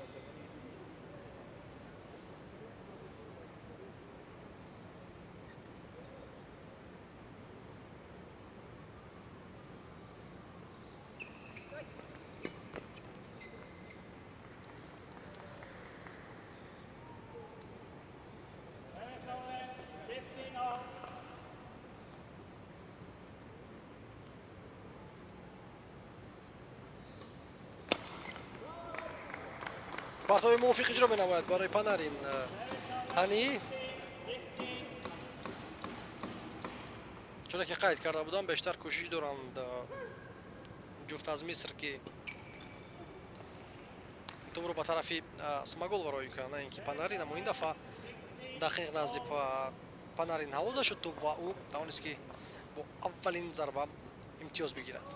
партои мувофиқ иҷро менамояд барои Панарин. Ҳанӣ чуна ки қайд карда будам, бештар кӯшиш доранд ҷуфт аз Миср ки тӯбро ба тарафи Смагулова роӣ кунанд, на ин ки Панарин. аммо ин дафъа дақиқ назди Панарин ҳавода шуд тӯб ва ӯ тавонист ки бо аввалин зарба имтиёз бигирад.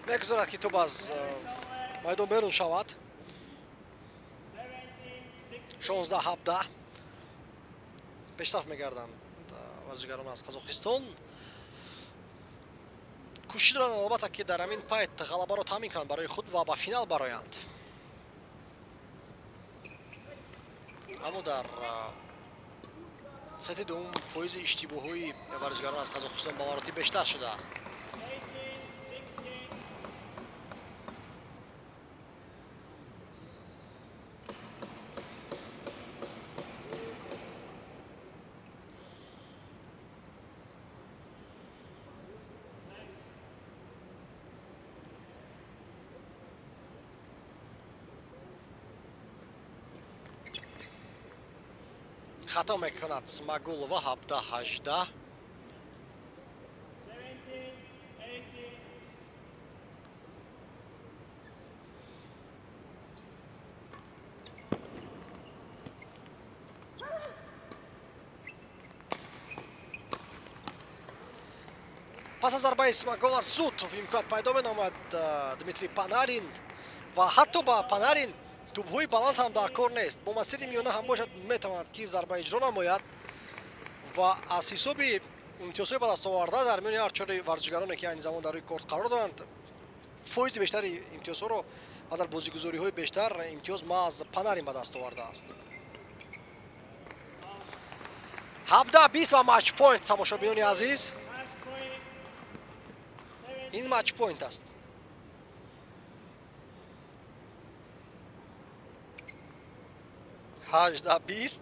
мегузорад ки тӯб аз майдон берун шавад. 16-17 пешсаф мегарданд варзишгарон аз Қазоқистон. кӯшиш доранд албатта ки дар ҳамин пайт ғалабаро таъмин кунанд барои худ ва ба финал бароянд. аммо дар сети дуввум фоизи иштибоҳҳои варзишгарон аз Қазоқистон ба маротиб бештар шудааст. хато мекунад Смагулова. 17-18 17-18 пас аз зарбаи смагул аз зуд имконият пайдо меномад Дмитрий Панарин ва ҳатто ба Панарин тӯбҳои баланд ҳам дар кор нест. Бо масири миёна ҳам бошад метавонад ки зарба иҷро намояд ва аз ҳисоби имтиёзҳои ба даст оварда дар миёни ҳар чори варзишгароне ки айни замон дар рӯи корт қарор доранд, фоизи бештари имтиёзҳоро ва дар бозигузориҳои бештар имтиёз маъз Панарин ба даст овардааст. 17-20 ва матч пойнт тамошобинони азиз. ин матч пойнт аст. ҳажда 20.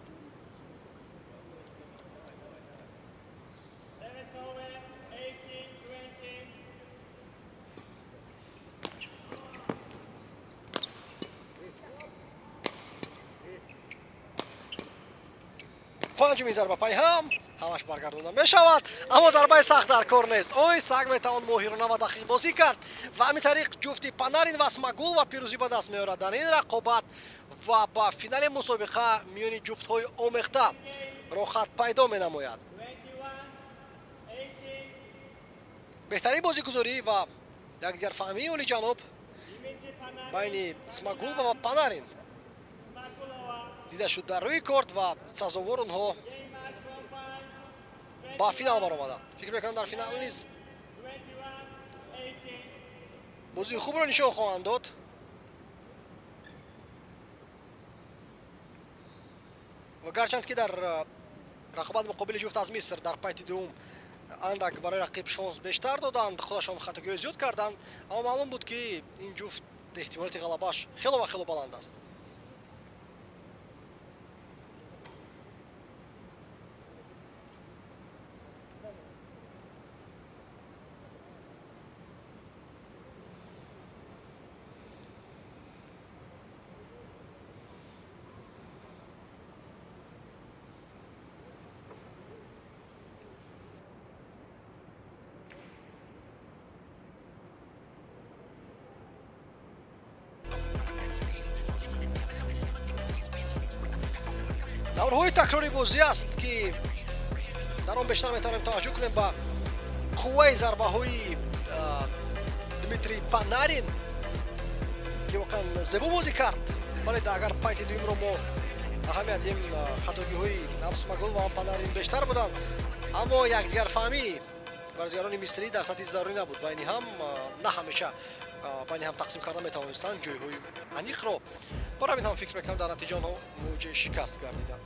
панҷумин зарбапай ҳам ҳамаш баргардонда мешавад, аммо зарбаи сахт дар кор нест. ой саг метавон моҳирона ва дақиқ бозӣ кард ва ҳамин тариқ ҷуфти Панарин ва Смагул ва пирӯзӣ ба даст меорад дар ин рақобат ва ба финали мусобиқа миёни ҷуфтҳои омехта рохат пайдо менамояд. беҳтарин бозигузорӣ ва якдигарфаҳмии олиҷаноб байни Смагул ва Панарин дида шуд дар рӯи корт ва сазовор онҳо ба финал баромаданд. фикр мекунам дар финал низ бозии хубро нишон хоҳанд дод. ва гарчанд ки дар рақобат муқобили ҷуфт аз Миср дар пайти дуввум андак барои рақиб шонс бештар доданд, худашон хатогиҳои зиёд карданд, аммо маълум буд ки ин ҷуфт эҳтимолияти ғалабааш хело ва хело баланд аст. даврҳои такрори бозӣ аст ки дар он бештар метавонем таваҷҷӯҳ кунем ба қувваи зарбаҳои Дмитрий Панарин ки воқеан зебо бозӣ кард. бале агар пайти дуюмро мо аҳамият диҳем, хатогиҳои ҳам Смагул ва ҳам Панарин бештар буданд, аммо якдигарфаҳмии варзишгарони мисрӣ дар сатҳи зарурӣ набуд. байни ҳам на ҳамеша байни ҳам тақсим карда метавонистанд ҷойҳои аниқро. бор ҳамин ҳам фикр мекунам дар натиҷа онҳо мувоҷиҳи шикаст гардиданд.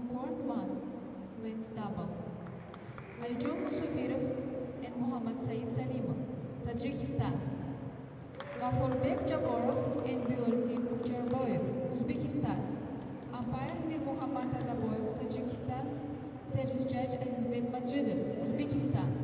on court 1 wins double. Alijon Musafirov and Muhammad Saeed Salimov, Tajikistan. Gaforbek Jaborov and Bioldin Kucherboyev, Uzbekistan. Umpire Mir Muhammad Adaboyev, Tajikistan. Service judge Azizbek Majidov, Uzbekistan.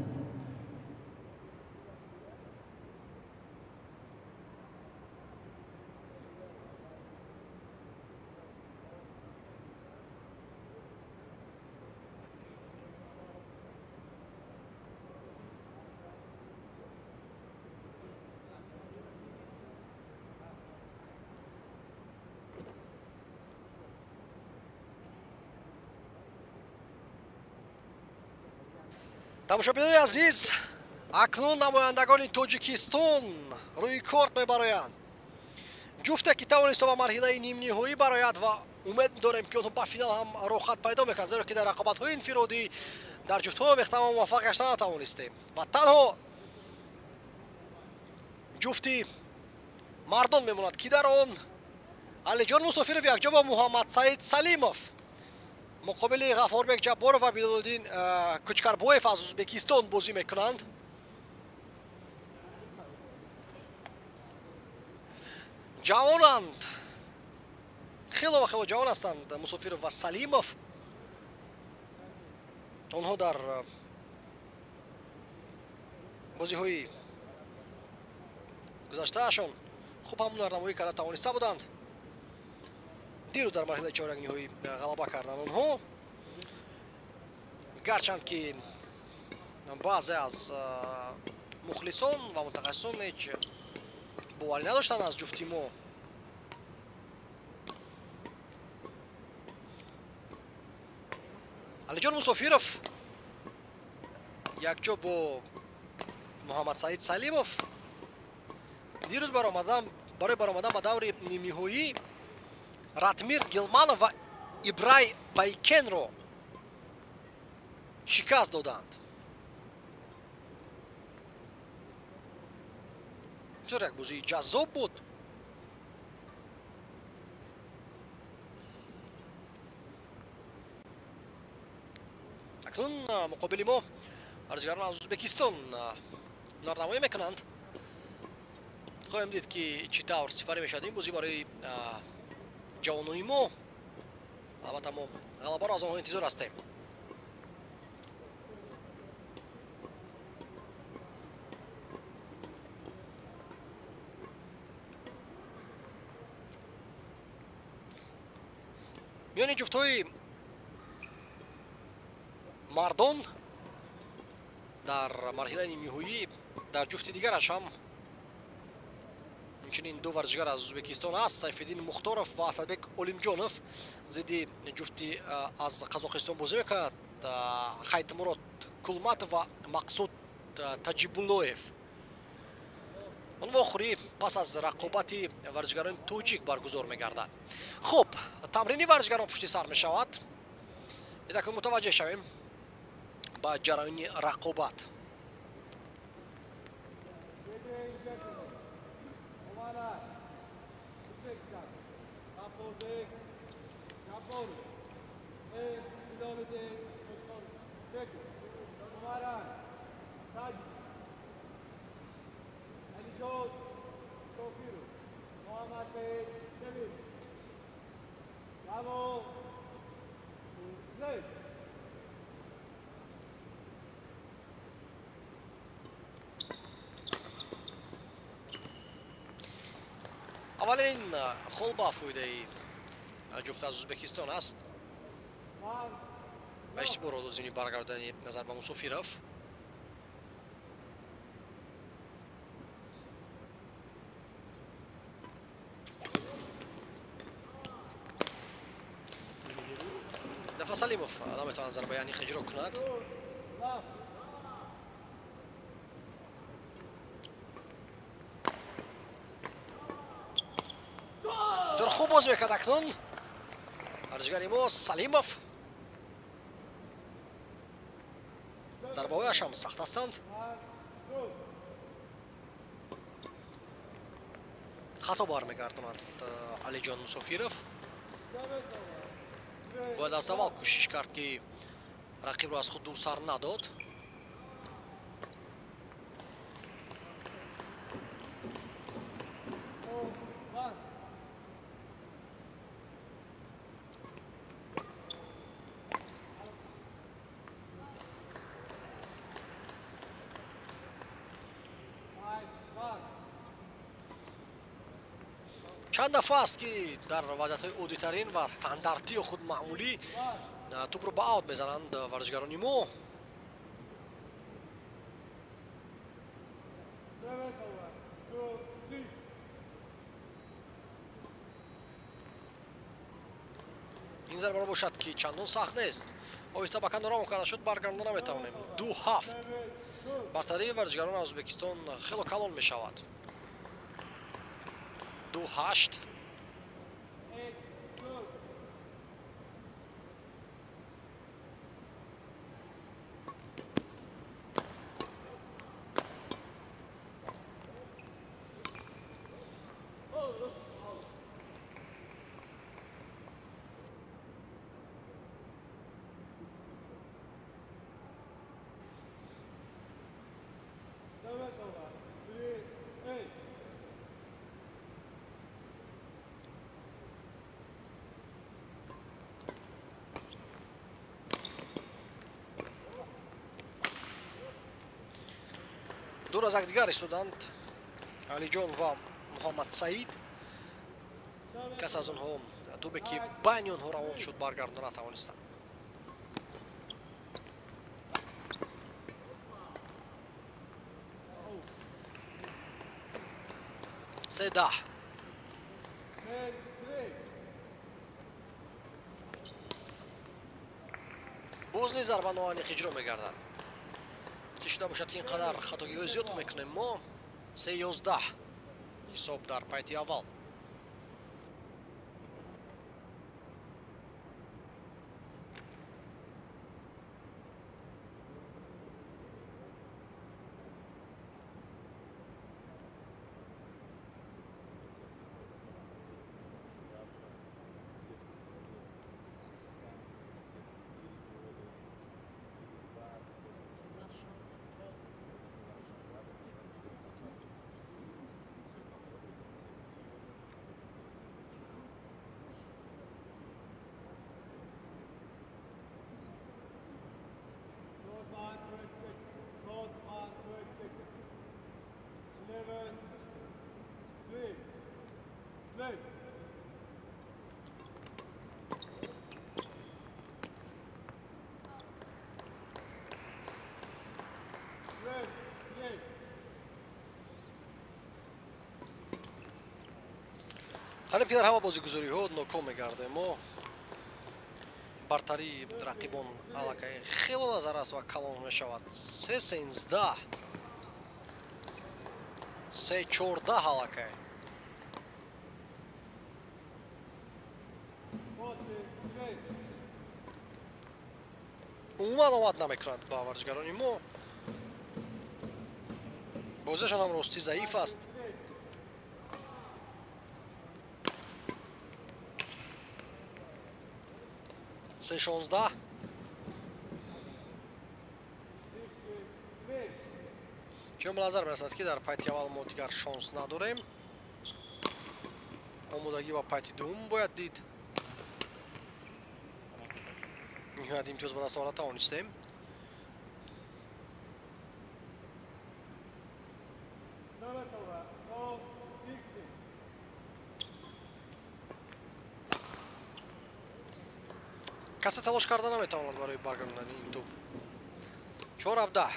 тамошобинони азиз, акнун намояндагони Тоҷикистон рӯи корт мебароянд. ҷуфте ки тавонисто ба марҳилаи нимниҳоӣ барояд ва умед дорем ки онҳо ба финал ҳам рохат пайдо мекунанд, зеро ки дар рақобатҳои инфиродӣ дар ҷуфтҳои омехтама муваффақ гашта натавонистем. Ва танҳо ҷуфти мардон мемонад ки дар он Алиҷон Мусофиров якҷо ба Муҳаммад Саид Салимов муқобили Ғафорбек Ҷабборов ва Билолиддин Кучкарбоев аз Узбекистон бозӣ мекунанд. ҷавонанд, хело ва хело ҷавон ҳастанд Мусофиров ва Салимов. онҳо дар бозиҳои гузаштаашон хуб ҳам ҳунарнамоӣ карда тавониста буданд. дирӯз дар марҳилаи чоракниҳоӣ ғалаба карданд онҳо, гарчанд ки баъзе аз мухлисон ва мутахассисон ҳеҷ боварӣ надоштанд аз ҷуфти мо. Алиҷон Мусофиров якҷо бо Муҳаммад Саид Салимов дирӯз барои баромадан ба даври нимниҳоӣ Ратмир Гилманов ва Ибрай Байкенро шикаст доданд. бисёр як бозии ҷаззоб буд. акнун муқобили мо варзишгарон аз Узбекистон ҳунарнамоӣ мекунанд. хоҳем дид ки чӣ тавр сифарӣ мешавад ин бозӣ барои ҷавонони мо. албатта мо ғалабаро аз онҳо интизор ҳастем. миёни ҷуфтҳои мардон дар марҳилаи нимниҳоӣ дар ҷуфти дигараш ҳам инчунин ду варзишгар аз Узбекистон аст, Сайфиддин Мухторов ва Асадбек Олимҷонов зидди ҷуфти аз Қазоқистон бозӣ мекунад, Хайтмурод Кулматов ва Мақсуд Таҷибуллоев. онҳо охирӣ пас аз рақобати варзишгарони тоҷик баргузор мегардад. хуб, тамрини варзишгарон пушти сар мешавад. идакун мутаваҷҷеҳ шавем ба ҷараёни рақобат. аввалин хол ба фоидаи ҷуфт аз Узбекистон аст. ва иштибоҳ родозини баргардани назар ба Мусофиров. дафъа Салимов наметавонад зарбаи аниқ иҷро кунад. бисёр хуб бозӣ мекард акнун варзишгари мо Салимов. зарбаҳояш ҳам сахт ҳастанд. хато бармегардонад Алиҷон Мусофиров. бояд аз аввал кӯшиш кард ки рақибро аз худ дур сар надод. чанд дафъа аст ки дар вазъиятҳои оддитарин ва стандартӣ ё худ маъмулӣ тӯпро ба аут мезананд варзишгарони мо. ин зарба бошад ки чандон сахт нест. оҳиста ба канора омкарда шуд, баргардона наметавонем. 2-7 бартарии варзишгарони Ӯзбекистон хело калон мешавад. 2-8 дур аз якдигар истоданд Алиҷон ва Муҳаммад Саид. кас аз онҳо тӯбе ки байни онҳо равон шуд баргардона натавонистанд. Се-10 боз низ зарба ноаниқ иҷро мегардад. чӣ шуда бошад ки ин қадар хатогиҳои зиёд мекунем мо. 3-11 ҳисоб дар пайти аввал. ҳалиб ки дар ҳама бозигузориҳо ноком мегардем мо. бартарии рақибон аллакай хело назар аст ва калон мешавад. 3-13 3-14 аллакай. умуман омад намекунанд ба варзишгарони мо. бозиашон ҳам ростӣ заиф аст. Se-16 чӣ ба назар мерасад ки дар пайти аввал мо дигар шонс надорем. омодагӣ ба пайти дуввум бояд дид. ниҳоят имтиёз ба даст оварда тавонистем. касе талош карда наметавонад барои баргардонани ин тӯб. 4-17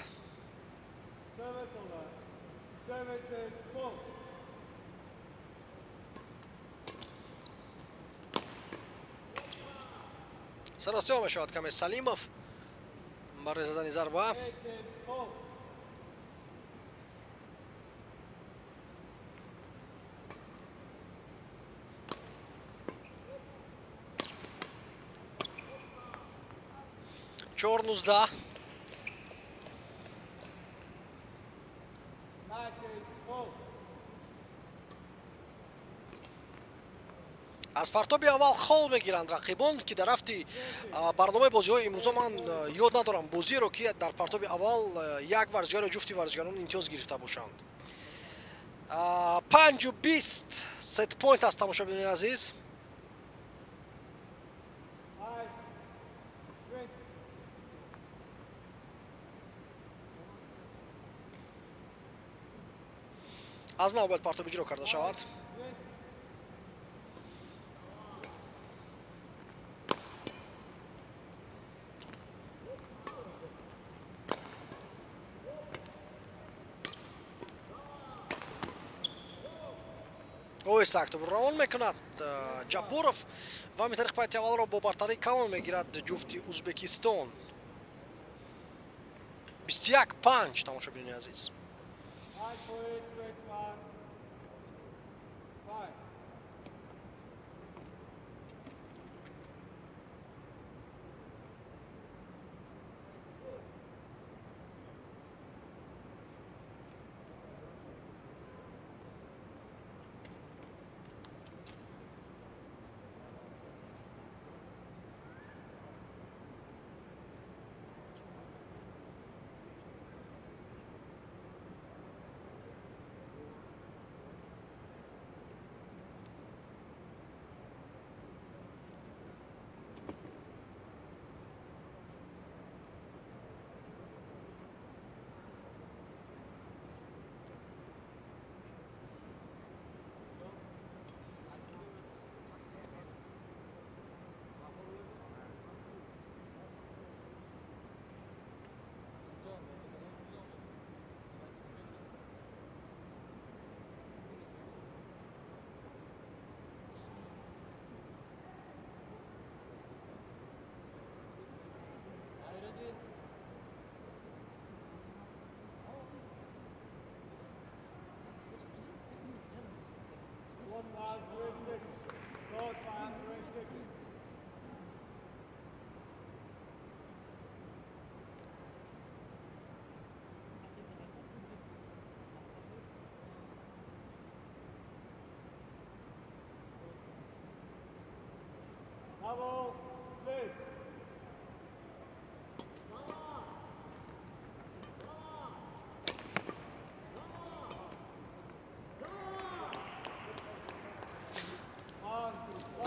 саростиҳо мешавад каме Салимов барои задани зарба. Чорнузда аз аз партоби аввал хол мегиранд рақибон ки дар рафти барномаи бозиҳои имрӯза ман ёд надорам бозиеро ки дар партоби аввал як варзигаро ҷуфти варзигарон имтиёз гирифта бошанд. 5-20 сет пойнт аст тамошобинони азиз. аз нав бояд партоби ҷиро карда шавад. Сактов равон мекунад Ҷабборов ва ҳамин тариқ пайти аввалро бо бартарӣ камон мегирад ҷуфти Узбекистон. 21-5 тамошобинони азиз.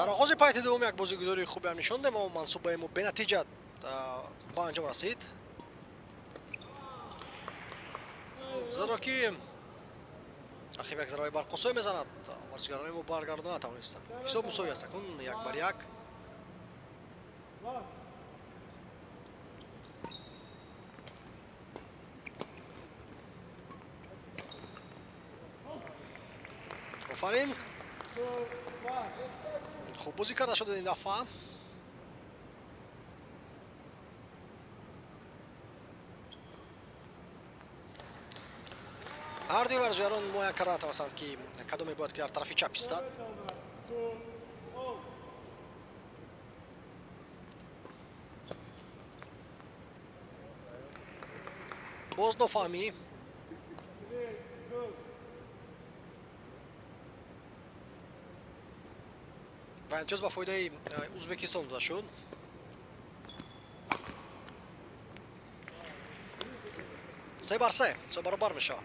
дар оғози пайти дуввум як бозигузории хубеам нишон дем, аммо мансубаемо бенатиҷа ба анҷом расид. зеро ки рақиб як зарбаи барқосой мезанад, варзигаронемо баргардона натавонистанд. ҳисоб мусови аст акун 1-1. офарин. хуб бозӣ карда шуд ин дафъа. ҳар ду варзигарон муайян карда натавонастанд ки кадоме бояд ки дар тарафи чап истад. боз нофаҳмӣ. ва имтиёз ба фоидаи Узбекистон дода шуд. се бар се, се баробар мешавад.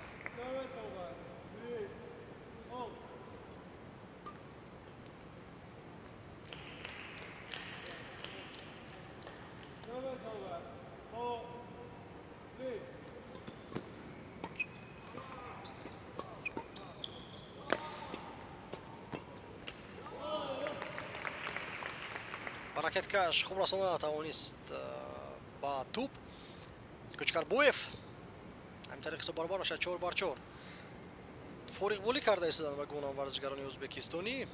ракеткаш хуб расонда натавонист ба туп. Кучкарбоев ҳамин тариқ ҳисоб баробар мешавад 4-4. фориғболӣ карда истоданд ба гумонам варзигарони ӯзбекистонӣ.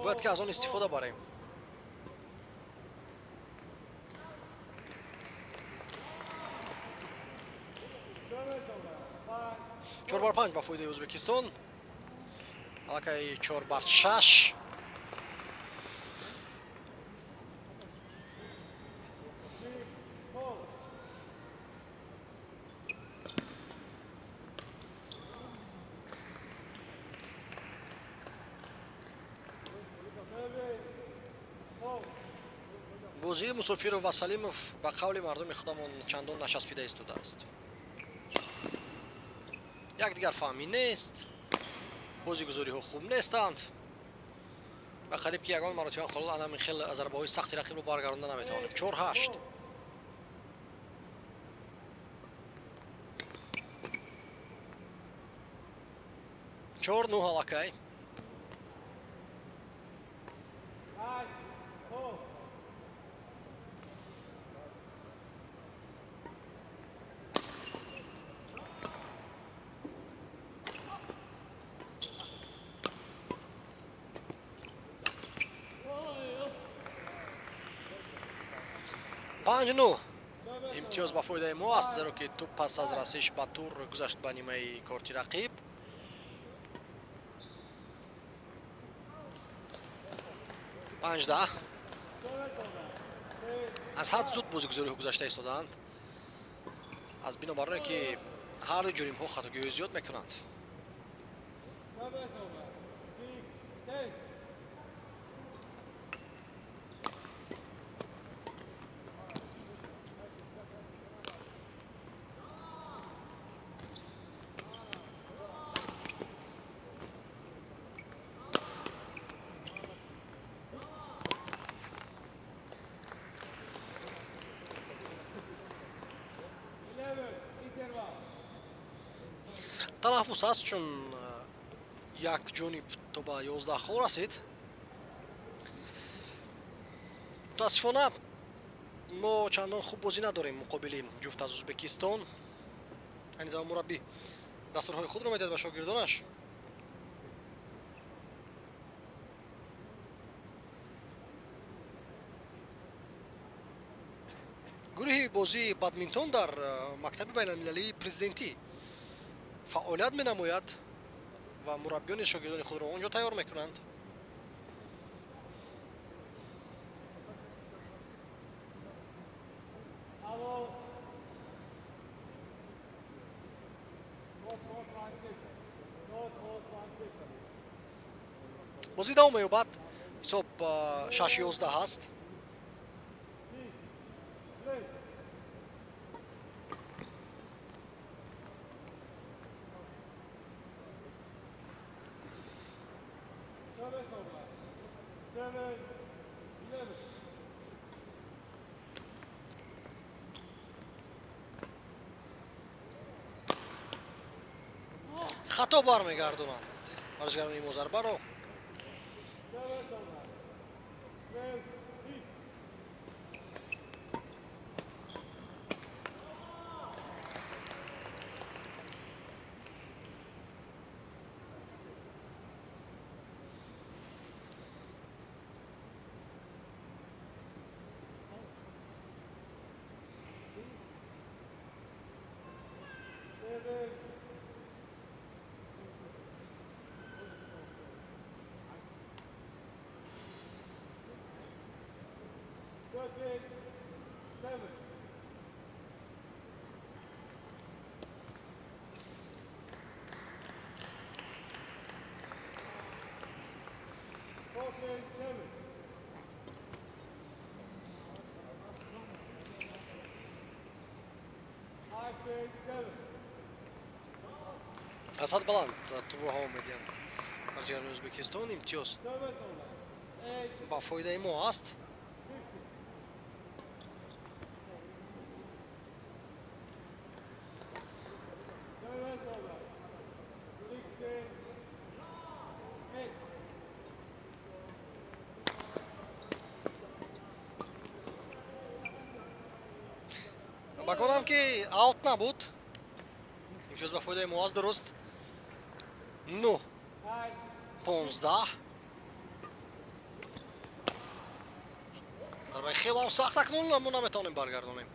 бояд ки аз он истифода барем. чор бар 5 ба фоидаи ӯзбекистон. аллакай 4-6. бозии Мусофиров ва Салимов ба қавли мардуми худамон чандон начаспида истодааст. Якдигар фаҳмӣ нест. бозигузориҳо хуб нестанд. ва қариб ки ягон маротиба қолал анамин хел зарбаҳои сахти рақибро баргаронда наметавонем. 4-8. Чор ну ҳалакай. Панҷ ну имтиёз ба фоидаи мо аст, зеро ки туп пас аз расиш ба тур гузашт ба нимаи корти рақиб. Панҷда аз ҳад зуд бозигузориҳо гузашта истодаанд. аз бинобар оне ки ҳар ҷонимҳо хатогиҳои зиёд мекунанд. танаффус аст, чун як ҷониб то ба 11 хол расид. мутаассифона мо чандон хуб бозӣ надорем муқобили ҷуфт аз ӯзбекистон. айни замон мураббӣ дастурҳои худро медиҳад ба шогирдонаш. гурӯҳи бозии бадминтон дар мактаби байналмилалии президентӣ фаъолият менамояд ва мураббиёни шогирдони худро онҷо тайёр мекунанд. бозӣ давом меёбад. ҳисоб 6-11 ҳаст. хато бармегардонанд варзишгарони мо зарбаро. асад баланд тубоҳо медиҳанд варзишгарони ӯзбекистон. имтиёз ба фоидаи мо аст. ба конам ки аут набуд. имтиёз ба фоидаи мо аст. дуруст 9-15. дарбаи хелам сахт акнун мо наметавонем баргардонем.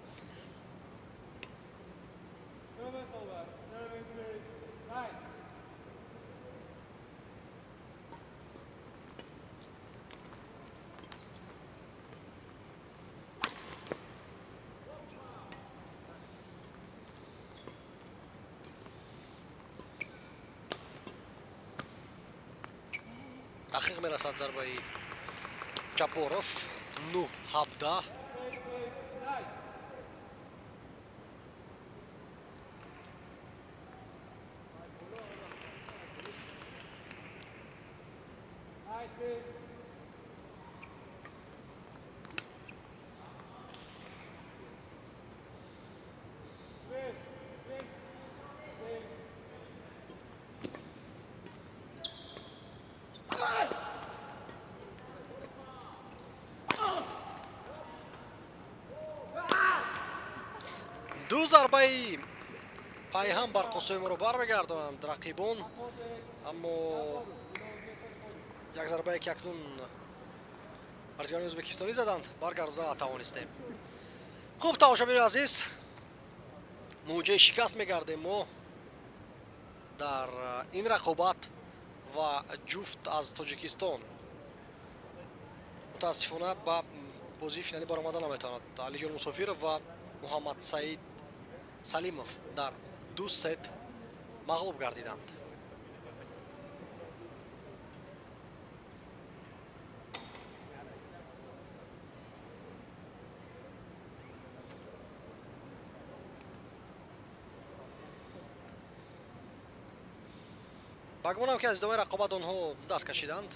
тахқиқ мерасад зарбаи ҷабборов. 9-17. зарбаи пайҳам бар қосоимро бармегардонанд рақибон, аммо як зарбае ки акнун бозигарони ӯзбекистонӣ заданд баргардода натавонистем. хуб, тамошобини азиз, мувоҷиҳаи шикаст мегардем мо дар ин рақобат ва ҷуфт аз Тоҷикистон мутаассифона ба бозии финалӣ баромада наметавонад. Алиҷон Мусофиров ва Муҳаммад Саид Салимов дар 2 сет мағлуб гардиданд. ба гумонам ки аз идомаи рақобат онҳо даст кашиданд.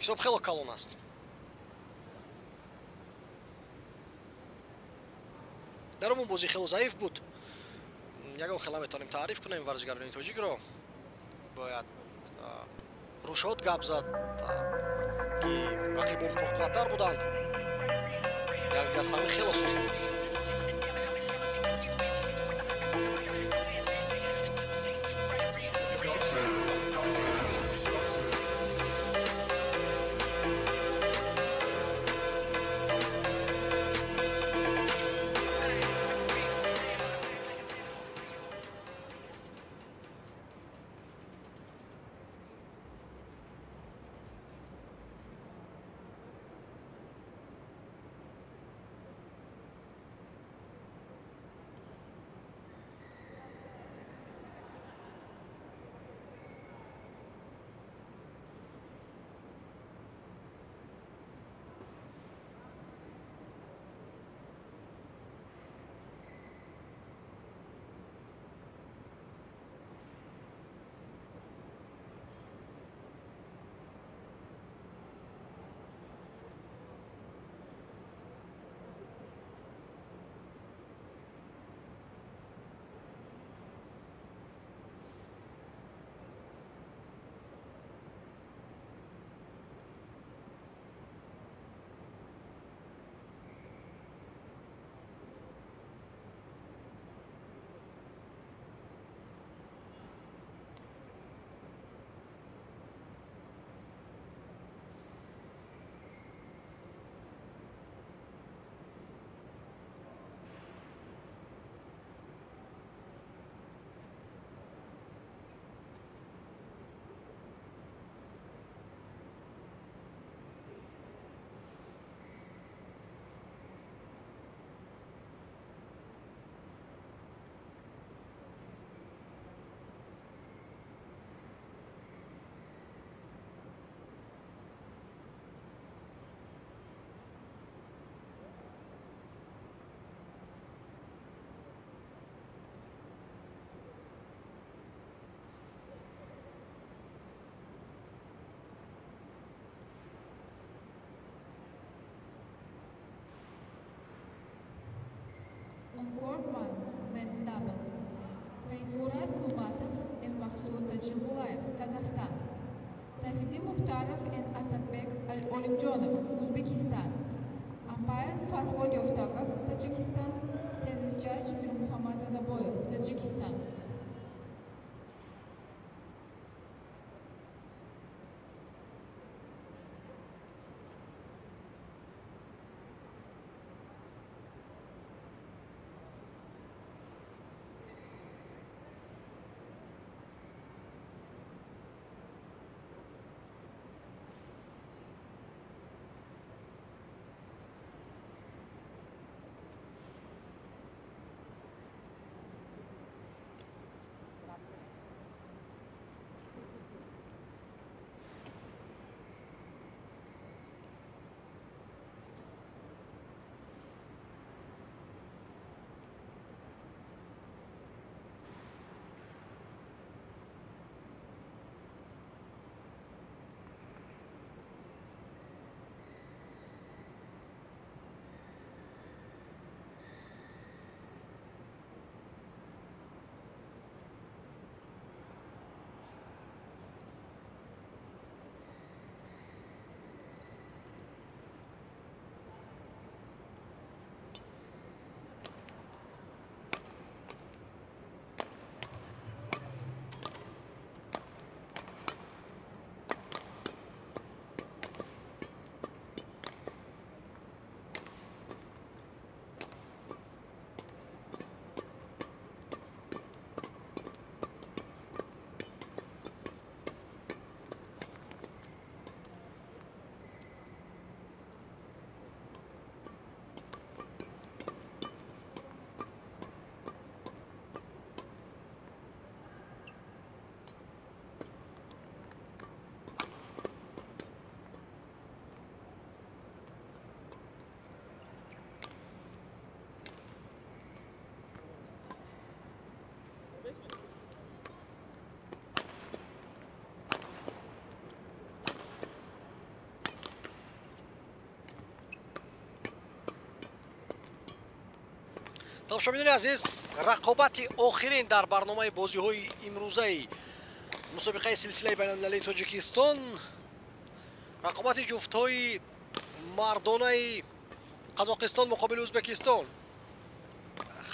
ҳисоб хело калон аст. дар умум бозӣ хело заиф буд. ягон хела метавонем таъриф кунем варзишгарони тоҷикро. Бояд рушод гап зад ки рақибон пурқувваттар буданд. як гарфами хело суст буд. On court one, men's double. Playing Murat Kulmatov and Maksud Tajibulayev, Kazakhstan. Safidi Mukhtarov and Asadbek Olimjonov, Uzbekistan. Umpire Farhod Yoftakov, Tajikistan. Service judge Mir Muhammad Adaboyev, Tajikistan. тамошобинони азиз, рақобати охирин дар барномаи бозиҳои имрӯзаи мусобиқаи силсилаи байналмилалии Тоҷикистон, рақобати ҷуфтҳои мардонаи Қазоқистон муқобили Ӯзбекистон,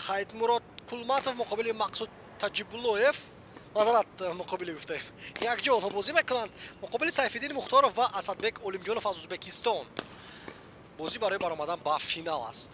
Хайдмурод Кулматов муқобили Мақсуд Таҷибуллоев, мазарат муқобили гуфтаем, якҷо онҳо бозӣ мекунанд муқобили Сайфиддин Мухторов ва Асадбек Олимҷонов аз Ӯзбекистон. бозӣ барои баромадан ба финал аст.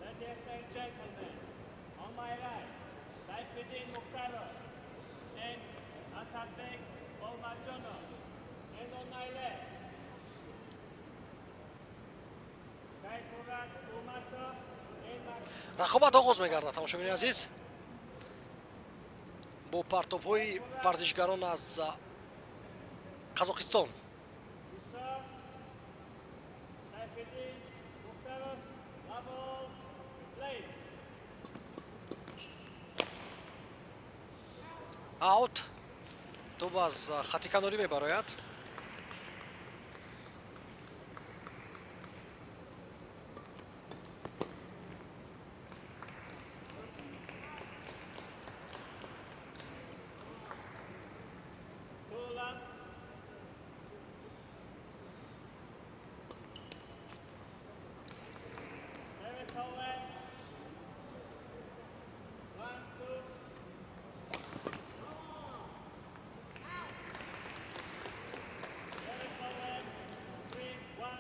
Ladies and gentlemen, on my right, Sayfiddin Mukhtarov and Asadbek Olmajonov, and on my left, Kayturat Umatov and рақобат оғоз мегардад. тамошобинони азиз, бо партобҳои варзишгарон аз Қазоқистон. Yusuf, Sayfiddin Mukhtarov, level, play. аут, тӯб аз хати канорӣ мебарояд. Tula, service over. 1, 2. Service over. 3, 1.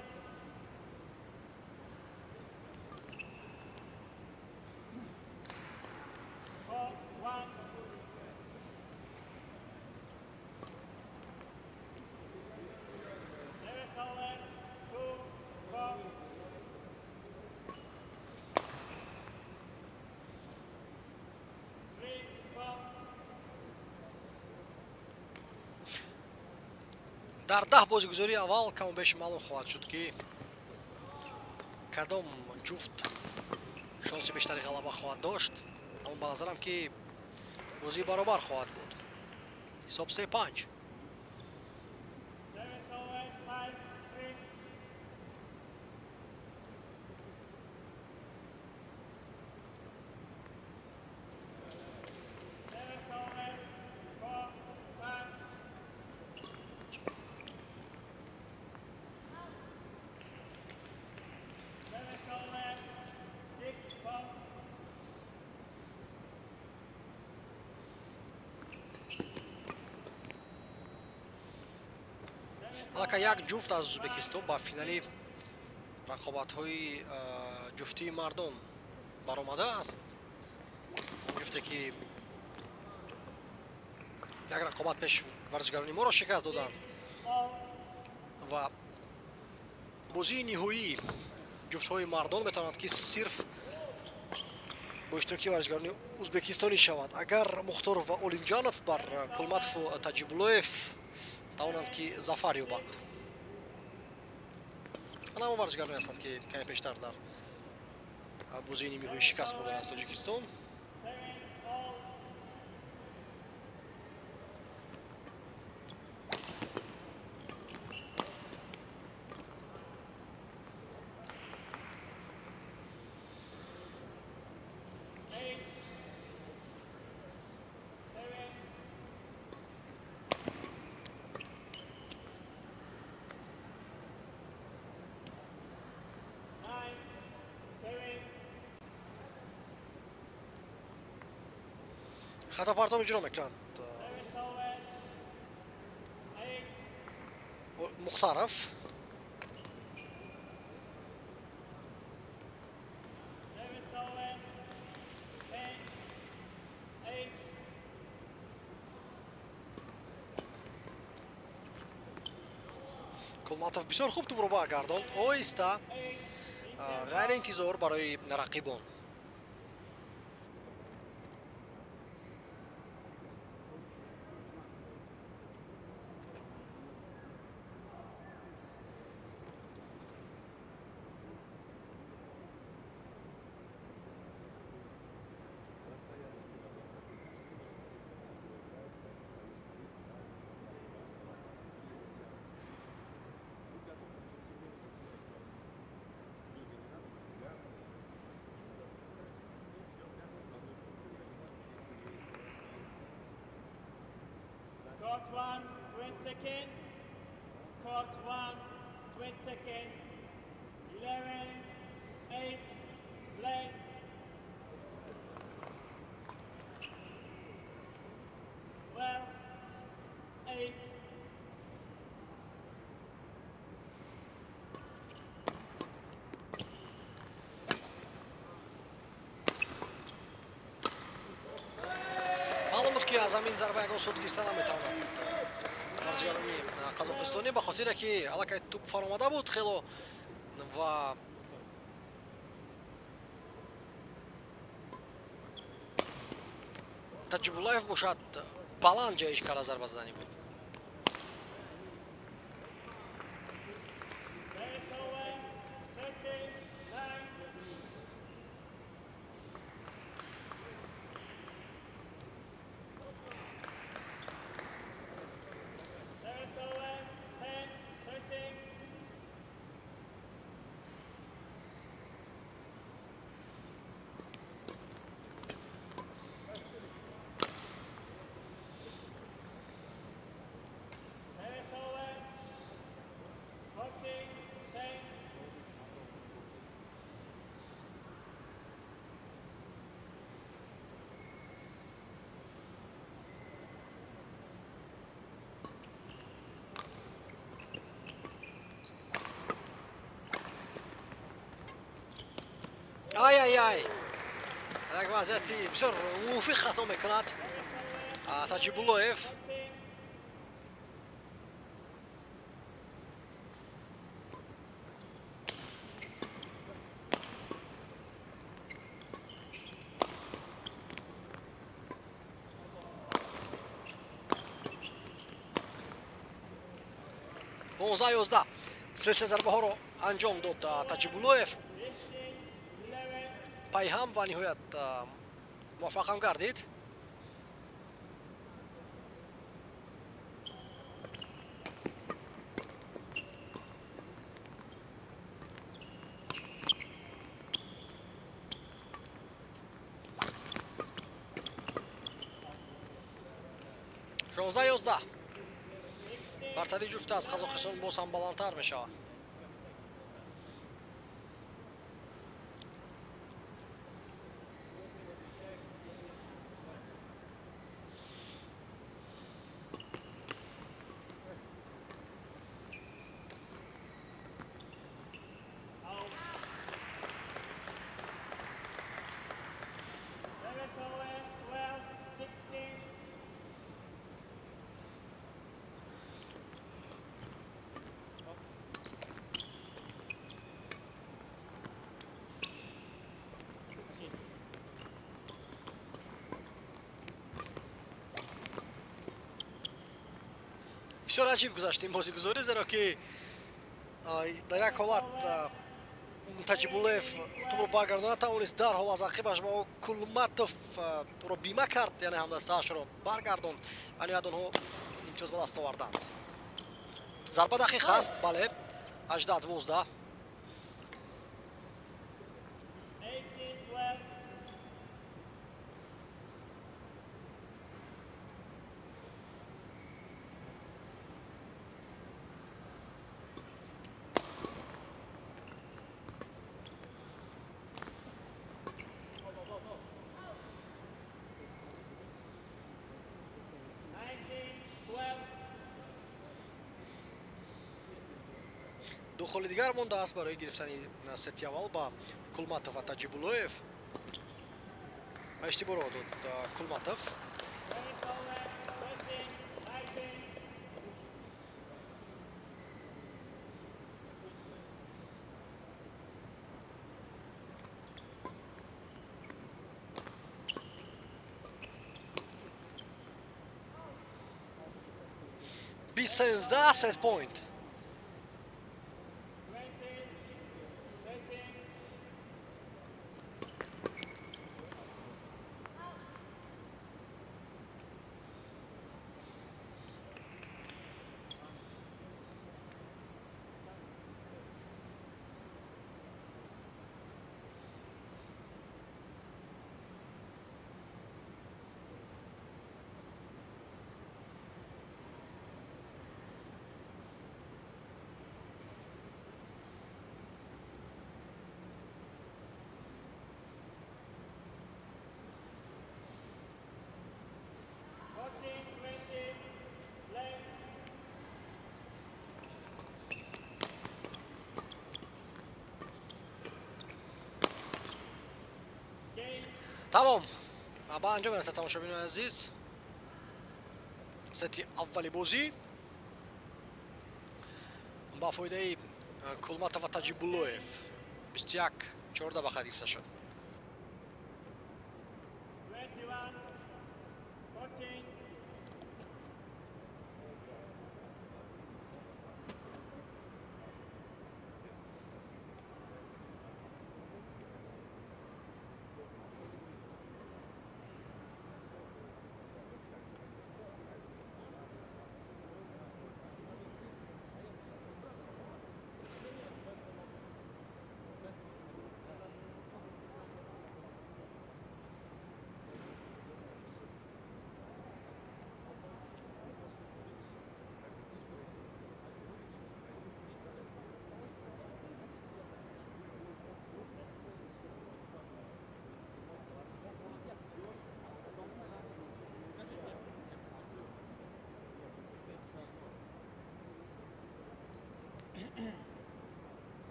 Four, 1. Service over. 2, 4. Three, 4. дар 10 бозигузории аввал каму беш маълум хоҳад шуд ки кадом ҷуфт шонси бештари ғалаба хоҳад дошт, аммо ба назарам ки бозии баробар хоҳад буд. ҳисоб 3-5. Service over. 5, 3. Service over. 4, 5. Service over. 6, 4. аллакай як ҷуфт аз Ӯзбекистон ба финали рақобатҳои ҷуфтии мардон баромадааст. Он ҷуфте ки як рақобат пеш варзишгарони моро шикаст доданд All. ва бозии ниҳоии ҷуфтҳои мардон метавонад ки сирф бо иштироки варзишгарони ӯзбекистонӣ шавад. агар Мухторов ва Олимҷонов бар Кулматову Таҷибуллоев тавонанд ки зафар ёбанд. ҳамон варзишгароне ҳастанд ки каме пештар дар бозии нимиҳоӣ шикаст хӯрдан аз Тоҷикистон. 7, all. Eight, 7. خطا پرتاب اجرا میکنند Service over. 8. مختارف. Service over. 10. 8. کلماتوف بسیار خوب توپ رو برگرداند. آهسته، غیر انتظار برای رقیبان. Court 1, 20 seconds. Court 1, 20 seconds. 11, 8, play. Well, 8. معلوم بود که از همین ضربه یگان سود گرفتن نمیتواند بازیگرانی قزاقستانی، به خاطر که الکی توپ فرآمده بود خیلی و таҷибуллаев бошад баланд ҷайиш карда зарба заданӣ буд. Service over. 13, 9. Service over. 10, 13. Service over. 14, 10. ай як вазъияти бисёр мувофиқ хато мекунад таҷибуллоев. 14. понздаҳ 11 силсила зарбаҳоро анҷом дод таҷибуллоев. 15, 11. пай ҳам ва ниҳоят муваффақ ҳам гардид. шонздаҳ 11 бартари ҷуфта аз қазоқистон боз ҳам баландтар мешавад. Out. Service over. 12, 16. бисёр аҷиб гузаштем бозигузорӣ, зеро ки дар як ҳолат таҷибуллоев тӯбро баргардона натавонист, дарҳол аз ақибаш ба Кулматовро бима кард, яъне ҳамдастаашро баргардонд ва ниҳоят онҳо имтиёз ба даст оварданд. зарба дақиқ аст, бале, 18-12. 18, 12. ду холи дигар мондааст барои гирифтани сети аввал ба Кулматов ва Таҷибуллоев. Иштибоҳро дод Кулматов. Бисензда сет point. тамом ба анҷом мерасад тамошобинони азиз сети аввали бозӣ ба фоидаи Кулматов ва Таҷибуллоев 21-14 ба хат гирифта шуд.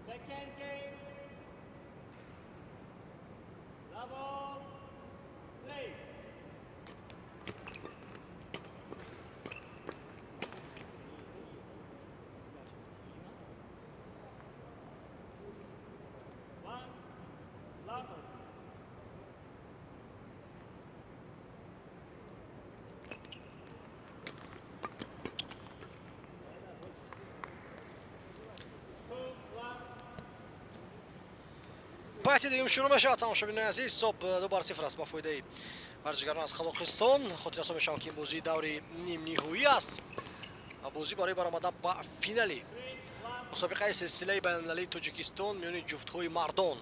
Second game. Double play. One, love. пати дуюм шурӯъ мешавад. тамошобинони азиз, ҳисоб 2-0 аст ба фоидаи варзишгарон аз Қалоқистон. хотиррасон мешавад ки ин бозии даври нимниҳоӣ аст. бозӣ барои баромадан ба финали мусобиқаи силсилаи байналмилалии Тоҷикистон миёни ҷуфтҳои мардон.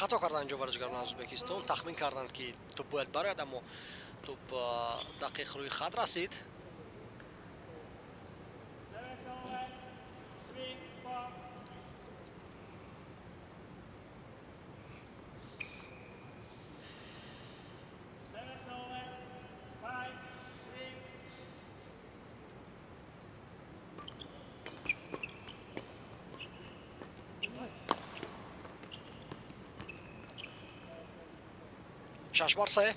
хато карданд инҷо варзишгарони аз Ӯзбекистон. тахмин карданд ки туп бояд барояд, аммо туп дақиқ рӯи хат расид. شش بار سه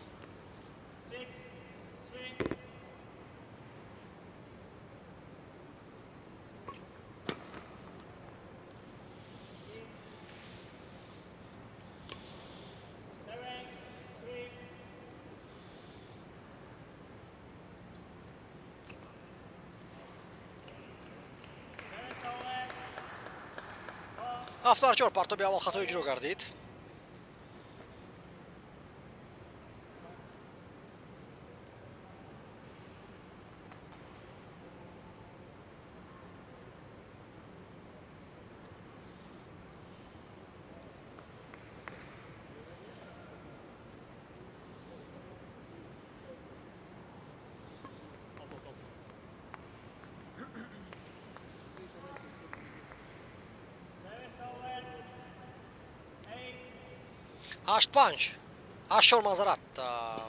ҳафтарчор партоби аввал хатои иҷро гардид. ҳашт панҷ. 8 манзарат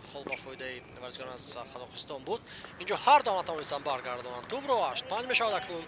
хол ба фоидаи варзишгорон аз Қазоқистон буд. Инҷо ҳар ду натавонистанд баргардонанд тӯбро. 8-5 мешавад акнун.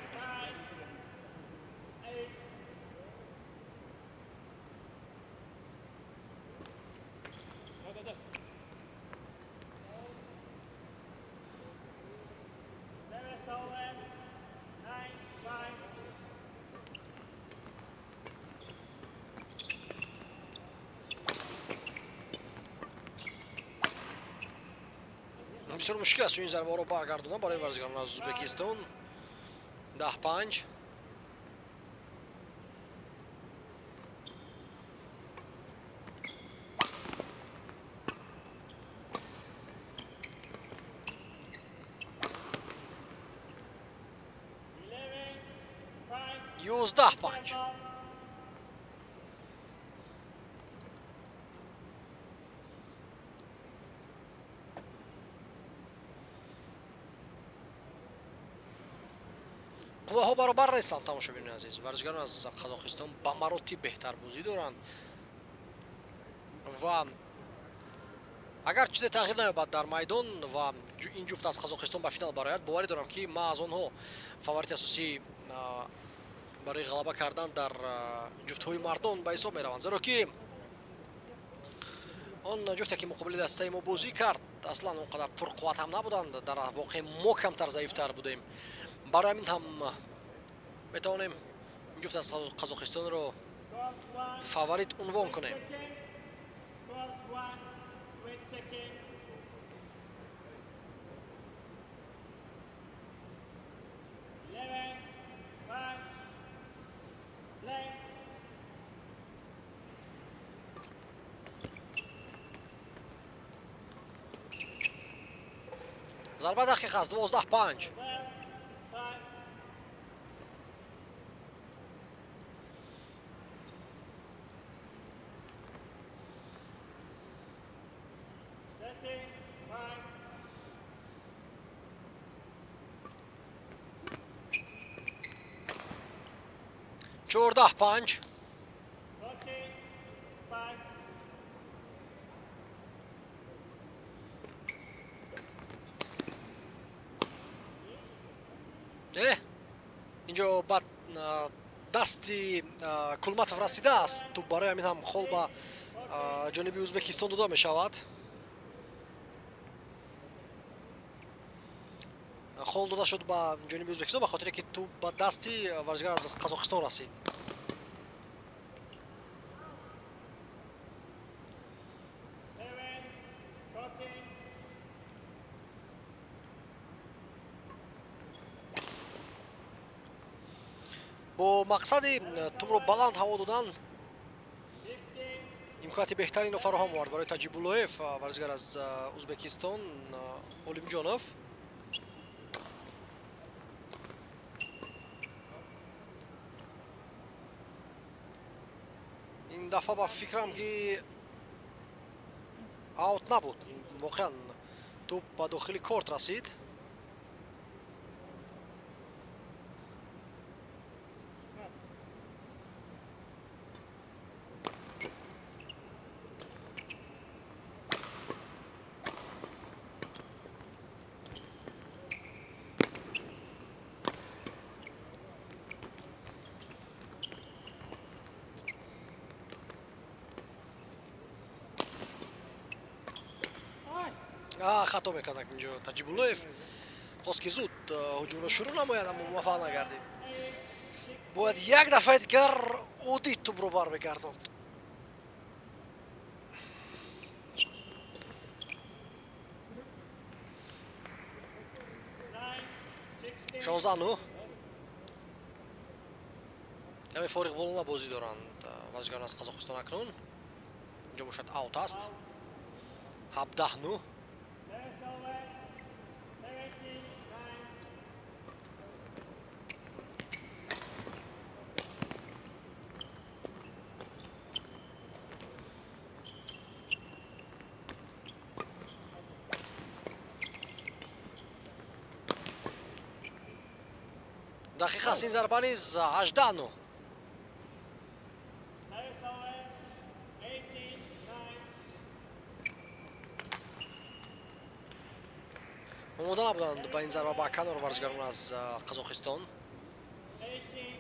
бисёр мушкил аст ин зарбаро баргардондан барои варзишгорон аз Ӯзбекистон. 10-5. Юздаҳ панҷ. қувваҳо баробар нестанд тамошобини азиз. варзишгорон аз Қазоқистон ба маротиб беҳтар бозӣ доранд ва агар чизе тағйир наёбад дар майдон ва ин ҷуфт аз Қазоқистон ба финал барояд, боварӣ дорам ки ман аз онҳо фаворити асосӣ барои ғалаба кардан дар ҷуфтҳои мардон ба ҳисоб мераванд, зеро ки он ҷуфте ки муқобили дастаи мо бозӣ кард аслан он қадар пурқувват ҳам набуданд. дар воқеъ мо камтар заифтар будем. барои ҳамин ҳам метавонем ҷуфт аз Қазоқистонро фаворит унвон кунем. зарба дақиқ аст. 12-5. چهارده 5. اینجا بعد دستی کلماتов رسیده است. تو برای همین هم خول با جانب ازبکستان داده می شود. خول داده شد با جانب ازبکستان به خاطر که تو با دستی ورزشکار از قزاقستان رسید. با مقصد توپро баланд ҳаво додан имконияти беҳтарино фароҳам овард барои Таҷибуллоев, варзишгор аз Ӯзбекистон, Олимҷонов. ин дафъа ба фикрам ки аут набуд. воқеан туп ба дохили корт расид. хато мекардак инҷо Таҷибуллоев. хост ки зуд ҳуҷумро шурӯъ намояд, аммо муваффақ нагардид. бояд як дафъаи дигар одӣ тӯбро бармегардонд. 16-9. کمی فارغ بالونه بازی دارند بازیکنان از قزاقستان اکنون. اینجا باشد اوت است. 17-9. Service over. 17-9. دقیقه است این ضربه نیز 18-9. Service over. 18-9. آماده نبودند به این ضربه با کنار ورزشکاران از قزاقستان. 18.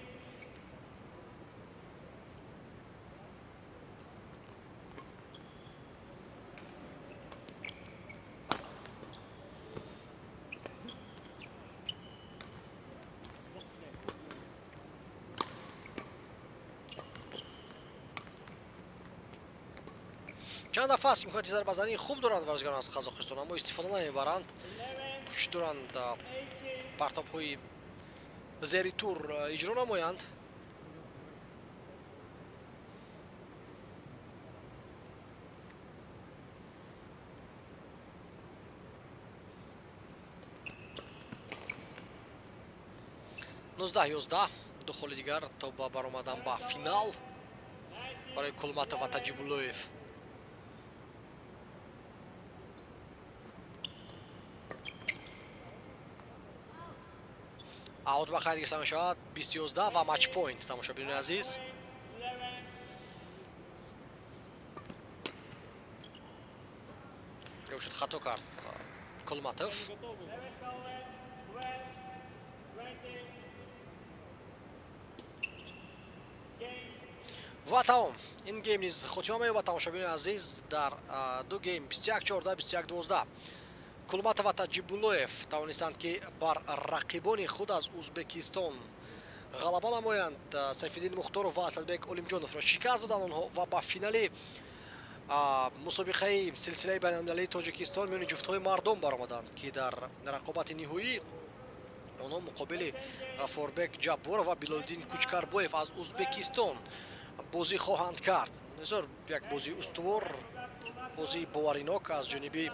چند دفعه است امکانات ضربه‌زنی خوب دارند ورزشکاران از قزاقستان، اما استفاده نمیبرند. 11. کوشش دارند 18. پرتاب‌های زیر تور اجرا نمایند. نوزده 11 دخول دیگر تا با برآمدن به فینال برای کلماتов و تاجیبولویف. اوت با خیلی گرفتن شد. 20-11 و مچ پوینت تماشاگران عزیز. 11. روشت خطا کرد کلماتov. Service over. 12. 20. Game. و تمام این گیم نیز خاتمه می‌یابد تماشاگران عزیز در دو گیم 21-14 21-12 کلماتov و تاجیبولویف توانستند که بر رقیبان خود از ازبکستان غلبه نمایند. سیفالدین مختارов و اسدبек олимҷонов را شکست دادند آنها و به فینال مسابقه سلسله بین‌المللی تاجیکستان میان جفت‌های مردم برآمدند که در رقابت نهایی آنها مقابل غفوربек ҷабборов و بلالدین кучкарбоев از ازبکستان بازی خواهند کرد. بسیار یک بازی استوار، بازی باوریناک از جانب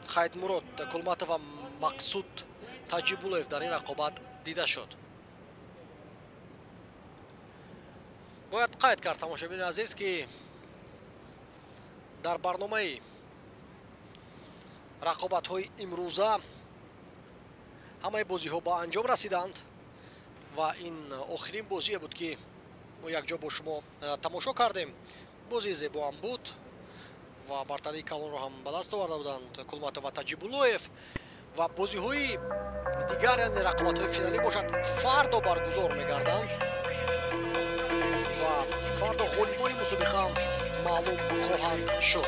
خالد مراد کلماتov و مقصود تاجیبولویف در این رقابت دیده شد. باید قید کرد تماشاگران عزیز که در برنامه رقابت‌های امروزه همه بازی‌ها با انجام رسیدند و این آخرین بازی بود که ما یک جا با شما تماشا کردیم. بازی زیبا هم بود و برتری کلان رو هم به دست آورده بودند کلماتov و تاجیبولویف و بازی‌های دیگر یعنی رقابت‌های فینالی باشد فردا برگزار می‌گردند و فردا غالبان مسابقه هم معلوم خواهند شد.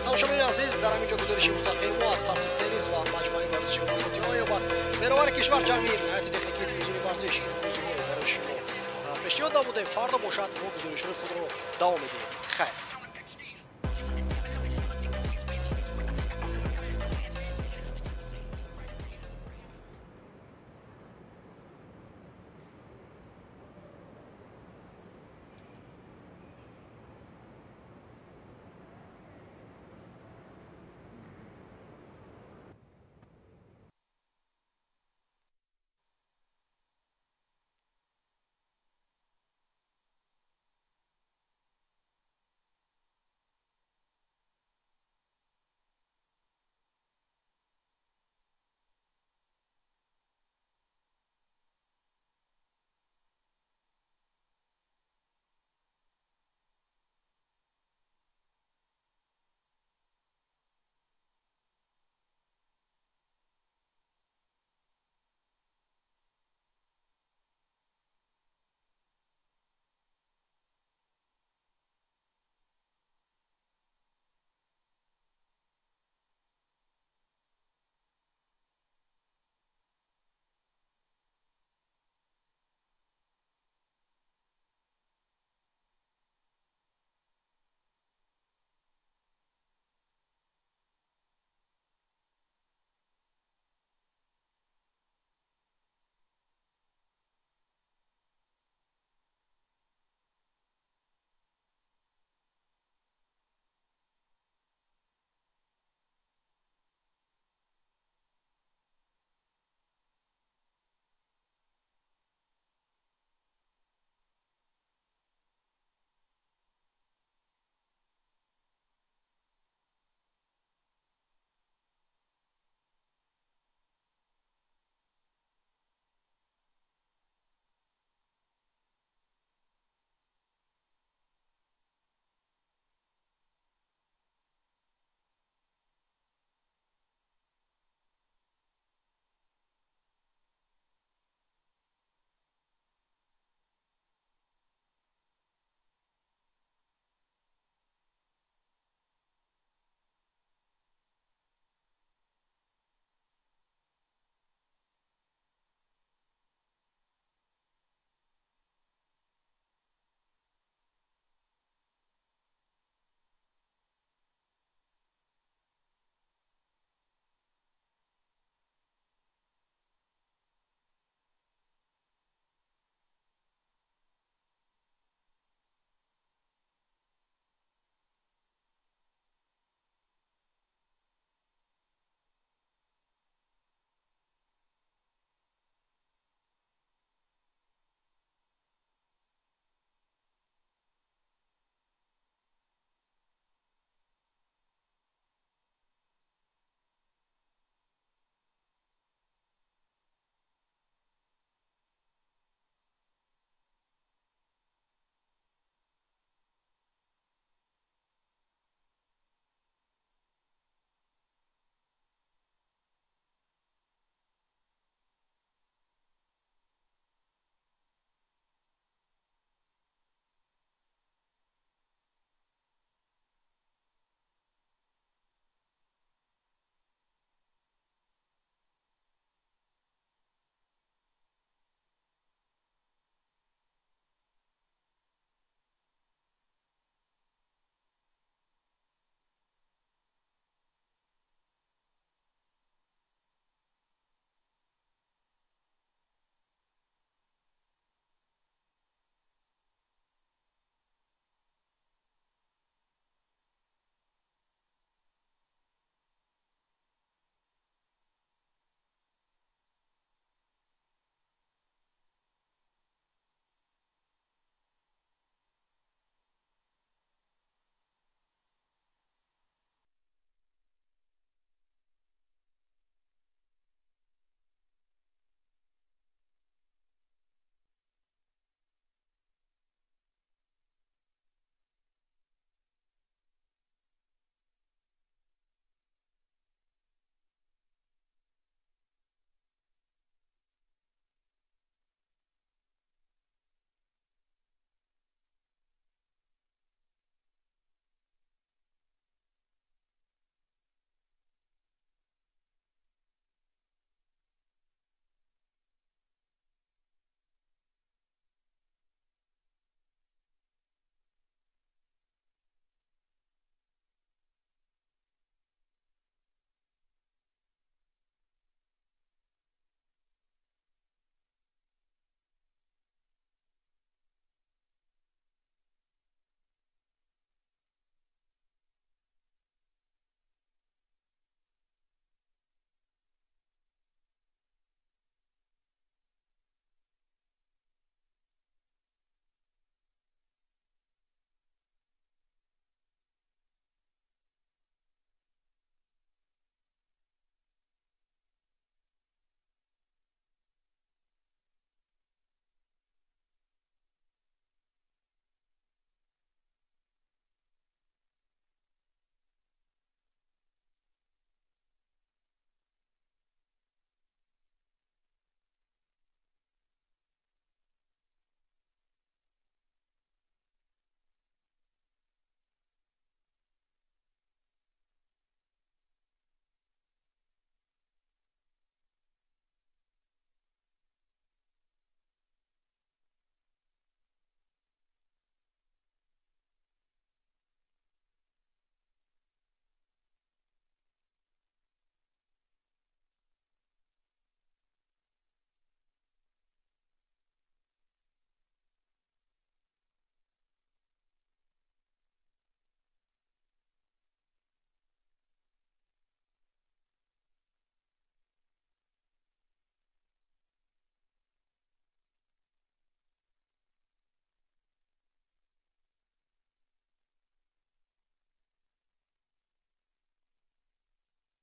تماشاگران عزیز در همینجا گزارش مستقیم ما از فصل تنیس و مجموعه ورزشی خاتمه می‌یابد. محور کشور جمعی هیئت تکنیکی تلویزیونی ورزشی بازی‌ها رو برای شما پیشنهاد نمودیم. فردا باشد ما گزارش‌های خود را دوام می‌دهیم. خیر.